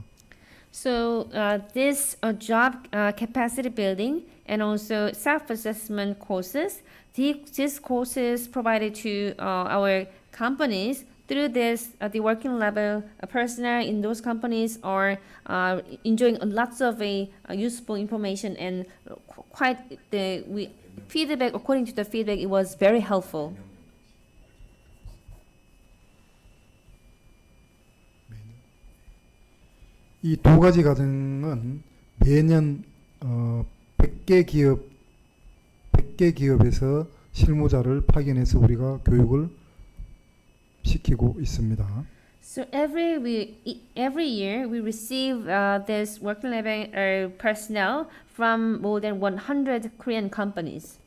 So this job capacity building and also self-assessment courses, these courses provided to our companies through this, the working level personnel in those companies are enjoying lots of useful information and quite feedback. According to the feedback, it was very helpful. 이 두 가지 과정은 매년 100개 기업에서 실무자를 파견해서 우리가 교육을 시키고 있습니다. So every year we receive this working level personnel from more than 100 Korean companies.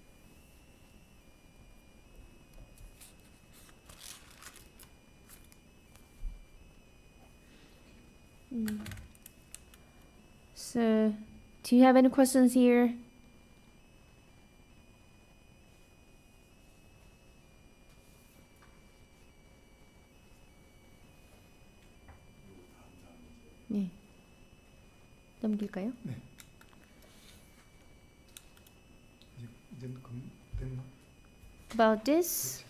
So, do you have any questions here? 네. 넘길까요? 이제 됐나? About this,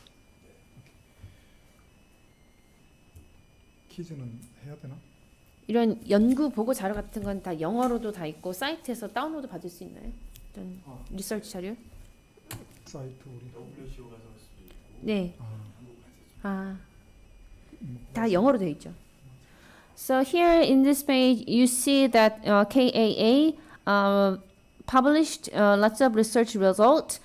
퀴즈는 해야 되나? 이런 연구 보고 자료 같은 건 다 영어로도 다 있고 사이트에서 다운로드 받을 수 있나요? 이런 리서치 자료? 사이트 우리 WCO 가서 할 수도 있고 네. 한국 가서 다 영어로 되어 있죠. So here in this page, you see that KAA published lots of research results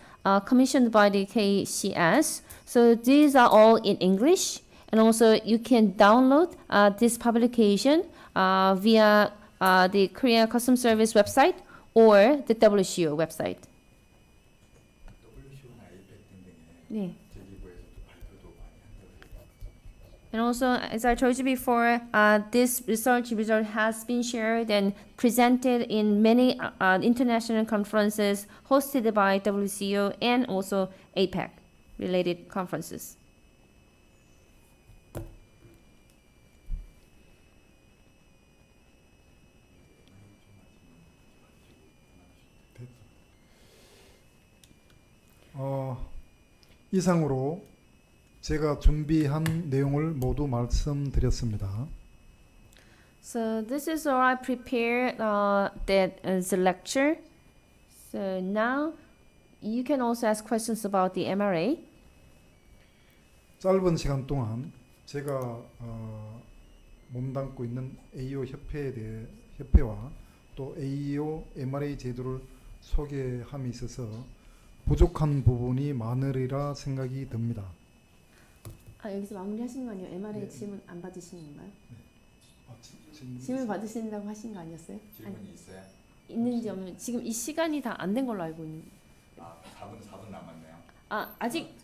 commissioned by the KCS. So these are all in English, and also you can download this publication via the Korea Customs Service website or the WCO website. WCO나 APEC 등등의 네. 제기부에서 또 발표도 많이 한다고 해요. And also, as I told you before, this research result has been shared and presented in many international conferences hosted by WCO and also APEC related conferences. 이상으로 제가 준비한 내용을 모두 말씀드렸습니다. So this is all I prepared that as a lecture. So now you can also ask questions about the MRA. 짧은 시간 동안 제가 몸담고 있는 AEO 협회와 또 AEO MRA 제도를 소개함에 있어서 부족한 부분이 많으리라 생각이 듭니다. 여기서 마무리하신 거 아니에요? MRA 네. 질문 안 받으시는 건가요? 질문 질문 받으신다고 하신 거 아니었어요? 질문이 있어요? 있는지 없는지 지금 이 시간이 다 안 된 걸로 알고 있는. 4분 남았네요. 아직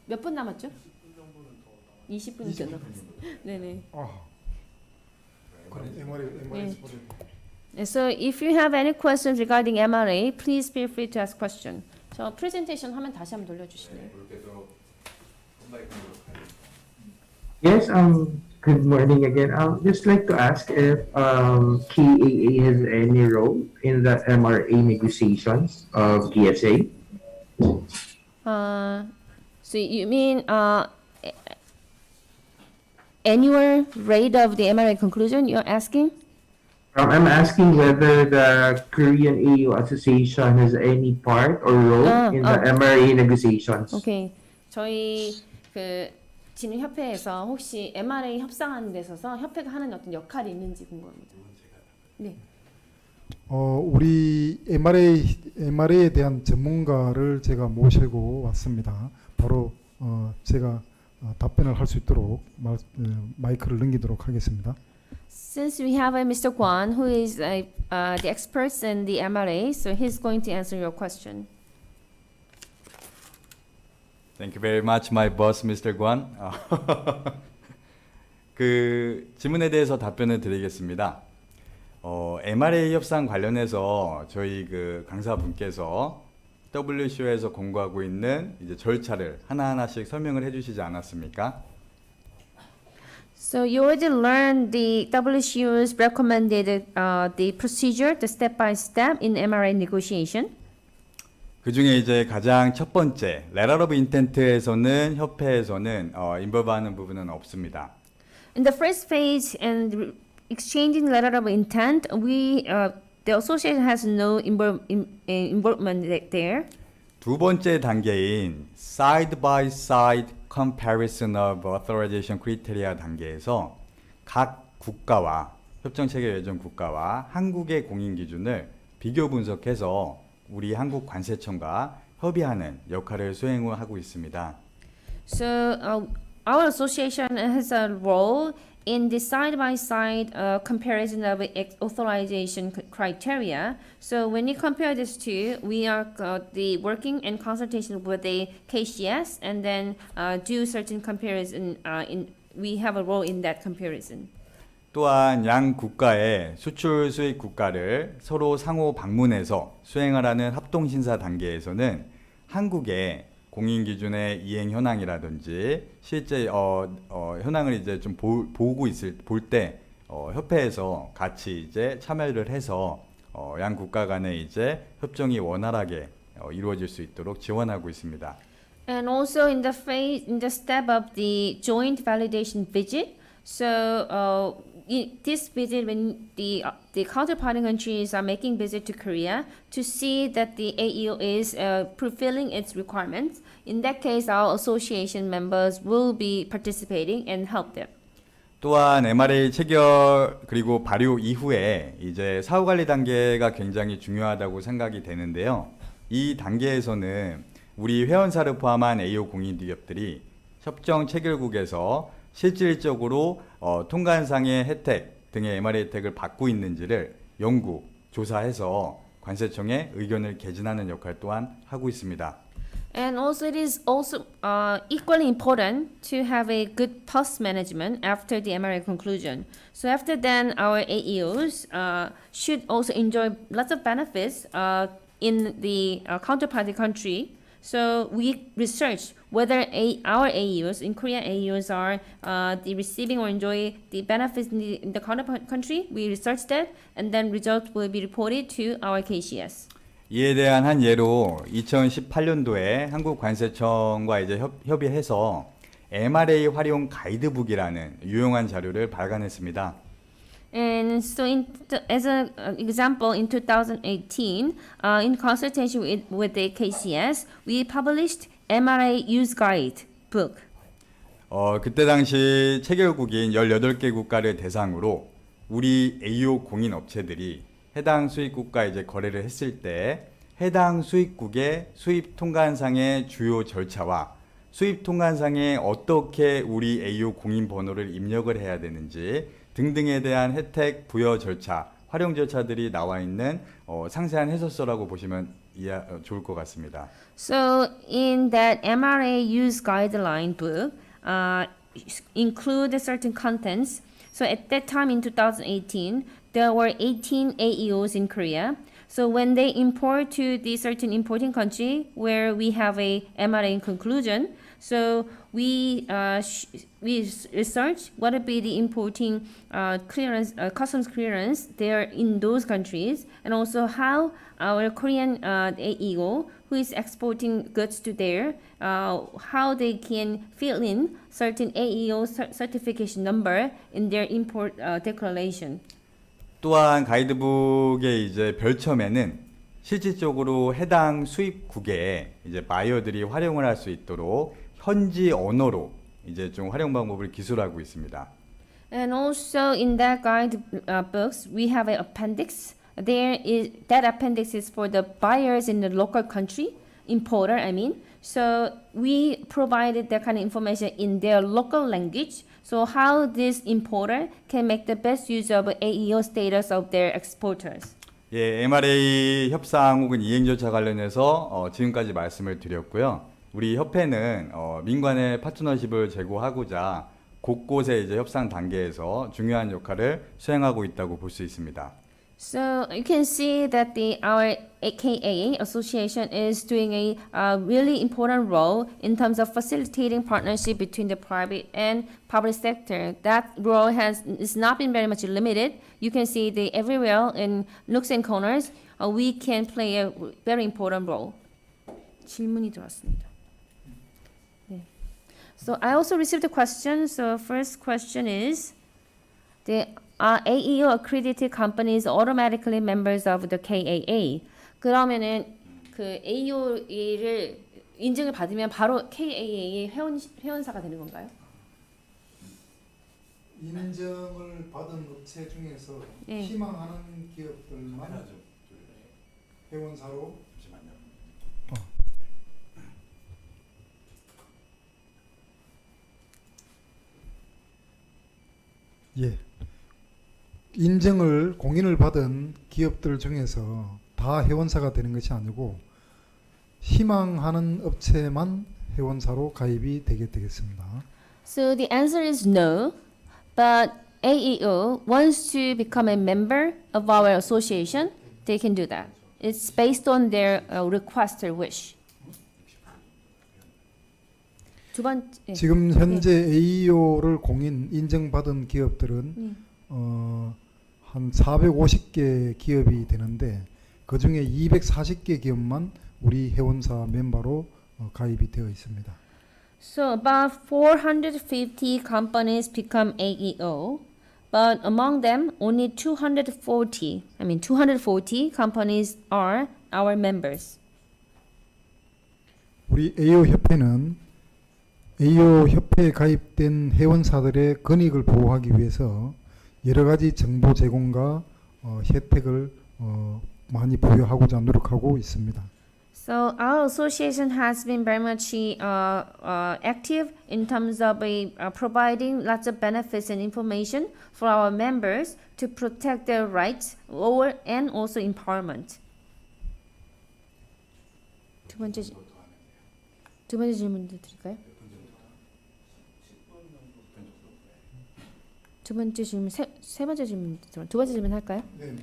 몇 분 남았죠? 20분 더 남았어요. 네네. 그럼 MRA 네. 소개. So if you have any questions regarding MRA, please feel free to ask question. 저 프레젠테이션 화면 다시 한번 돌려주실래요? 그렇게도 홈바이크로 가요. Yes, good morning again. Just like to ask if KAA has any role in the MRA negotiations of GSA? So you mean annual rate of the MRA conclusion? You're asking? I'm asking whether the Korean AU Association has any part or role in the MRA negotiations. 오케이. 저희 그 진흥협회에서 혹시 MRA 협상하는 데 있어서 협회가 하는 어떤 역할이 있는지 궁금합니다. 네. 우리 MRA에 대한 전문가를 제가 모시고 왔습니다. 바로 제가 답변을 할 수 있도록 마이크를 넘기도록 하겠습니다. Since we have a Mr. Kwon who is the expert in the MRA, so he's going to answer your question. Thank you very much, my boss, Mr. Guan. 그 질문에 대해서 답변을 드리겠습니다. MRA 협상 관련해서 저희 그 강사분께서 WCO에서 공고하고 있는 이제 절차를 하나하나씩 설명을 해주시지 않았습니까? So you already learned the WCO's recommended the procedure, the step by step in MRA negotiation. 그 중에 이제 가장 첫 번째, letter of intent에서는 협회에서는 인볼브하는 부분은 없습니다. In the first phase and exchanging letter of intent, the association has no involvement there. 두 번째 단계인 side by side comparison of authorization criteria 단계에서 각 국가와 협정체계 예정 국가와 한국의 공인 기준을 비교 분석해서 우리 한국 관세청과 협의하는 역할을 수행하고 있습니다. So our association has a role in the side-by-side comparison of authorization criteria. So when you compare these two, we are the working in consultation with the KCS and then do certain comparison. We have a role in that comparison. 또한 양 국가의 수출 수입 국가를 서로 상호 방문해서 수행하라는 합동심사 단계에서는 한국의 공인 기준의 이행 현황이라든지 실제 현황을 이제 좀 볼 때 협회에서 같이 이제 참여를 해서 양 국가 간의 이제 협정이 원활하게 이루어질 수 있도록 지원하고 있습니다. And also in the step of the joint validation visit. So this visit, when the counterparting countries are making visit to Korea to see that the AEO is fulfilling its requirements, in that case, our association members will be participating and help them. 또한 MRA 체결 그리고 발효 이후에 이제 사후 관리 단계가 굉장히 중요하다고 생각이 되는데요. 이 단계에서는 우리 회원사를 포함한 AO 공인 기업들이 협정 체결국에서 실질적으로 통관상의 혜택 등의 MRA 혜택을 받고 있는지를 연구, 조사해서 관세청에 의견을 개진하는 역할 또한 하고 있습니다. And also it is also equally important to have a good post management after the MRA conclusion. So after then, our AEOs should also enjoy lots of benefits in the counterparty country. So we research whether our AEOs in Korean AEOs are the receiving or enjoy the benefits in the counterpart country. We research that, and then results will be reported to our KCS. 이에 대한 한 예로 2018년도에 한국관세청과 이제 협의해서 MRA 활용 가이드북이라는 유용한 자료를 발간했습니다. And so, as an example, in 2018, in consultation with the KCS, we published MRA Use Guide book. 그때 당시 체결국인 18개 국가를 대상으로 우리 AO 공인 업체들이 해당 수입국과 이제 거래를 했을 때 해당 수입국의 수입 통관상의 주요 절차와 수입 통관상에 어떻게 우리 AO 공인 번호를 입력을 해야 되는지 등등에 대한 혜택 부여 절차, 활용 절차들이 나와 있는 상세한 해설서라고 보시면 좋을 것 같습니다. So in that MRA use guideline book, include certain contents. So at that time in 2018, there were 18 AEOs in Korea. So when they import to the certain importing country where we have a MRA in conclusion, so we research what would be the importing clearance, customs clearance there in those countries, and also how our Korean AEO who is exporting goods to there, how they can fill in certain AEO certification number in their import declaration. 또한 가이드북의 이제 별첨에는 실질적으로 해당 수입국에 이제 바이어들이 활용을 할 수 있도록 현지 언어로 이제 좀 활용 방법을 기술하고 있습니다. And also in that guide books, we have an appendix. That appendix is for the buyers in the local country, importer, I mean. So we provided that kind of information in their local language. So how this importer can make the best use of AEO status of their exporters. 예, MRA 협상 혹은 이행 절차 관련해서 지금까지 말씀을 드렸고요. 우리 협회는 민관의 파트너십을 제고하고자 곳곳에 이제 협상 단계에서 중요한 역할을 수행하고 있다고 볼 수 있습니다. So you can see that our AKA association is doing a really important role in terms of facilitating partnership between the private and public sector. That role is not been very much limited. You can see everywhere in nooks and corners, we can play a very important role. 질문이 들어왔습니다. 네. So I also received a question. So first question is, are AEO accredited companies automatically members of the KAA? 그러면은 그 AEO를 인증을 받으면 바로 KAA의 회원사가 되는 건가요? 인증을 받은 업체 중에서 네. 희망하는 기업들만 회원사로 예. 인증을 공인을 받은 기업들 중에서 다 회원사가 되는 것이 아니고 희망하는 업체만 회원사로 가입이 되게 되겠습니다. So the answer is no, but AEO wants to become a member of our association. They can do that. It's based on their request or wish. 두 번째. 지금 현재 AEO를 공인 인증받은 기업들은 한 450개 기업이 되는데 그 중에 240개 기업만 우리 회원사 멤버로 가입이 되어 있습니다. So about 450 companies become AEO, but among them only 240 companies are our members. 우리 AEO 협회는 AEO 협회에 가입된 회원사들의 권익을 보호하기 위해서 여러 가지 정보 제공과 혜택을 많이 부여하고자 노력하고 있습니다. So our association has been very much active in terms of providing lots of benefits and information for our members to protect their rights and also empowerment. 두 번째 질문 드릴까요? 두 번째 질문 할까요? 네.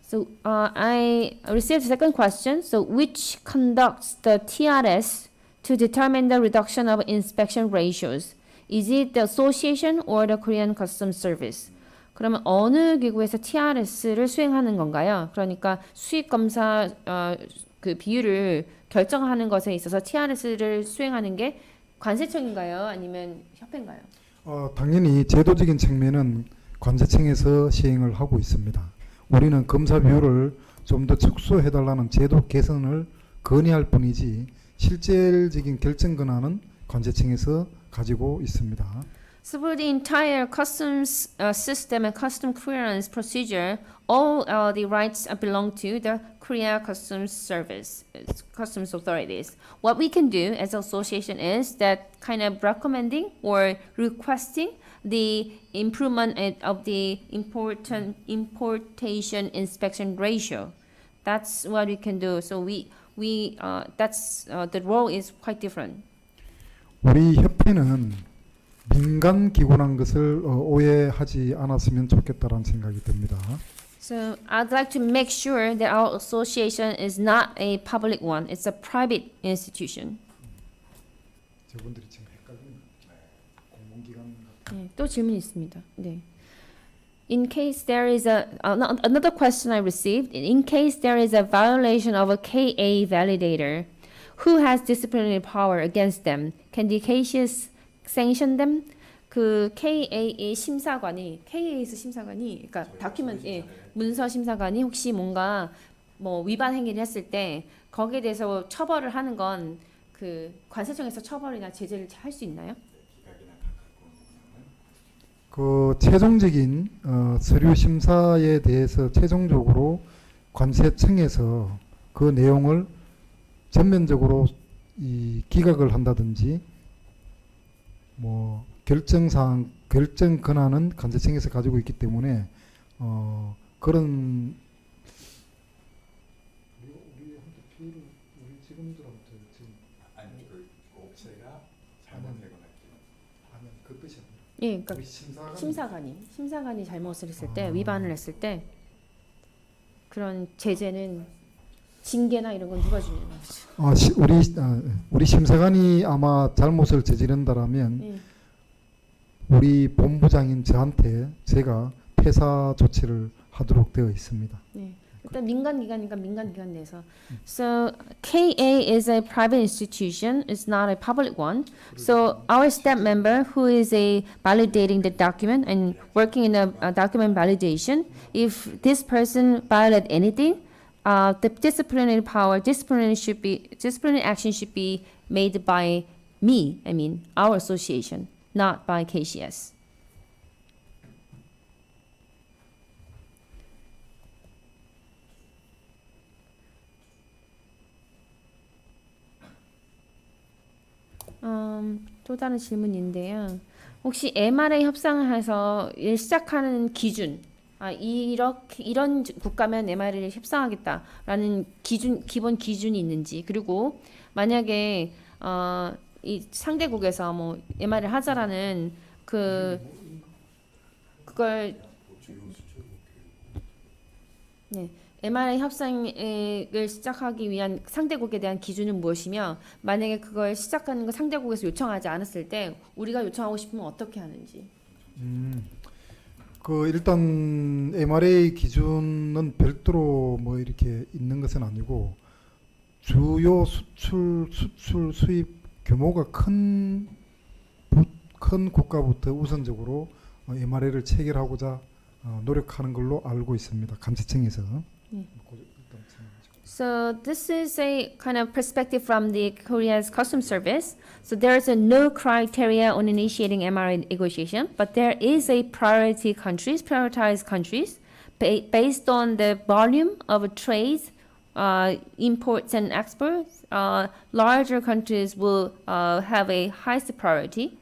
So I received a second question. So which conducts the TRS to determine the reduction of inspection ratios? Is it the association or the Korean Customs Service? 그러면 어느 기구에서 TRS를 수행하는 건가요? 그러니까 수입 검사 그 비율을 결정하는 것에 있어서 TRS를 수행하는 게 관세청인가요? 아니면 협회인가요? 당연히 제도적인 측면은 관세청에서 시행을 하고 있습니다. 우리는 검사 비율을 좀 더 축소해달라는 제도 개선을 건의할 뿐이지 실질적인 결정 권한은 관세청에서 가지고 있습니다. So for the entire customs system and custom clearance procedure, all the rights belong to the Korea Customs Service, customs authorities. What we can do as an association is that kind of recommending or requesting the improvement of the importation inspection ratio. That's what we can do. So that's the role is quite different. 우리 협회는 민간 기구란 것을 오해하지 않았으면 좋겠다라는 생각이 듭니다. So I'd like to make sure that our association is not a public one. It's a private institution. 저분들이 지금 헷갈리는 공공기관 네, 또 질문이 있습니다. 네. In case there is another question I received, in case there is a violation of a KA validator, who has disciplinary power against them? Can the cases sanction them? 그 KA의 심사관이 KA에서 심사관이 그러니까 다큐멘트 문서 심사관이 혹시 뭔가 뭐 위반 행위를 했을 때 거기에 대해서 처벌을 하는 건 그 관세청에서 처벌이나 제재를 할 수 있나요? 그 최종적인 서류 심사에 대해서 최종적으로 관세청에서 그 내용을 전면적으로 이 기각을 한다든지 뭐 결정 권한은 관세청에서 가지고 있기 때문에 그런 우리 직원들한테 지금 아니 그 업체가 잘못되거나 하면 그 뜻이 아니라 예, 그러니까 우리 심사관이 잘못을 했을 때 위반을 했을 때 그런 제재는 징계나 이런 건 누가 주는 거죠? 우리 심사관이 아마 잘못을 저지른다라면 예. 우리 본부장인 저한테 제가 폐사 조치를 하도록 되어 있습니다. 네. 일단 민간 기관이니까 민간 기관 내에서. So KA is a private institution. It's not a public one. So our staff member who is a validating the document and working in a document validation, if this person violate anything, the disciplinary action should be made by me. I mean our association, not by KCS. 또 다른 질문인데요. 혹시 MRA 협상을 해서 일 시작하는 기준, 이런 국가면 MRA를 협상하겠다라는 기본 기준이 있는지, 그리고 만약에 이 상대국에서 뭐 MRA를 하자라는 그걸 네. MRA 협상을 시작하기 위한 상대국에 대한 기준은 무엇이며 만약에 그걸 시작하는 거 상대국에서 요청하지 않았을 때 우리가 요청하고 싶으면 어떻게 하는지. 일단 MRA 기준은 별도로 뭐 이렇게 있는 것은 아니고 주요 수출 수입 규모가 큰 국가부터 우선적으로 MRA를 체결하고자 노력하는 걸로 알고 있습니다. 감시청에서. So this is a kind of perspective from the Korea's Customs Service. So there is no criteria on initiating MRA negotiation, but there is a prioritized countries based on the volume of trade, imports and exports. Larger countries will have a highest priority.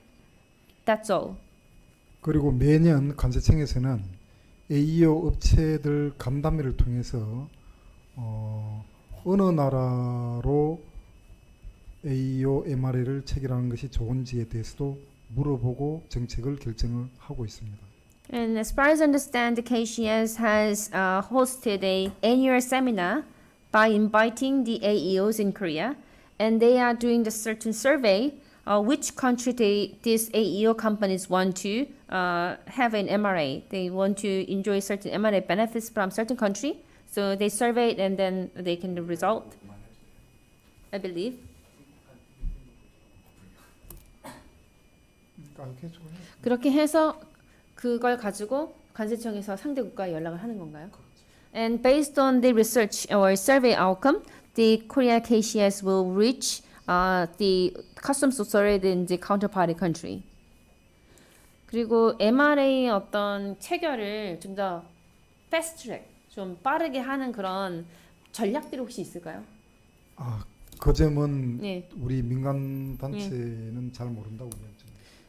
That's all. 그리고 매년 관세청에서는 AEO 업체들 간담회를 통해서 어느 나라로 AEO MRA를 체결하는 것이 좋은지에 대해서도 물어보고 정책을 결정을 하고 있습니다. And as far as I understand, the KCS has hosted a annual seminar by inviting the AEOs in Korea, and they are doing the certain survey which country these AEO companies want to have an MRA. They want to enjoy certain MRA benefits from certain country. So they survey it and then they can result, I believe. 그렇게 해서 그걸 가지고 관세청에서 상대 국가에 연락을 하는 건가요? And based on the research or survey outcome, the Korea KCS will reach the customs authority in the counterparty country. 그리고 MRA 어떤 체결을 좀 더 fast track, 좀 빠르게 하는 그런 전략들이 혹시 있을까요? 그 점은 네. 우리 민간 단체는 잘 모른다고 생각합니다.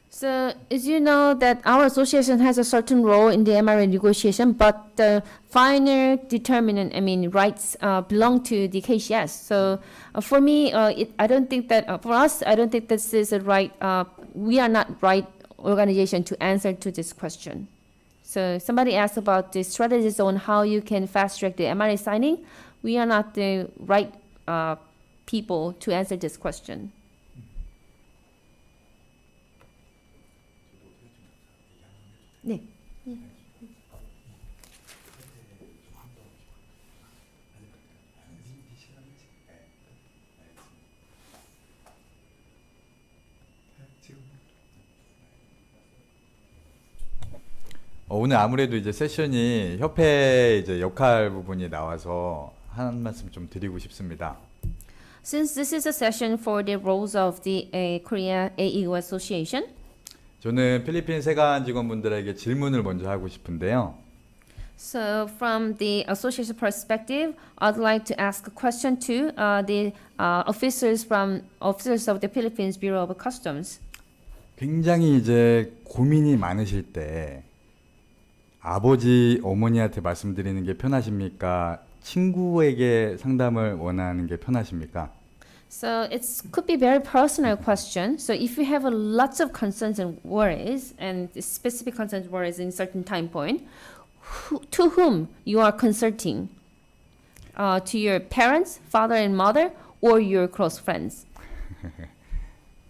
So, as you know that our association has a certain role in the MRA negotiation, but the final determinant, rights belong to the KCS. So, for me, I don't think that for us, I don't think this is a right. We are not right organization to answer to this question. So, somebody asked about the strategies on how you can fast track the MRA signing. We are not the right people to answer this question. 네. 오늘 아무래도 이제 세션이 협회 이제 역할 부분이 나와서 한 말씀 좀 드리고 싶습니다. Since this is a session for the roles of the Korea AEO Association, 저는 필리핀 세관 직원분들에게 질문을 먼저 하고 싶은데요. so from the association perspective, I'd like to ask a question to the officers of the Philippines Bureau of Customs. 굉장히 이제 고민이 많으실 때 아버지, 어머니한테 말씀드리는 게 편하십니까? 친구에게 상담을 원하는 게 편하십니까? So it could be very personal question. So if you have lots of concerns and worries, and specific concerns and worries in certain time point, to whom you are consulting? To your parents, father and mother, or your close friends?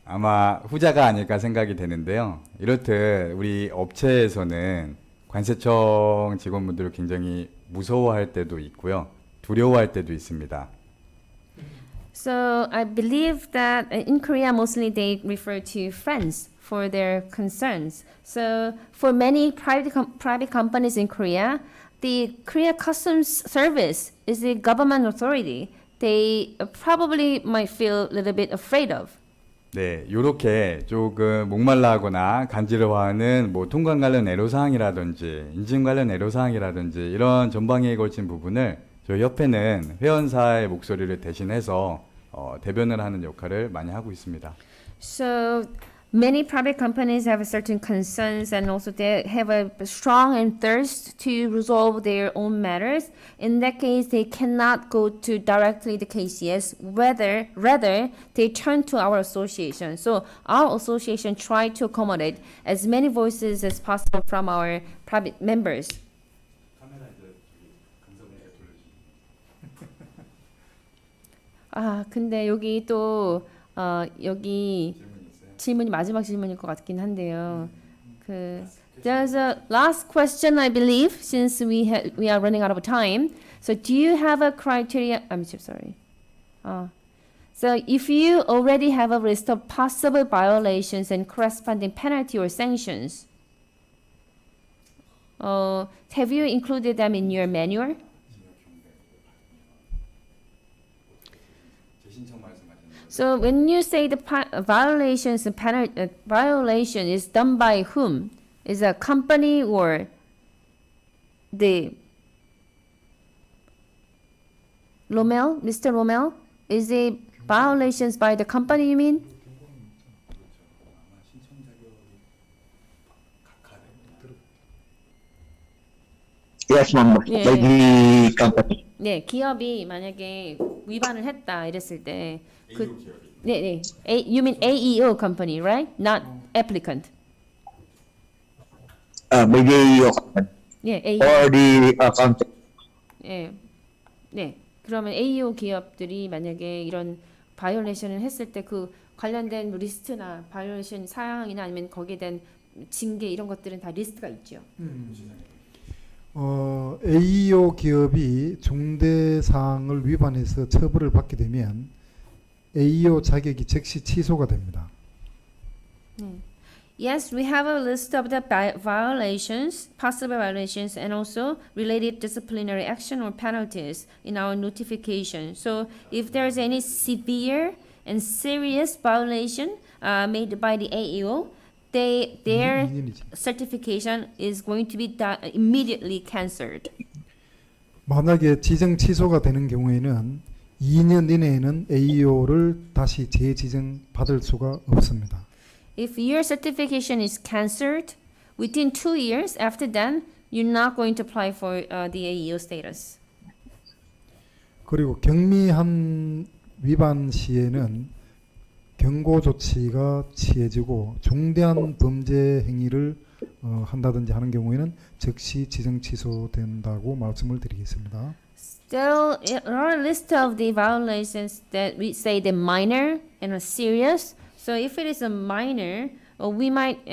아마 후자가 아닐까 생각이 되는데요. 이렇듯 우리 업체에서는 관세청 직원분들을 굉장히 무서워할 때도 있고요. 두려워할 때도 있습니다. So I believe that in Korea mostly they refer to friends for their concerns. So for many private companies in Korea, the Korea Customs Service is a government authority. They probably might feel a little bit afraid of. 네, 요렇게 조금 목말라하거나 간지러워하는 뭐 통관 관련 애로사항이라든지 인증 관련 애로사항이라든지 이런 전방위에 걸친 부분을 저희 협회는 회원사의 목소리를 대신해서 대변을 하는 역할을 많이 하고 있습니다. So many private companies have certain concerns and also they have a strong and thirst to resolve their own matters. In that case, they cannot go to directly the KCS, rather they turn to our association. So our association try to accommodate as many voices as possible from our private members. 근데 여기 또 여기 질문이 마지막 질문일 것 같긴 한데요. There's a last question, I believe, since we are running out of time. So, do you have a criteria? I'm so sorry. So, if you already have a list of possible violations and corresponding penalty or sanctions, have you included them in your manual? So when you say the violations and violation is done by whom? Is a company or the Romel, Mr. Romel? Is it violations by the company, you mean? Yes, ma'am. Yeah. By the company. 네, 기업이 만약에 위반을 했다 이랬을 때 네. You mean AEO company, right? Not applicant. By the company. 네, AEO. Or the accountant. 네. 그러면 AEO 기업들이 만약에 이런 바이올레이션을 했을 때 그 관련된 리스트나 바이올레이션 사항이나 아니면 거기에 대한 징계 이런 것들은 다 리스트가 있죠. AEO 기업이 중대 사항을 위반해서 처벌을 받게 되면 AEO 자격이 즉시 취소가 됩니다. Yes, we have a list of the violations, possible violations, and also related disciplinary action or penalties in our notification. So, if there's any severe and serious violation made by the AEO, their certification is going to be immediately cancelled. 만약에 지정 취소가 되는 경우에는 2년 이내에는 AEO를 다시 재지정 받을 수가 없습니다. If your certification is cancelled within 2 years, after then you're not going to apply for the AEO status. 그리고 경미한 위반 시에는 경고 조치가 취해지고 중대한 범죄 행위를 한다든지 하는 경우에는 즉시 지정 취소된다고 말씀을 드리겠습니다. Still, there are a list of the violations that we say the minor and a serious. So if it is a minor, we might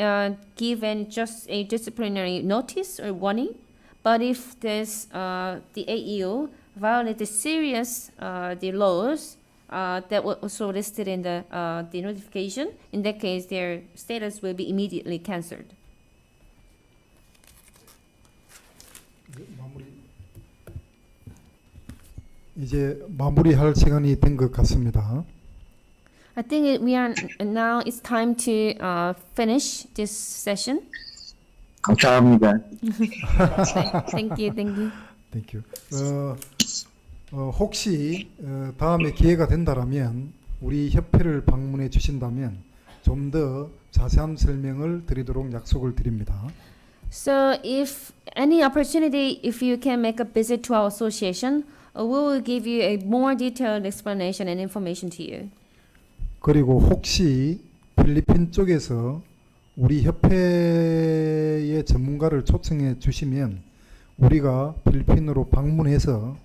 give just a disciplinary notice or warning. But if this the AEO violate the serious the laws that were also listed in the notification, in that case their status will be immediately cancelled. 이제 마무리할 시간이 된 것 같습니다. I think we are now. It's time to finish this session. 감사합니다. Thank you. Thank you. Thank you. 혹시 다음에 기회가 된다라면 우리 협회를 방문해 주신다면 좀 더 자세한 설명을 드리도록 약속을 드립니다. So, if any opportunity, if you can make a visit to our association, we will give you a more detailed explanation and information to you. 그리고 혹시 필리핀 쪽에서 우리 협회의 전문가를 초청해 주시면 우리가 필리핀으로 방문해서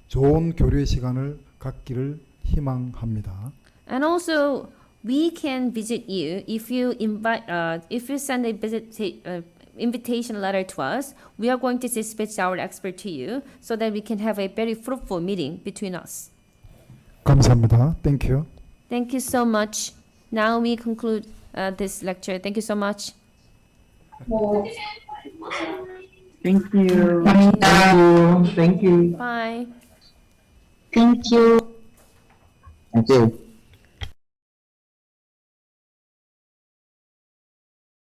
좋은 교류의 시간을 갖기를 희망합니다. And also, we can visit you if you if you send a invitation letter to us. We are going to dispatch our expert to you so that we can have a very fruitful meeting between us. 감사합니다. Thank you. Thank you so much. Now we conclude this lecture. Thank you so much. Thank you. 감사합니다. Thank you. Bye. Thank you. Thank you.